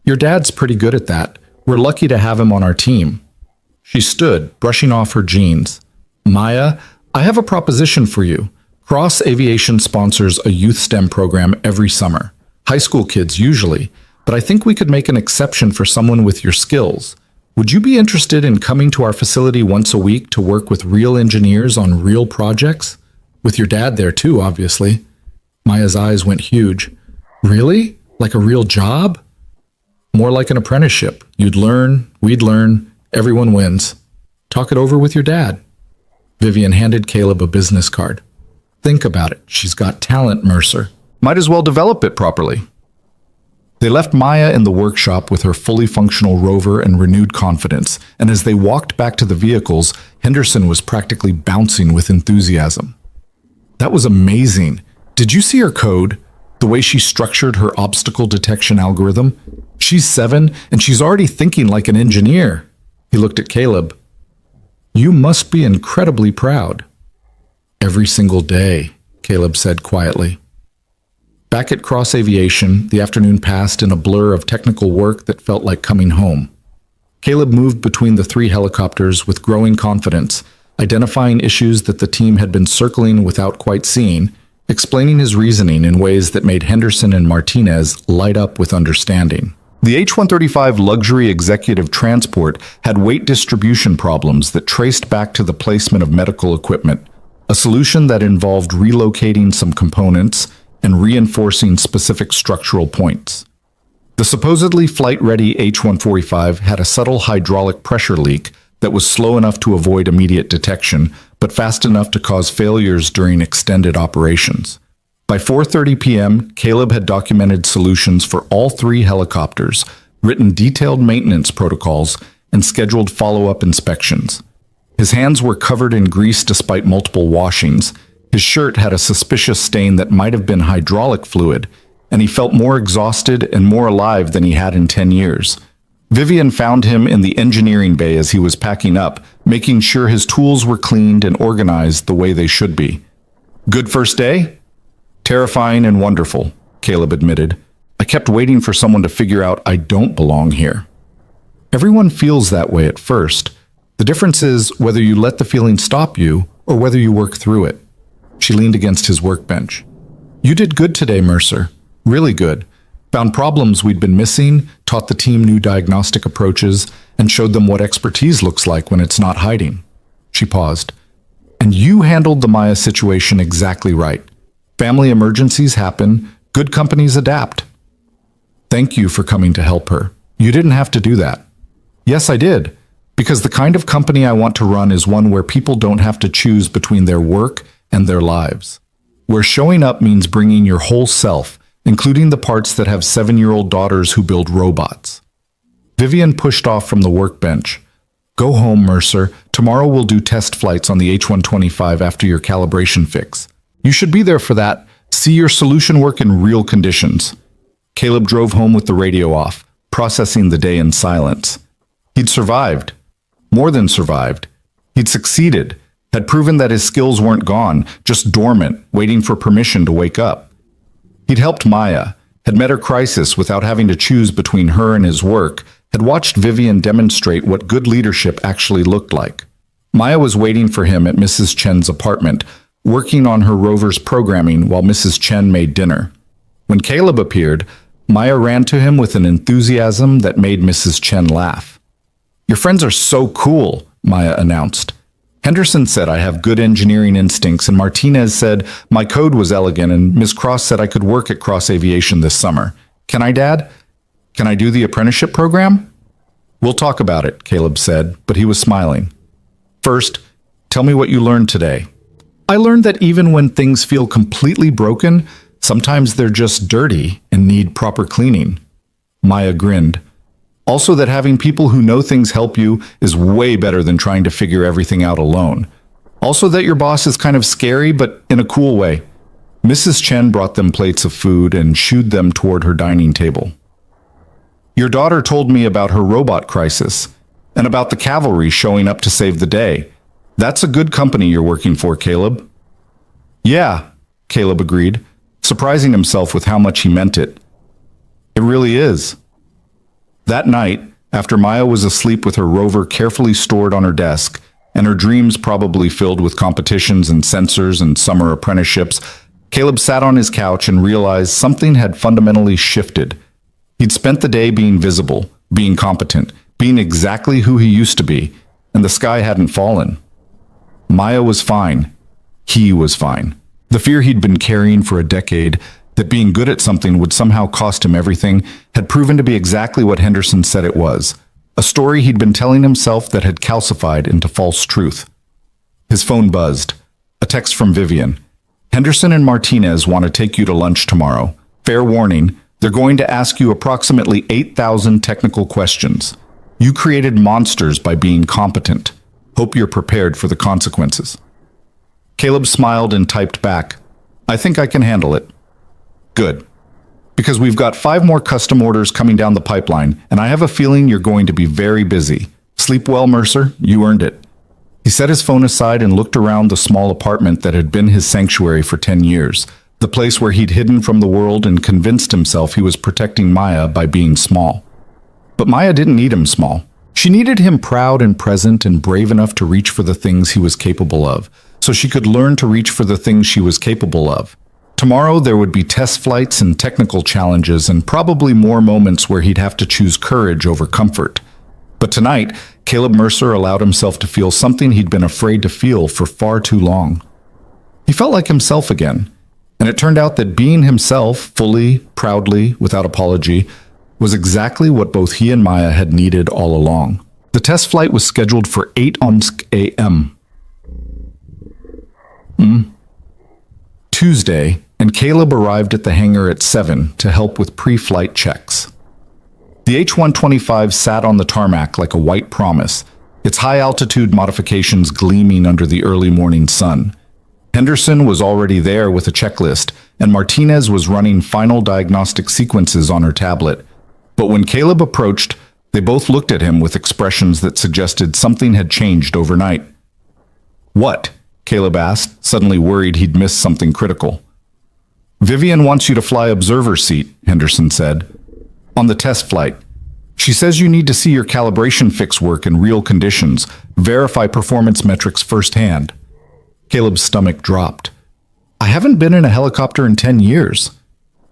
Your dad's pretty good at that. We're lucky to have him on our team. She stood, brushing off her jeans. Maya, I have a proposition for you. Cross Aviation sponsors a youth STEM program every summer. High school kids usually, but I think we could make an exception for someone with your skills. Would you be interested in coming to our facility once a week to work with real engineers on real projects? With your dad there too, obviously. Maya's eyes went huge. Really? Like a real job? More like an apprenticeship. You'd learn, we'd learn, everyone wins. Talk it over with your dad. Vivian handed Caleb a business card. Think about it. She's got talent, Mercer. Might as well develop it properly. They left Maya in the workshop with her fully functional rover and renewed confidence, and as they walked back to the vehicles, Henderson was practically bouncing with enthusiasm. That was amazing. Did you see her code? The way she structured her obstacle detection algorithm? She's 7, and she's already thinking like an engineer. He looked at Caleb. You must be incredibly proud. Every single day, Caleb said quietly. Back at Cross Aviation, the afternoon passed in a blur of technical work that felt like coming home. Caleb moved between the 3 helicopters with growing confidence, identifying issues that the team had been circling without quite seeing, explaining his reasoning in ways that made Henderson and Martinez light up with understanding. The H-135 luxury executive transport had weight distribution problems that traced back to the placement of medical equipment, a solution that involved relocating some components and reinforcing specific structural points. The supposedly flight-ready H-145 had a subtle hydraulic pressure leak that was slow enough to avoid immediate detection, but fast enough to cause failures during extended operations. By 4:30 p.m., Caleb had documented solutions for all 3 helicopters, written detailed maintenance protocols, and scheduled follow-up inspections. His hands were covered in grease despite multiple washings. His shirt had a suspicious stain that might have been hydraulic fluid, and he felt more exhausted and more alive than he had in 10 years. Vivian found him in the engineering bay as he was packing up, making sure his tools were cleaned and organized the way they should be. Good first day? Terrifying and wonderful, Caleb admitted. I kept waiting for someone to figure out I don't belong here. Everyone feels that way at first. The difference is whether you let the feeling stop you or whether you work through it. She leaned against his workbench. You did good today, Mercer. Really good. Found problems we'd been missing, taught the team new diagnostic approaches, and showed them what expertise looks like when it's not hiding. She paused. And you handled the Maya situation exactly right. Family emergencies happen. Good companies adapt. Thank you for coming to help her. You didn't have to do that. Yes, I did. Because the kind of company I want to run is one where people don't have to choose between their work and their lives. Where showing up means bringing your whole self, including the parts that have 7-year-old daughters who build robots. Vivian pushed off from the workbench. Go home, Mercer. Tomorrow we'll do test flights on the H-125 after your calibration fix. You should be there for that. See your solution work in real conditions. Caleb drove home with the radio off, processing the day in silence. He'd survived. More than survived. He'd succeeded, had proven that his skills weren't gone, just dormant, waiting for permission to wake up. He'd helped Maya, had met her crisis without having to choose between her and his work, had watched Vivian demonstrate what good leadership actually looked like. Maya was waiting for him at Mrs. Chen's apartment, working on her rover's programming while Mrs. Chen made dinner. When Caleb appeared, Maya ran to him with an enthusiasm that made Mrs. Chen laugh. Your friends are so cool, Maya announced. Henderson said I have good engineering instincts, and Martinez said my code was elegant, and Ms. Cross said I could work at Cross Aviation this summer. Can I, Dad? Can I do the apprenticeship program? We'll talk about it, Caleb said, but he was smiling. First, tell me what you learned today. I learned that even when things feel completely broken, sometimes they're just dirty and need proper cleaning. Maya grinned. Also that having people who know things help you is way better than trying to figure everything out alone. Also that your boss is kind of scary, but in a cool way. Mrs. Chen brought them plates of food and shooed them toward her dining table. Your daughter told me about her robot crisis and about the cavalry showing up to save the day. That's a good company you're working for, Caleb. Yeah, Caleb agreed, surprising himself with how much he meant it. It really is. That night, after Maya was asleep with her rover carefully stored on her desk, and her dreams probably filled with competitions and sensors and summer apprenticeships, Caleb sat on his couch and realized something had fundamentally shifted. He'd spent the day being visible, being competent, being exactly who he used to be, and the sky hadn't fallen. Maya was fine. He was fine. The fear he'd been carrying for a decade, that being good at something would somehow cost him everything, had proven to be exactly what Henderson said it was. A story he'd been telling himself that had calcified into false truth. His phone buzzed. A text from Vivian. Henderson and Martinez want to take you to lunch tomorrow. Fair warning, they're going to ask you approximately 8,000 technical questions. You created monsters by being competent. Hope you're prepared for the consequences. Caleb smiled and typed back, I think I can handle it. Good. Because we've got 5 more custom orders coming down the pipeline, and I have a feeling you're going to be very busy. Sleep well, Mercer. You earned it. He set his phone aside and looked around the small apartment that had been his sanctuary for 10 years, the place where he'd hidden from the world and convinced himself he was protecting Maya by being small. But Maya didn't need him small. She needed him proud and present and brave enough to reach for the things he was capable of, so she could learn to reach for the things she was capable of. Tomorrow there would be test flights and technical challenges and probably more moments where he'd have to choose courage over comfort. But tonight, Caleb Mercer allowed himself to feel something he'd been afraid to feel for far too long. He felt like himself again, and it turned out that being himself, fully, proudly, without apology, was exactly what both he and Maya had needed all along. The test flight was scheduled for 8 a.m. Tuesday, and Caleb arrived at the hangar at 7 to help with pre-flight checks. The H-125 sat on the tarmac like a white promise, its high-altitude modifications gleaming under the early morning sun. Henderson was already there with a checklist, and Martinez was running final diagnostic sequences on her tablet. But when Caleb approached, They both looked at him with expressions that suggested something had changed overnight. "What?" Caleb asked, suddenly worried he'd missed something critical. "Vivian wants you to fly observer seat," Henderson said. "On the test flight. She says you need to see your calibration fix work in real conditions, verify performance metrics firsthand." Caleb's stomach dropped. "I haven't been in a helicopter in 10 years,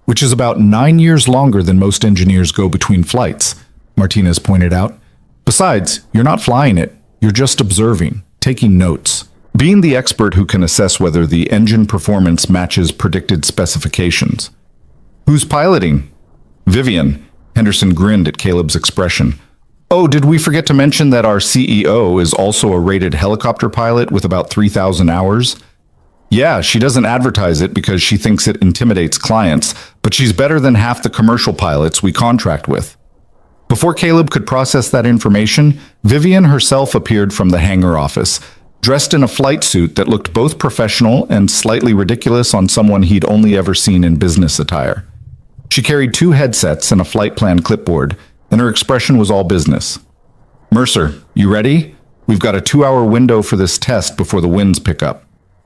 which is about 9 years longer than most engineers go between flights," Martinez pointed out. "Besides, you're not flying it. You're just observing, taking notes, being the expert who can assess whether the engine performance matches predicted specifications." "Who's piloting?" "Vivian." Henderson grinned at Caleb's expression. "Oh, did we forget to mention that our CEO is also a rated helicopter pilot with about 3,000 hours? Yeah, she doesn't advertise it because she thinks it intimidates clients, but she's better than half the commercial pilots we contract with." Before Caleb could process that information, Vivian herself appeared from the hangar office, dressed in a flight suit that looked both professional and slightly ridiculous on someone he'd only ever seen in business attire. She carried 2 headsets and a flight plan clipboard, and her expression was all business. "Mercer, you ready? We've got a 2-hour window for this test before the winds pick up."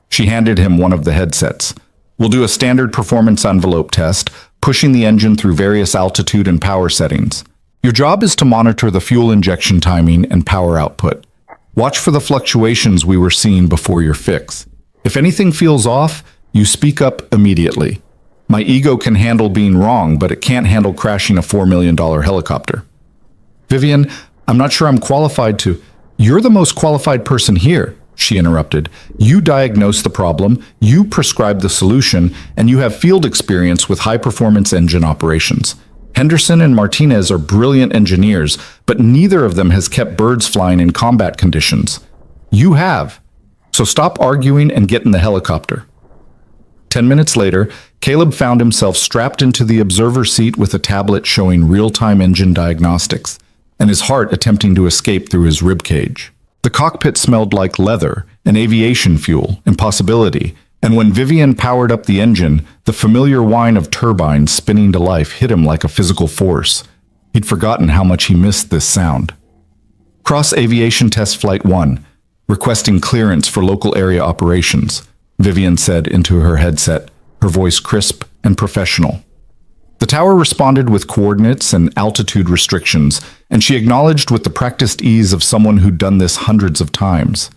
She handed him one of the headsets. "We'll do a standard performance envelope test, pushing the engine through various altitude and power settings. Your job is to monitor the fuel injection timing and power output. Watch for the fluctuations we were seeing before your fix. If anything feels off, you speak up immediately. My ego can handle being wrong, but it can't handle crashing a $4 million helicopter." "Vivian, I'm not sure I'm qualified to—" "You're the most qualified person here," she interrupted. "You diagnose the problem, you prescribe the solution, and you have field experience with high-performance engine operations. Henderson and Martinez are brilliant engineers, but neither of them has kept birds flying in combat conditions. You have. So stop arguing and get in the helicopter." 10 minutes later, Caleb found himself strapped into the observer seat with a tablet showing real-time engine diagnostics, and his heart attempting to escape through his ribcage. The cockpit smelled like leather and aviation fuel and possibility, and when Vivian powered up the engine, the familiar whine of turbines spinning to life hit him like a physical force. He'd forgotten how much he missed this sound. "Cross Aviation Test Flight 1, requesting clearance for local area operations," Vivian said into her headset, her voice crisp and professional. The tower responded with coordinates and altitude restrictions, and she acknowledged with the practiced ease of someone who'd done this hundreds of times.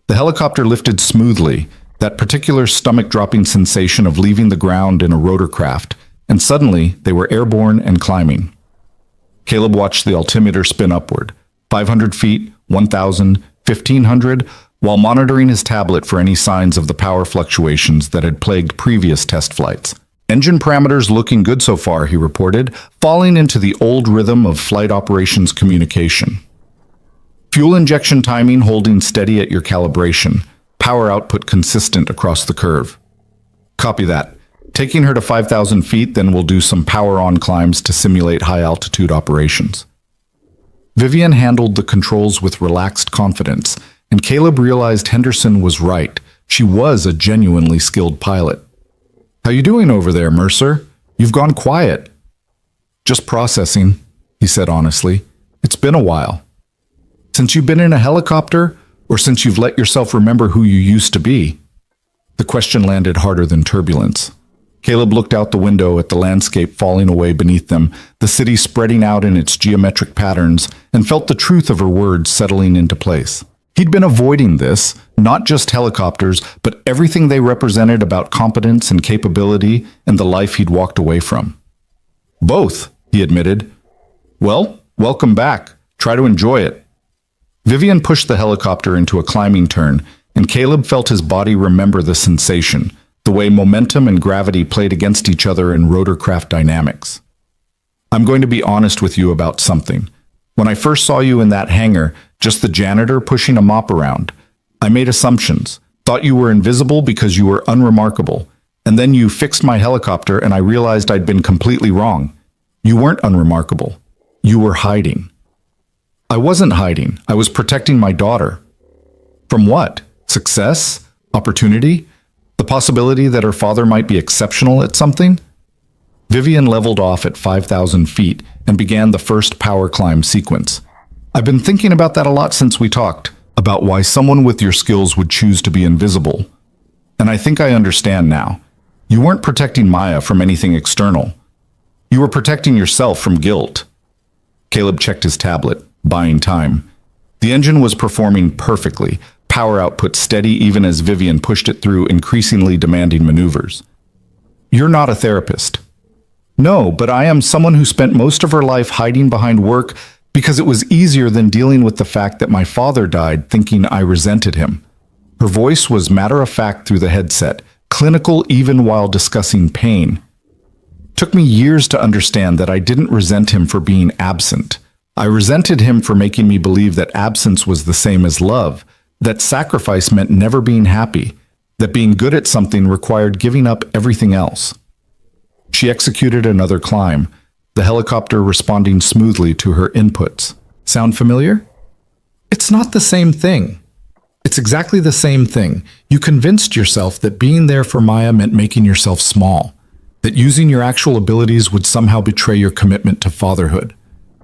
The helicopter lifted smoothly, that particular stomach-dropping sensation of leaving the ground in a rotorcraft, and suddenly they were airborne and climbing. Caleb watched the altimeter spin upward, 500 feet, 1,000, 1,500, while monitoring his tablet for any signs of the power fluctuations that had plagued previous test flights. "Engine parameters looking good so far," he reported, falling into the old rhythm of flight operations communication. "Fuel injection timing holding steady at your calibration. Power output consistent across the curve." "Copy that. Taking her to 5,000 feet, then we'll do some power-on climbs to simulate high-altitude operations." Vivian handled the controls with relaxed confidence, and Caleb realized Henderson was right. She was a genuinely skilled pilot. "How you doing over there, Mercer? You've gone quiet." "Just processing," he said honestly. "It's been a while." "Since you've been in a helicopter, or since you've let yourself remember who you used to be?" The question landed harder than turbulence. Caleb looked out the window at the landscape falling away beneath them, the city spreading out in its geometric patterns, and felt the truth of her words settling into place. He'd been avoiding this, not just helicopters, but everything they represented about competence and capability and the life he'd walked away from. "Both," he admitted. "Well, welcome back. Try to enjoy it." Vivian pushed the helicopter into a climbing turn, and Caleb felt his body remember the sensation, the way momentum and gravity played against each other in rotorcraft dynamics. "I'm going to be honest with you about something. When I first saw you in that hangar, just the janitor pushing a mop around, I made assumptions, thought you were invisible because you were unremarkable, and then you fixed my helicopter and I realized I'd been completely wrong. You weren't unremarkable. You were hiding." "I wasn't hiding. I was protecting my daughter." "From what? Success? Opportunity? The possibility that her father might be exceptional at something?" Vivian leveled off at 5,000 feet and began the first power climb sequence. I've been thinking about that a lot since we talked, about why someone with your skills would choose to be invisible. And I think I understand now. You weren't protecting Maya from anything external. You were protecting yourself from guilt. Caleb checked his tablet, buying time. The engine was performing perfectly, power output steady even as Vivian pushed it through increasingly demanding maneuvers. You're not a therapist. No, but I am someone who spent most of her life hiding behind work because it was easier than dealing with the fact that my father died thinking I resented him. Her voice was matter-of-fact through the headset, clinical even while discussing pain. Took me years to understand that I didn't resent him for being absent. I resented him for making me believe that absence was the same as love, that sacrifice meant never being happy, that being good at something required giving up everything else. She executed another climb, the helicopter responding smoothly to her inputs. Sound familiar? It's not the same thing. It's exactly the same thing. You convinced yourself that being there for Maya meant making yourself small, that using your actual abilities would somehow betray your commitment to fatherhood.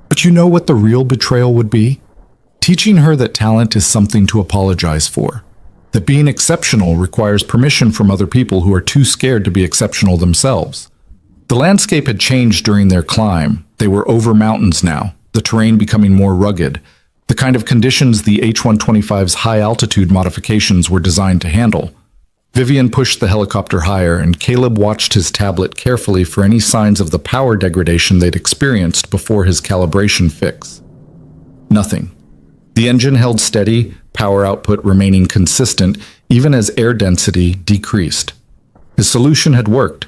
But you know what the real betrayal would be? Teaching her that talent is something to apologize for, that being exceptional requires permission from other people who are too scared to be exceptional themselves. The landscape had changed during their climb. They were over mountains now, the terrain becoming more rugged, the kind of conditions the H-125's high-altitude modifications were designed to handle. Vivian pushed the helicopter higher, and Caleb watched his tablet carefully for any signs of the power degradation they'd experienced before his calibration fix. Nothing. The engine held steady, power output remaining consistent, even as air density decreased. His solution had worked.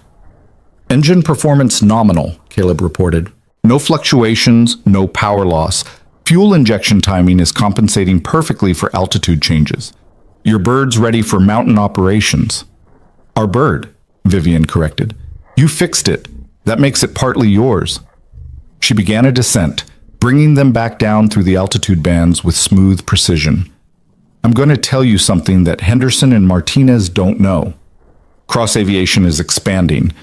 Engine performance nominal, Caleb reported. No fluctuations, no power loss. Fuel injection timing is compensating perfectly for altitude changes. Your bird's ready for mountain operations. Our bird, Vivian corrected. You fixed it. That makes it partly yours. She began a descent, bringing them back down through the altitude bands with smooth precision. I'm going to tell you something that Henderson and Martinez don't know. Cross Aviation is expanding.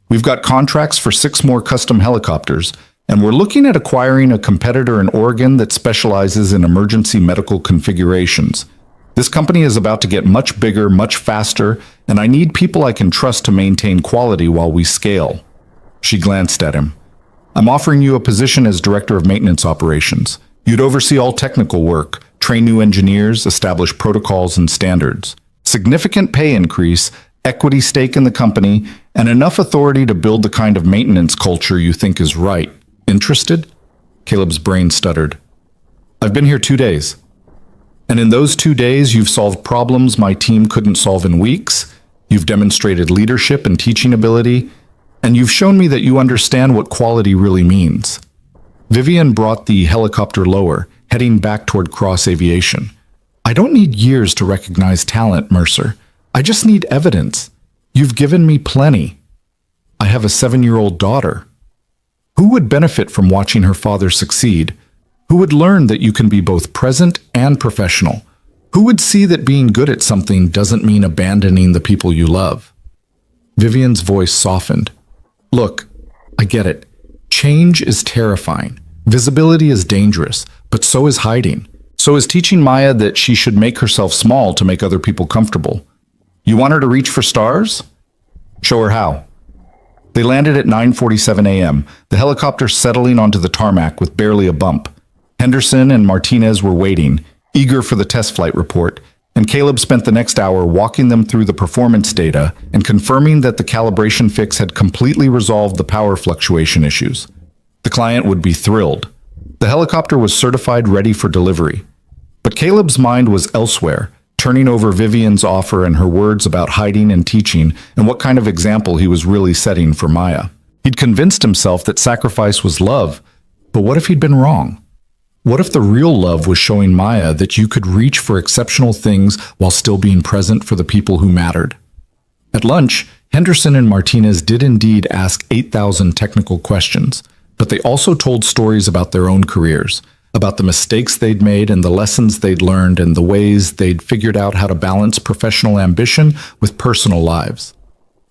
We've got contracts for 6 more custom helicopters, and we're looking at acquiring a competitor in Oregon that specializes in emergency medical configurations. This company is about to get much bigger, much faster, and I need people I can trust to maintain quality while we scale. She glanced at him. I'm offering you a position as Director of Maintenance Operations. You'd oversee all technical work, train new engineers, establish protocols and standards. Significant pay increase, equity stake in the company, and enough authority to build the kind of maintenance culture you think is right. Interested? Caleb's brain stuttered. I've been here 2 days. And in those 2 days, you've solved problems my team couldn't solve in weeks. You've demonstrated leadership and teaching ability. And you've shown me that you understand what quality really means. Vivian brought the helicopter lower, heading back toward Cross Aviation. I don't need years to recognize talent, Mercer. I just need evidence. You've given me plenty. I have a 7-year-old daughter. Who would benefit from watching her father succeed? Who would learn that you can be both present and professional? Who would see that being good at something doesn't mean abandoning the people you love? Vivian's voice softened. Look, I get it. Change is terrifying. Visibility is dangerous, but so is hiding. So is teaching Maya that she should make herself small to make other people comfortable. You want her to reach for stars? Show her how. They landed at 9:47 a.m., the helicopter settling onto the tarmac with barely a bump. Henderson and Martinez were waiting, eager for the test flight report, and Caleb spent the next hour walking them through the performance data and confirming that the calibration fix had completely resolved the power fluctuation issues. The client would be thrilled. The helicopter was certified ready for delivery. But Caleb's mind was elsewhere, turning over Vivian's offer and her words about hiding and teaching and what kind of example he was really setting for Maya. He'd convinced himself that sacrifice was love, but what if he'd been wrong? What if the real love was showing Maya that you could reach for exceptional things while still being present for the people who mattered? At lunch, Henderson and Martinez did indeed ask 8,000 technical questions, but they also told stories about their own careers, about the mistakes they'd made and the lessons they'd learned and the ways they'd figured out how to balance professional ambition with personal lives.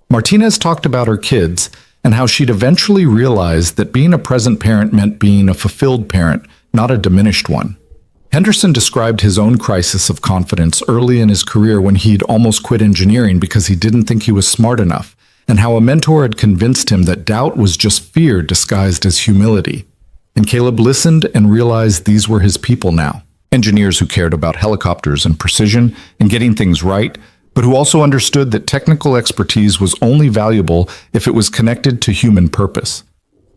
Martinez talked about her kids, and how she'd eventually realized that being a present parent meant being a fulfilled parent, not a diminished one. Henderson described his own crisis of confidence early in his career when he'd almost quit engineering because he didn't think he was smart enough, and how a mentor had convinced him that doubt was just fear disguised as humility. And Caleb listened and realized these were his people now. Engineers who cared about helicopters and precision and getting things right, but who also understood that technical expertise was only valuable if it was connected to human purpose.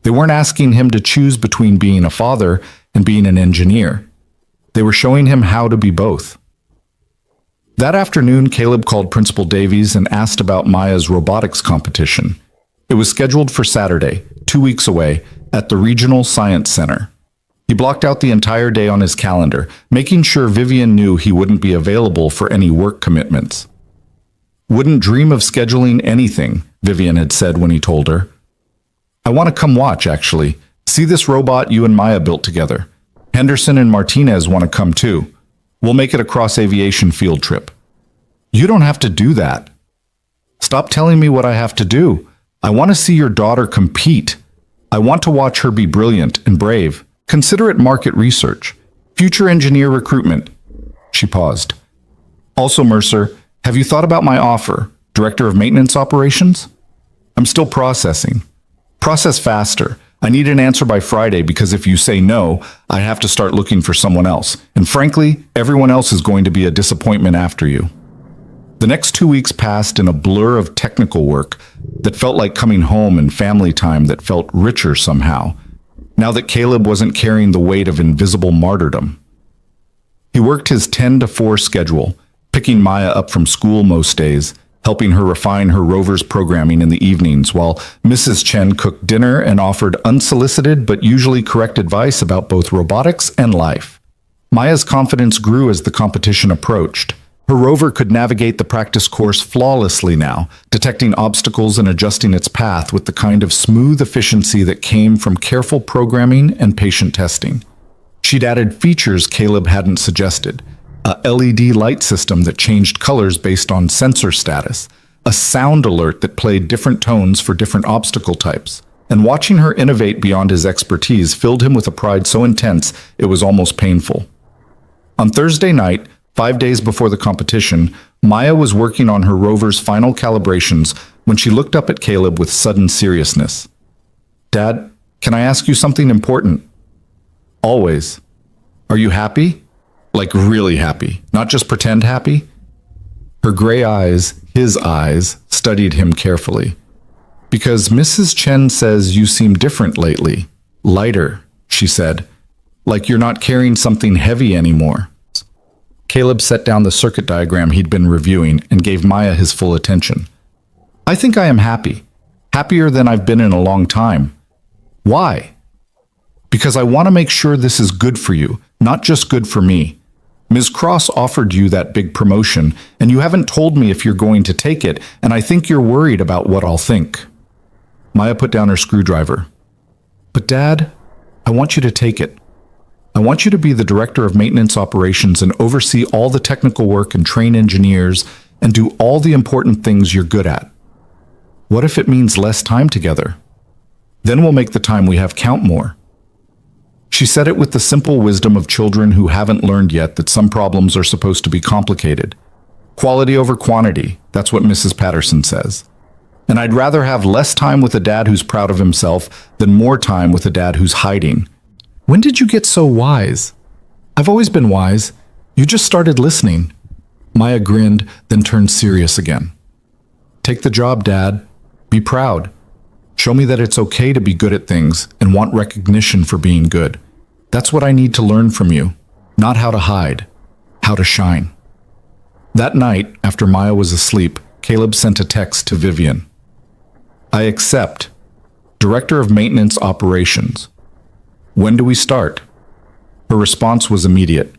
They weren't asking him to choose between being a father and being an engineer. They were showing him how to be both. That afternoon, Caleb called Principal Davies and asked about Maya's robotics competition. It was scheduled for Saturday, 2 weeks away, at the Regional Science Center. He blocked out the entire day on his calendar, making sure Vivian knew he wouldn't be available for any work commitments. "Wouldn't dream of scheduling anything," Vivian had said when he told her. "I want to come watch, actually. See this robot you and Maya built together. Henderson and Martinez want to come too. We'll make it a cross-aviation field trip." "You don't have to do that." "Stop telling me what I have to do. I want to see your daughter compete. I want to watch her be brilliant and brave. Consider it market research. Future engineer recruitment." She paused. "Also, Mercer, have you thought about my offer, Director of Maintenance Operations?" "I'm still processing." "Process faster. I need an answer by Friday because if you say no, I have to start looking for someone else. And frankly, everyone else is going to be a disappointment after you." The next 2 weeks passed in a blur of technical work that felt like coming home and family time that felt richer somehow, now that Caleb wasn't carrying the weight of invisible martyrdom. He worked his 10 to 4 schedule, picking Maya up from school most days, helping her refine her rover's programming in the evenings, while Mrs. Chen cooked dinner and offered unsolicited but usually correct advice about both robotics and life. Maya's confidence grew as the competition approached. Her rover could navigate the practice course flawlessly now, detecting obstacles and adjusting its path with the kind of smooth efficiency that came from careful programming and patient testing. She'd added features Caleb hadn't suggested: a LED light system that changed colors based on sensor status, a sound alert that played different tones for different obstacle types. And watching her innovate beyond his expertise filled him with a pride so intense it was almost painful. On Thursday night, 5 days before the competition, Maya was working on her rover's final calibrations when she looked up at Caleb with sudden seriousness. "Dad, can I ask you something important?" "Always." "Are you happy? Like really happy, not just pretend happy?" Her gray eyes, his eyes, studied him carefully. "Because Mrs. Chen says you seem different lately. Lighter," she said. "Like you're not carrying something heavy anymore." Caleb set down the circuit diagram he'd been reviewing and gave Maya his full attention. "I think I am happy. Happier than I've been in a long time." "Why?" "Because I want to make sure this is good for you, not just good for me. Ms. Cross offered you that big promotion, and you haven't told me if you're going to take it, and I think you're worried about what I'll think." Maya put down her screwdriver. "But Dad, I want you to take it. I want you to be the Director of Maintenance Operations and oversee all the technical work and train engineers and do all the important things you're good at. What if it means less time together? Then we'll make the time we have count more." She said it with the simple wisdom of children who haven't learned yet that some problems are supposed to be complicated. Quality over quantity, that's what Mrs. Patterson says. And I'd rather have less time with a dad who's proud of himself than more time with a dad who's hiding. "When did you get so wise?" "I've always been wise. You just started listening." Maya grinned, then turned serious again. "Take the job, Dad. Be proud. Show me that it's okay to be good at things and want recognition for being good. That's what I need to learn from you. Not how to hide, how to shine." That night, after Maya was asleep, Caleb sent a text to Vivian. "I accept. Director of Maintenance Operations. When do we start?" Her response was immediate.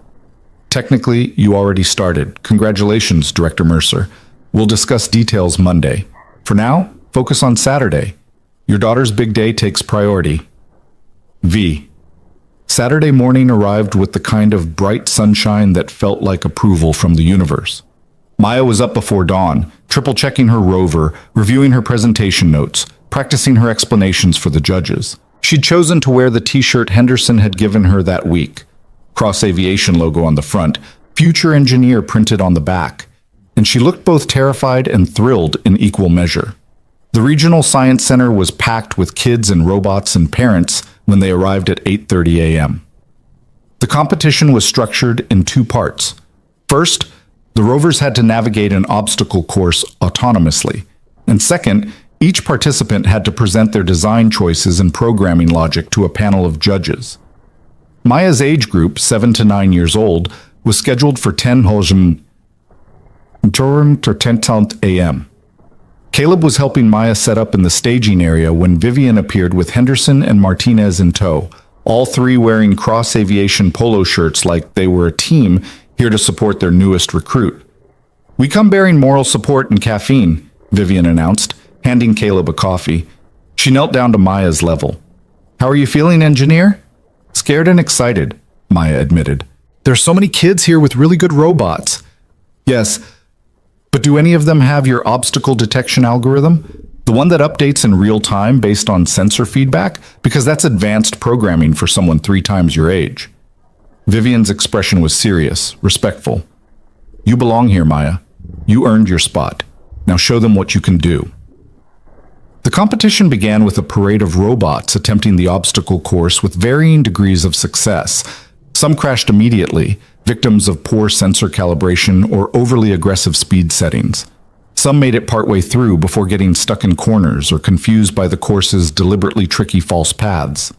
"Technically, you already started. Congratulations, Director Mercer. We'll discuss details Monday. For now, focus on Saturday. Your daughter's big day takes priority. V." Saturday morning arrived with the kind of bright sunshine that felt like approval from the universe. Maya was up before dawn, triple-checking her rover, reviewing her presentation notes, practicing her explanations for the judges. She'd chosen to wear the t-shirt Henderson had given her that week. Cross Aviation logo on the front, Future Engineer printed on the back, and she looked both terrified and thrilled in equal measure. The Regional Science Center was packed with kids and robots and parents when they arrived at 8:30 a.m. The competition was structured in two parts. First, the rovers had to navigate an obstacle course autonomously, and second, each participant had to present their design choices and programming logic to a panel of judges. Maya's age group, 7 to 9 years old, was scheduled for 10 a.m. Caleb was helping Maya set up in the staging area when Vivian appeared with Henderson and Martinez in tow, all three wearing Cross Aviation polo shirts like they were a team here to support their newest recruit. "We come bearing moral support and caffeine," Vivian announced, handing Caleb a coffee. She knelt down to Maya's level. "How are you feeling, engineer?" "Scared and excited," Maya admitted. "There's so many kids here with really good robots." "Yes, but do any of them have your obstacle detection algorithm? The one that updates in real time based on sensor feedback? Because that's advanced programming for someone 3 times your age." Vivian's expression was serious, respectful. "You belong here, Maya. You earned your spot. Now show them what you can do." The competition began with a parade of robots attempting the obstacle course with varying degrees of success. Some crashed immediately, victims of poor sensor calibration or overly aggressive speed settings. Some made it partway through before getting stuck in corners or confused by the course's deliberately tricky false paths.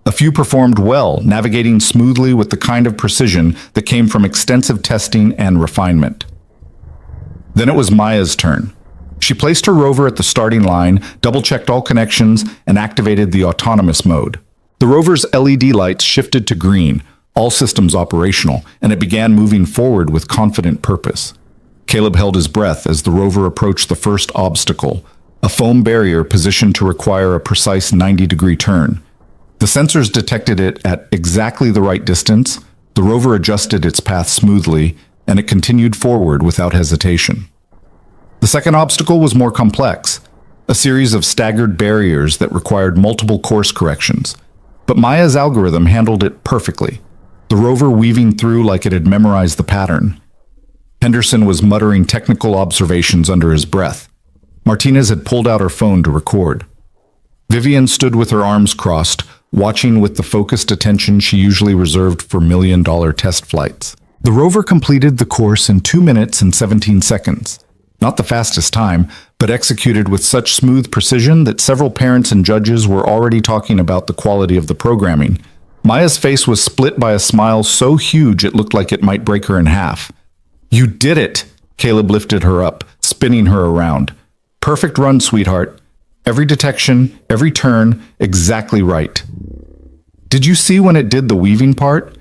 A few performed well, navigating smoothly with the kind of precision that came from extensive testing and refinement. Then it was Maya's turn. She placed her rover at the starting line, double-checked all connections, and activated the autonomous mode. The rover's LED lights shifted to green, all systems operational, and it began moving forward with confident purpose. Caleb held his breath as the rover approached the first obstacle, a foam barrier positioned to require a precise 90-degree turn. The sensors detected it at exactly the right distance, the rover adjusted its path smoothly, and it continued forward without hesitation. The second obstacle was more complex, a series of staggered barriers that required multiple course corrections. But Maya's algorithm handled it perfectly, the rover weaving through like it had memorized the pattern. Henderson was muttering technical observations under his breath. Martinez had pulled out her phone to record. Vivian stood with her arms crossed, watching with the focused attention she usually reserved for million-dollar test flights. The rover completed the course in 2 minutes and 17 seconds. Not the fastest time, but executed with such smooth precision that several parents and judges were already talking about the quality of the programming. Maya's face was split by a smile so huge it looked like it might break her in half. "You did it!" Caleb lifted her up, spinning her around. "Perfect run, sweetheart. Every detection, every turn, exactly right." "Did you see when it did the weaving part?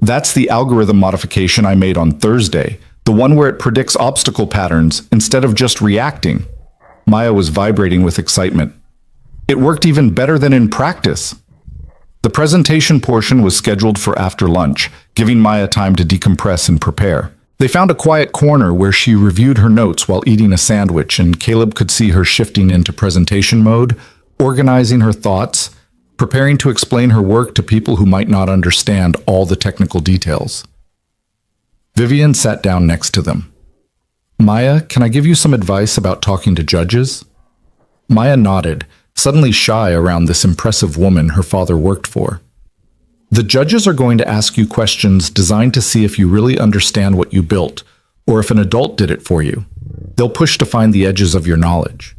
That's the algorithm modification I made on Thursday. The one where it predicts obstacle patterns instead of just reacting." Maya was vibrating with excitement. "It worked even better than in practice." The presentation portion was scheduled for after lunch, giving Maya time to decompress and prepare. They found a quiet corner where she reviewed her notes while eating a sandwich, and Caleb could see her shifting into presentation mode, organizing her thoughts, preparing to explain her work to people who might not understand all the technical details. Vivian sat down next to them. "Maya, can I give you some advice about talking to judges?" Maya nodded, suddenly shy around this impressive woman her father worked for. "The judges are going to ask you questions designed to see if you really understand what you built, or if an adult did it for you. They'll push to find the edges of your knowledge."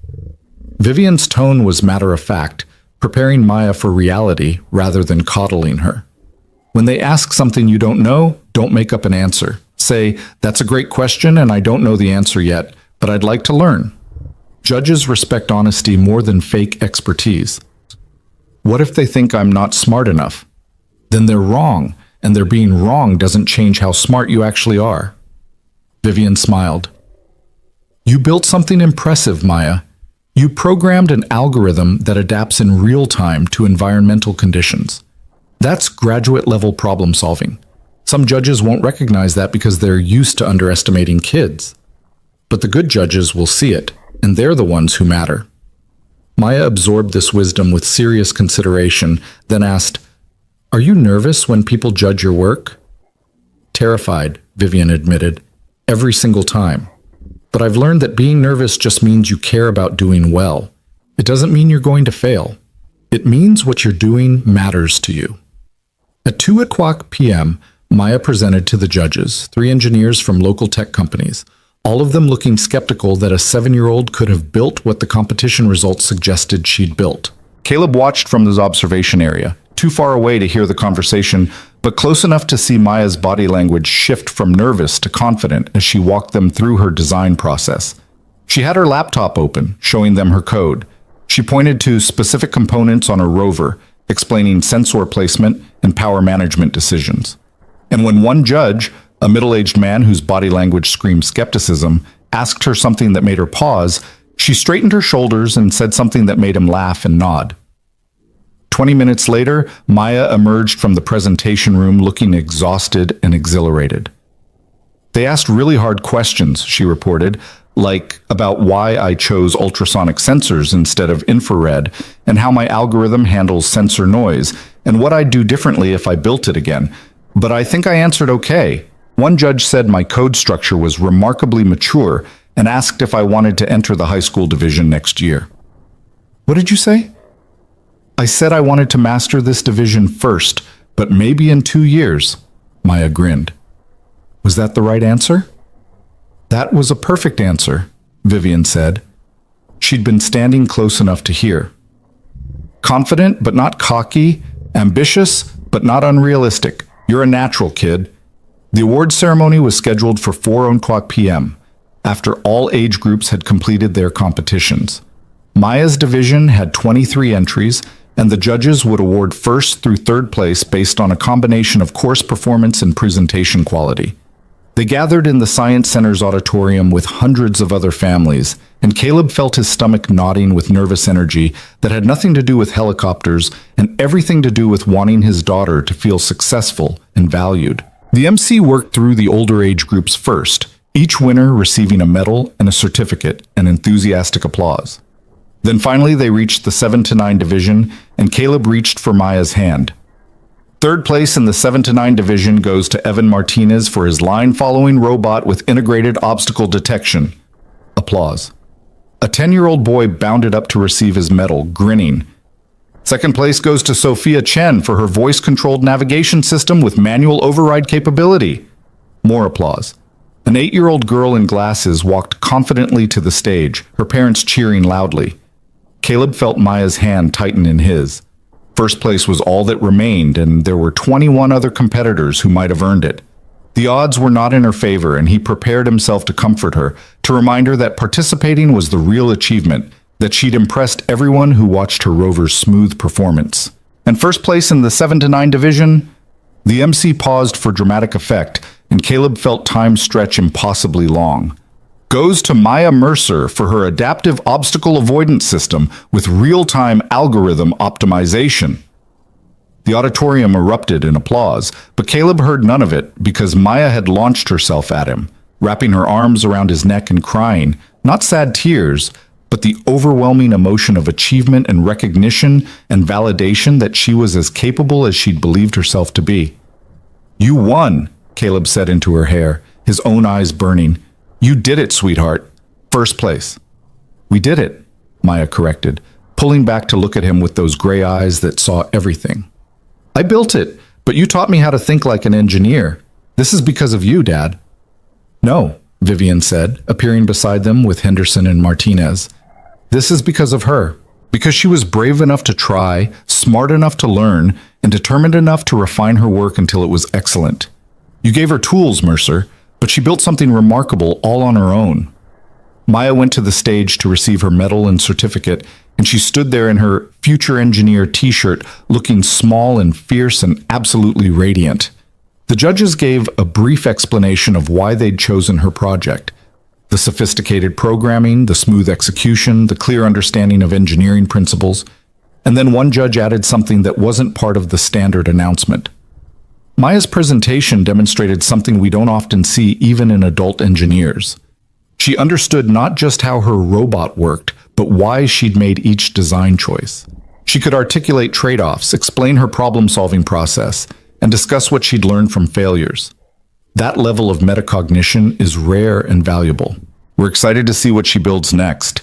Vivian's tone was matter-of-fact, preparing Maya for reality rather than coddling her. When they ask something you don't know, don't make up an answer. Say, "That's a great question and I don't know the answer yet, but I'd like to learn." Judges respect honesty more than fake expertise. "What if they think I'm not smart enough?" "Then they're wrong, and their being wrong doesn't change how smart you actually are." Vivian smiled. "You built something impressive, Maya. You programmed an algorithm that adapts in real time to environmental conditions. That's graduate-level problem solving. Some judges won't recognize that because they're used to underestimating kids. But the good judges will see it, and they're the ones who matter." Maya absorbed this wisdom with serious consideration, then asked, "Are you nervous when people judge your work?" "Terrified," Vivian admitted, "every single time. But I've learned that being nervous just means you care about doing well. It doesn't mean you're going to fail. It means what you're doing matters to you." At 2 p.m., Maya presented to the judges, 3 engineers from local tech companies, all of them looking skeptical that a 7-year-old could have built what the competition results suggested she'd built. Caleb watched from his observation area, too far away to hear the conversation, but close enough to see Maya's body language shift from nervous to confident as she walked them through her design process. She had her laptop open, showing them her code. She pointed to specific components on her rover, explaining sensor placement and power management decisions. And when one judge, a middle-aged man whose body language screamed skepticism, asked her something that made her pause, she straightened her shoulders and said something that made him laugh and nod. 20 minutes later, Maya emerged from the presentation room looking exhausted and exhilarated. "They asked really hard questions," she reported, like about why I chose ultrasonic sensors instead of infrared, and how my algorithm handles sensor noise, and what I'd do differently if I built it again. But I think I answered okay. One judge said my code structure was remarkably mature and asked if I wanted to enter the high school division next year. "What did you say?" "I said I wanted to master this division first, but maybe in 2 years." Maya grinned. "Was that the right answer?" "That was a perfect answer," Vivian said. She'd been standing close enough to hear. "Confident but not cocky, ambitious but not unrealistic. You're a natural, kid." The award ceremony was scheduled for 4 p.m., after all age groups had completed their competitions. Maya's division had 23 entries, and the judges would award first through third place based on a combination of course performance and presentation quality. They gathered in the Science Center's auditorium with hundreds of other families, and Caleb felt his stomach nodding with nervous energy that had nothing to do with helicopters and everything to do with wanting his daughter to feel successful and valued. The MC worked through the older age groups first, each winner receiving a medal and a certificate and enthusiastic applause. Then finally they reached the 7 to 9 division, and Caleb reached for Maya's hand. Third place in the 7 to 9 division goes to Evan Martinez for his line-following robot with integrated obstacle detection. Applause. A 10-year-old boy bounded up to receive his medal, grinning. Second place goes to Sophia Chen for her voice-controlled navigation system with manual override capability. More applause. An 8-year-old girl in glasses walked confidently to the stage, her parents cheering loudly. Caleb felt Maya's hand tighten in his. First place was all that remained, and there were 21 other competitors who might have earned it. The odds were not in her favor, and he prepared himself to comfort her, to remind her that participating was the real achievement, that she'd impressed everyone who watched her rover's smooth performance. And first place in the 7 to 9 division? The MC paused for dramatic effect, and Caleb felt time stretch impossibly long. Goes to Maya Mercer for her adaptive obstacle avoidance system with real-time algorithm optimization. The auditorium erupted in applause, but Caleb heard none of it because Maya had launched herself at him, wrapping her arms around his neck and crying, not sad tears, but the overwhelming emotion of achievement and recognition and validation that she was as capable as she'd believed herself to be. "You won," Caleb said into her hair, his own eyes burning. "You did it, sweetheart. First place." "We did it," Maya corrected, pulling back to look at him with those gray eyes that saw everything. "I built it, but you taught me how to think like an engineer. This is because of you, Dad." "No," Vivian said, appearing beside them with Henderson and Martinez. "This is because of her. Because she was brave enough to try, smart enough to learn, and determined enough to refine her work until it was excellent. You gave her tools, Mercer, but she built something remarkable all on her own." Maya went to the stage to receive her medal and certificate, and she stood there in her future engineer t-shirt, looking small and fierce and absolutely radiant. The judges gave a brief explanation of why they'd chosen her project. The sophisticated programming, the smooth execution, the clear understanding of engineering principles, and then one judge added something that wasn't part of the standard announcement. Maya's presentation demonstrated something we don't often see even in adult engineers. She understood not just how her robot worked, but why she'd made each design choice. She could articulate trade-offs, explain her problem-solving process, and discuss what she'd learned from failures. That level of metacognition is rare and valuable. We're excited to see what she builds next.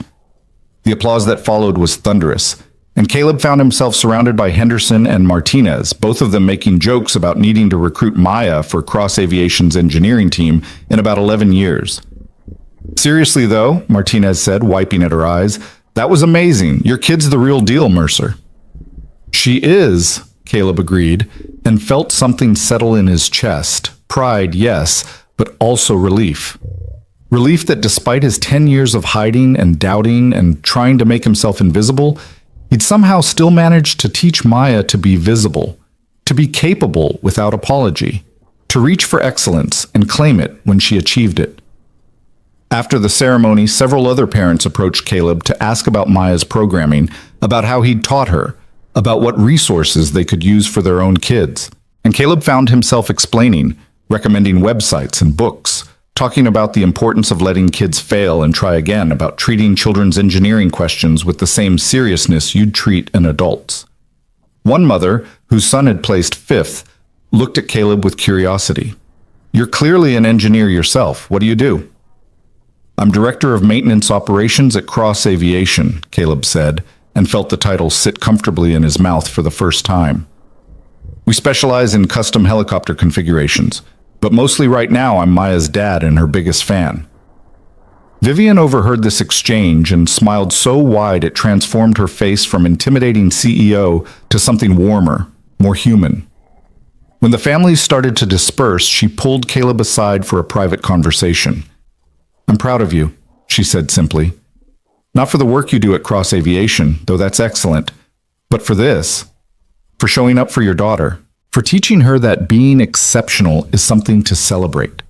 The applause that followed was thunderous, and Caleb found himself surrounded by Henderson and Martinez, both of them making jokes about needing to recruit Maya for Cross Aviation's engineering team in about 11 years. Seriously, though, Martinez said, wiping at her eyes, that was amazing. Your kid's the real deal, Mercer. She is, Caleb agreed, and felt something settle in his chest. Pride, yes, but also relief. Relief that despite his 10 years of hiding and doubting and trying to make himself invisible, he'd somehow still managed to teach Maya to be visible, to be capable without apology, to reach for excellence and claim it when she achieved it. After the ceremony, several other parents approached Caleb to ask about Maya's programming, about how he'd taught her, about what resources they could use for their own kids. And Caleb found himself explaining, recommending websites and books, talking about the importance of letting kids fail and try again, about treating children's engineering questions with the same seriousness you'd treat an adult's. One mother, whose son had placed 5th, looked at Caleb with curiosity. You're clearly an engineer yourself. What do you do? I'm Director of Maintenance Operations at Cross Aviation, Caleb said, and felt the title sit comfortably in his mouth for the first time. We specialize in custom helicopter configurations, but mostly right now I'm Maya's dad and her biggest fan. Vivian overheard this exchange and smiled so wide it transformed her face from intimidating CEO to something warmer, more human. When the families started to disperse, she pulled Caleb aside for a private conversation. I'm proud of you, she said simply. Not for the work you do at Cross Aviation, though that's excellent, but for this, for showing up for your daughter, for teaching her that being exceptional is something to celebrate,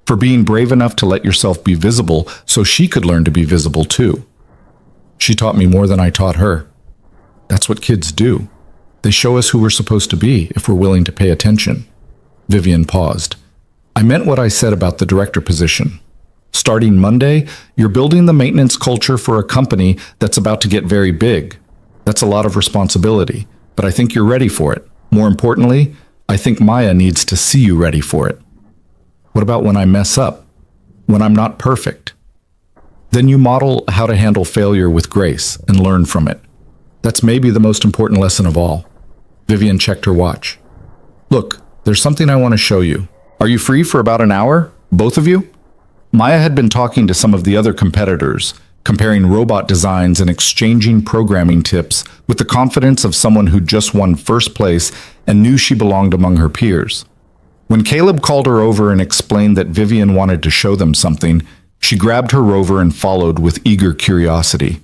for being brave enough to let yourself be visible so she could learn to be visible too. She taught me more than I taught her. That's what kids do. They show us who we're supposed to be if we're willing to pay attention. Vivian paused. I meant what I said about the director position. Starting Monday, you're building the maintenance culture for a company that's about to get very big. That's a lot of responsibility, but I think you're ready for it. More importantly, I think Maya needs to see you ready for it. What about when I mess up? When I'm not perfect? Then you model how to handle failure with grace and learn from it. That's maybe the most important lesson of all. Vivian checked her watch. Look, there's something I want to show you. Are you free for about an hour? Both of you? Maya had been talking to some of the other competitors, comparing robot designs and exchanging programming tips with the confidence of someone who just won first place and knew she belonged among her peers. When Caleb called her over and explained that Vivian wanted to show them something, she grabbed her rover and followed with eager curiosity.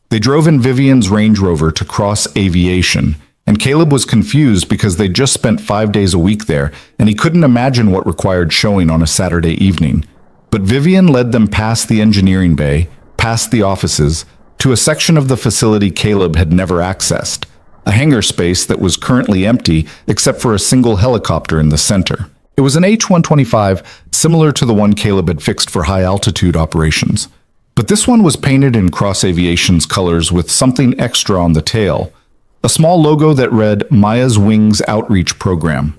They drove in Vivian's Range Rover to Cross Aviation, and Caleb was confused because they'd just spent 5 days a week there, and he couldn't imagine what required showing on a Saturday evening. But Vivian led them past the engineering bay, past the offices, to a section of the facility Caleb had never accessed, a hangar space that was currently empty except for a single helicopter in the center. It was an H-125, similar to the one Caleb had fixed for high-altitude operations. But this one was painted in Cross Aviation's colors with something extra on the tail, a small logo that read Maya's Wings Outreach Program.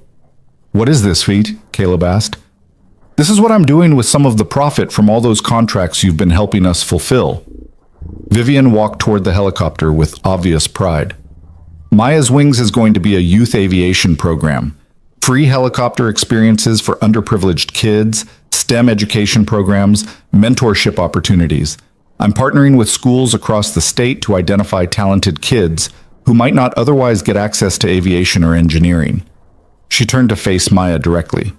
What is this, Feet? Caleb asked. This is what I'm doing with some of the profit from all those contracts you've been helping us fulfill. Vivian walked toward the helicopter with obvious pride. Maya's Wings is going to be a youth aviation program. Free helicopter experiences for underprivileged kids, STEM education programs, mentorship opportunities. I'm partnering with schools across the state to identify talented kids who might not otherwise get access to aviation or engineering. She turned to face Maya directly.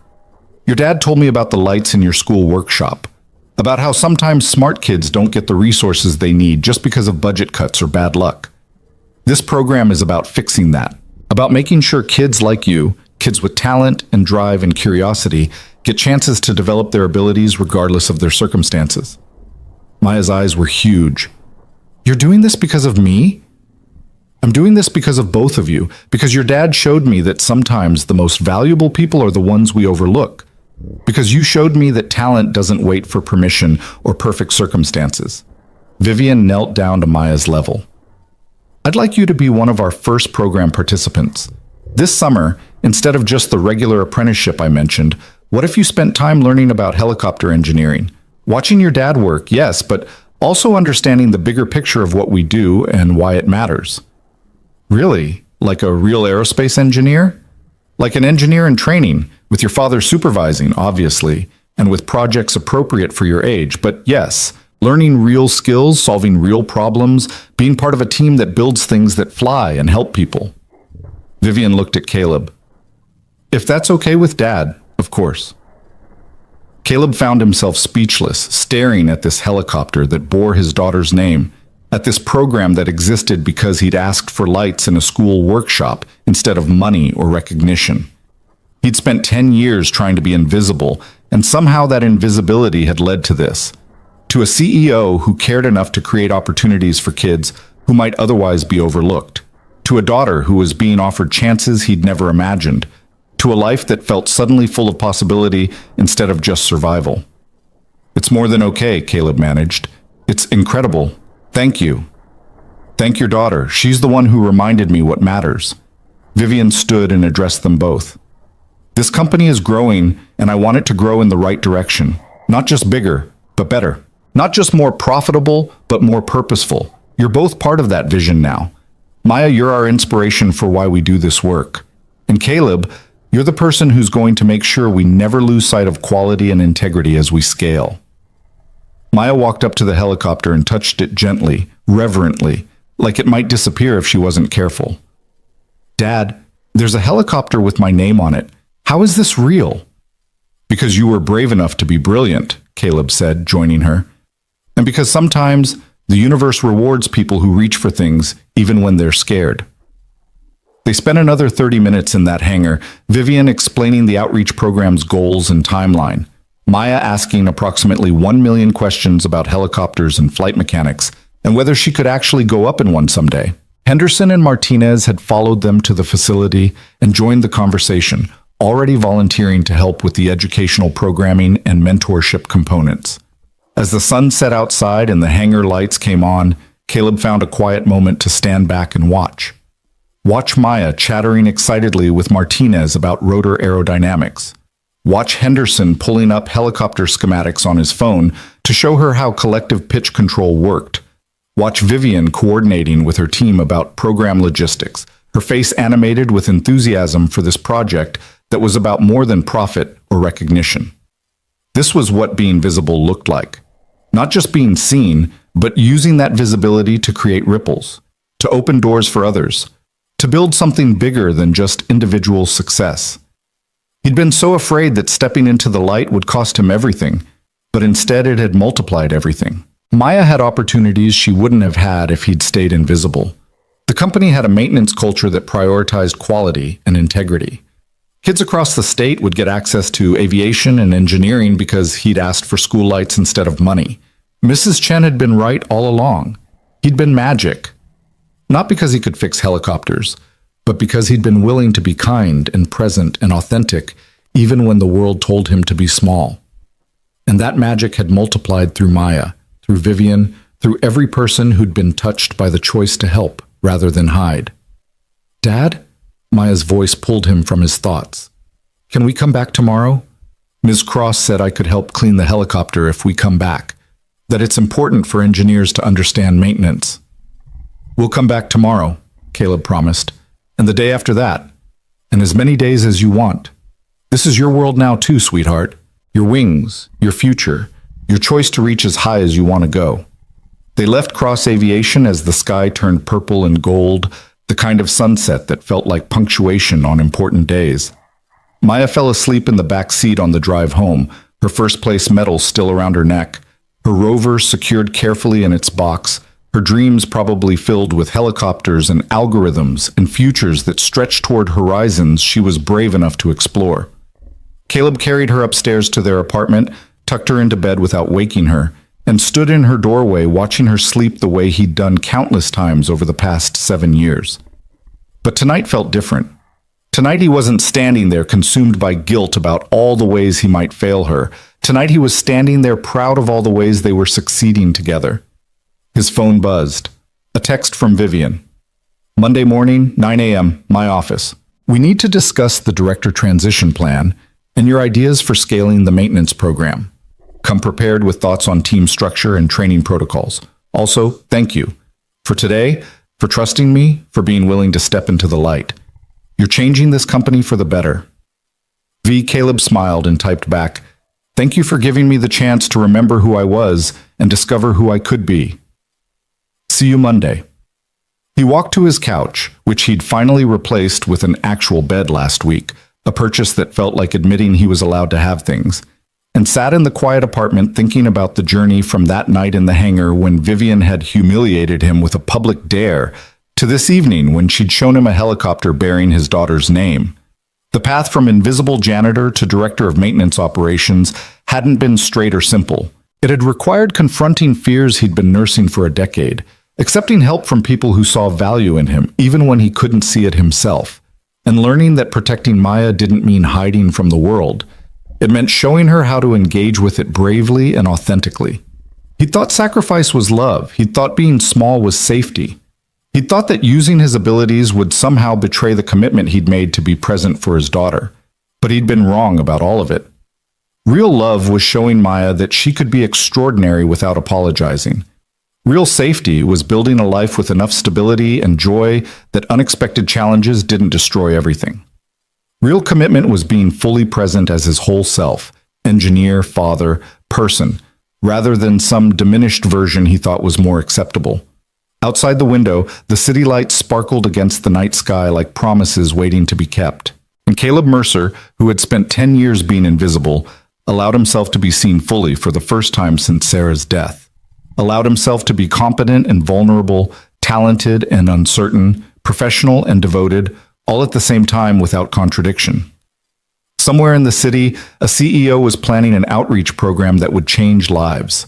Your dad told me about the lights in your school workshop, about how sometimes smart kids don't get the resources they need just because of budget cuts or bad luck. This program is about fixing that, about making sure kids like you, kids with talent and drive and curiosity, get chances to develop their abilities regardless of their circumstances. Maya's eyes were huge. You're doing this because of me? I'm doing this because of both of you, because your dad showed me that sometimes the most valuable people are the ones we overlook. Because you showed me that talent doesn't wait for permission or perfect circumstances. Vivian knelt down to Maya's level. I'd like you to be one of our first program participants. This summer, instead of just the regular apprenticeship I mentioned, what if you spent time learning about helicopter engineering? Watching your dad work, yes, but also understanding the bigger picture of what we do and why it matters. Really? Like a real aerospace engineer? Like an engineer in training, with your father supervising, obviously, and with projects appropriate for your age. But yes, learning real skills, solving real problems, being part of a team that builds things that fly and help people. Vivian looked at Caleb. If that's okay with Dad, of course. Caleb found himself speechless, staring at this helicopter that bore his daughter's name, at this program that existed because he'd asked for lights in a school workshop instead of money or recognition. He'd spent 10 years trying to be invisible, and somehow that invisibility had led to this. To a CEO who cared enough to create opportunities for kids who might otherwise be overlooked. To a daughter who was being offered chances he'd never imagined. To a life that felt suddenly full of possibility instead of just survival. It's more than okay, Caleb managed. It's incredible. Thank you. Thank your daughter. She's the one who reminded me what matters. Vivian stood and addressed them both. This company is growing, and I want it to grow in the right direction. Not just bigger, but better. Not just more profitable, but more purposeful. You're both part of that vision now. Maya, you're our inspiration for why we do this work. And Caleb, you're the person who's going to make sure we never lose sight of quality and integrity as we scale. Maya walked up to the helicopter and touched it gently, reverently, like it might disappear if she wasn't careful. Dad, there's a helicopter with my name on it. How is this real? Because you were brave enough to be brilliant, Caleb said, joining her. And because sometimes the universe rewards people who reach for things even when they're scared. They spent another 30 minutes in that hangar, Vivian explaining the outreach program's goals and timeline, Maya asking approximately 1 million questions about helicopters and flight mechanics, and whether she could actually go up in one someday. Henderson and Martinez had followed them to the facility and joined the conversation, already volunteering to help with the educational programming and mentorship components. As the sun set outside and the hangar lights came on, Caleb found a quiet moment to stand back and watch. Watch Maya chattering excitedly with Martinez about rotor aerodynamics. Watch Henderson pulling up helicopter schematics on his phone to show her how collective pitch control worked. Watch Vivian coordinating with her team about program logistics, her face animated with enthusiasm for this project that was about more than profit or recognition. This was what being visible looked like. Not just being seen, but using that visibility to create ripples, to open doors for others, to build something bigger than just individual success. He'd been so afraid that stepping into the light would cost him everything, but instead it had multiplied everything. Maya had opportunities she wouldn't have had if he'd stayed invisible. The company had a maintenance culture that prioritized quality and integrity. Kids across the state would get access to aviation and engineering because he'd asked for school lights instead of money. Mrs. Chen had been right all along. He'd been magic. Not because he could fix helicopters, but because he'd been willing to be kind and present and authentic, even when the world told him to be small. And that magic had multiplied through Maya, through Vivian, through every person who'd been touched by the choice to help rather than hide. Dad? Maya's voice pulled him from his thoughts. Can we come back tomorrow? Ms. Cross said I could help clean the helicopter if we come back, that it's important for engineers to understand maintenance. We'll come back tomorrow, Caleb promised, and the day after that, and as many days as you want. This is your world now too, sweetheart. Your wings, your future, your choice to reach as high as you want to go. They left Cross Aviation as the sky turned purple and gold, the kind of sunset that felt like punctuation on important days. Maya fell asleep in the back seat on the drive home, her first-place medal still around her neck, her rover secured carefully in its box, her dreams probably filled with helicopters and algorithms and futures that stretched toward horizons she was brave enough to explore. Caleb carried her upstairs to their apartment, tucked her into bed without waking her, and stood in her doorway watching her sleep the way he'd done countless times over the past 7 years. But tonight felt different. Tonight he wasn't standing there consumed by guilt about all the ways he might fail her. Tonight he was standing there proud of all the ways they were succeeding together. His phone buzzed. A text from Vivian. Monday morning, 9 a.m., my office. We need to discuss the director transition plan and your ideas for scaling the maintenance program. Come prepared with thoughts on team structure and training protocols. Also, thank you for today, for trusting me, for being willing to step into the light. You're changing this company for the better. Caleb smiled and typed back, thank you for giving me the chance to remember who I was and discover who I could be. See you Monday. He walked to his couch, which he'd finally replaced with an actual bed last week, a purchase that felt like admitting he was allowed to have things, and sat in the quiet apartment thinking about the journey from that night in the hangar when Vivian had humiliated him with a public dare to this evening when she'd shown him a helicopter bearing his daughter's name. The path from invisible janitor to director of maintenance operations hadn't been straight or simple. It had required confronting fears he'd been nursing for a decade, accepting help from people who saw value in him, even when he couldn't see it himself, and learning that protecting Maya didn't mean hiding from the world. It meant showing her how to engage with it bravely and authentically. He thought sacrifice was love. He thought being small was safety. He thought that using his abilities would somehow betray the commitment he'd made to be present for his daughter. But he'd been wrong about all of it. Real love was showing Maya that she could be extraordinary without apologizing. Real safety was building a life with enough stability and joy that unexpected challenges didn't destroy everything. Real commitment was being fully present as his whole self, engineer, father, person, rather than some diminished version he thought was more acceptable. Outside the window, the city lights sparkled against the night sky like promises waiting to be kept. And Caleb Mercer, who had spent 10 years being invisible, allowed himself to be seen fully for the first time since Sarah's death. Allowed himself to be competent and vulnerable, talented and uncertain, professional and devoted, all at the same time without contradiction. Somewhere in the city, a CEO was planning an outreach program that would change lives.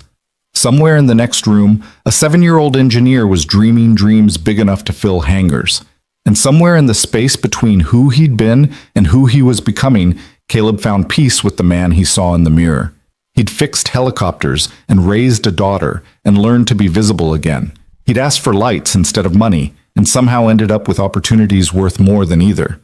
Somewhere in the next room, a 7-year-old engineer was dreaming dreams big enough to fill hangars. And somewhere in the space between who he'd been and who he was becoming, Caleb found peace with the man he saw in the mirror. He'd fixed helicopters and raised a daughter and learned to be visible again. He'd asked for lights instead of money and somehow ended up with opportunities worth more than either.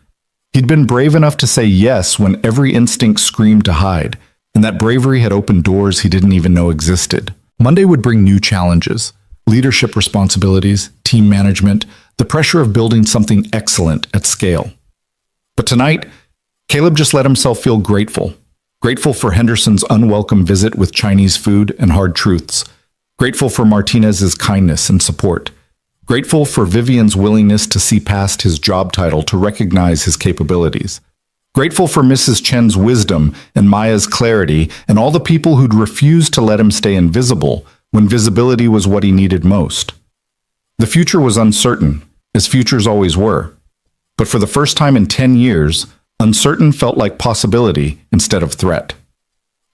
He'd been brave enough to say yes when every instinct screamed to hide, and that bravery had opened doors he didn't even know existed. Monday would bring new challenges, leadership responsibilities, team management, the pressure of building something excellent at scale. But tonight, Caleb just let himself feel grateful. Grateful for Henderson's unwelcome visit with Chinese food and hard truths. Grateful for Martinez's kindness and support. Grateful for Vivian's willingness to see past his job title to recognize his capabilities. Grateful for Mrs. Chen's wisdom and Maya's clarity and all the people who'd refused to let him stay invisible when visibility was what he needed most. The future was uncertain, as futures always were. But for the first time in 10 years, uncertain felt like possibility instead of threat.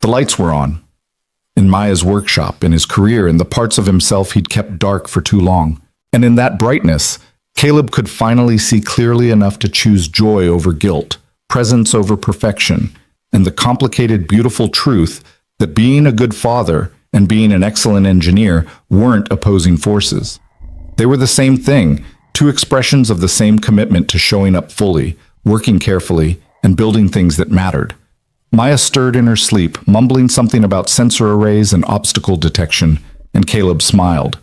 The lights were on. In Maya's workshop, in his career, in the parts of himself he'd kept dark for too long. And in that brightness, Caleb could finally see clearly enough to choose joy over guilt, presence over perfection, and the complicated, beautiful truth that being a good father and being an excellent engineer weren't opposing forces. They were the same thing, two expressions of the same commitment to showing up fully, working carefully, and building things that mattered. Maya stirred in her sleep, mumbling something about sensor arrays and obstacle detection, and Caleb smiled.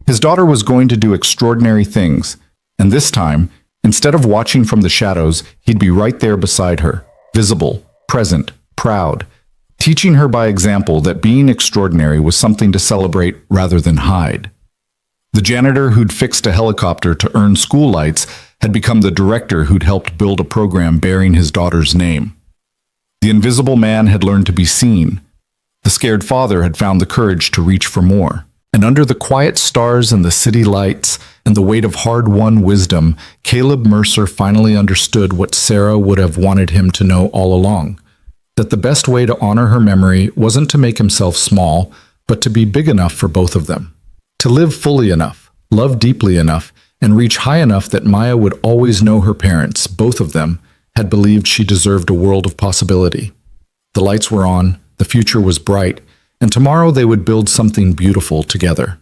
His daughter was going to do extraordinary things, and this time, instead of watching from the shadows, he'd be right there beside her, visible, present, proud, teaching her by example that being extraordinary was something to celebrate rather than hide. The janitor who'd fixed a helicopter to earn school lights had become the director who'd helped build a program bearing his daughter's name. The invisible man had learned to be seen. The scared father had found the courage to reach for more. And under the quiet stars and the city lights and the weight of hard-won wisdom, Caleb Mercer finally understood what Sarah would have wanted him to know all along. That the best way to honor her memory wasn't to make himself small, but to be big enough for both of them. To live fully enough, love deeply enough, and reach high enough that Maya would always know her parents, both of them, had believed she deserved a world of possibility. The lights were on, the future was bright, and tomorrow they would build something beautiful together.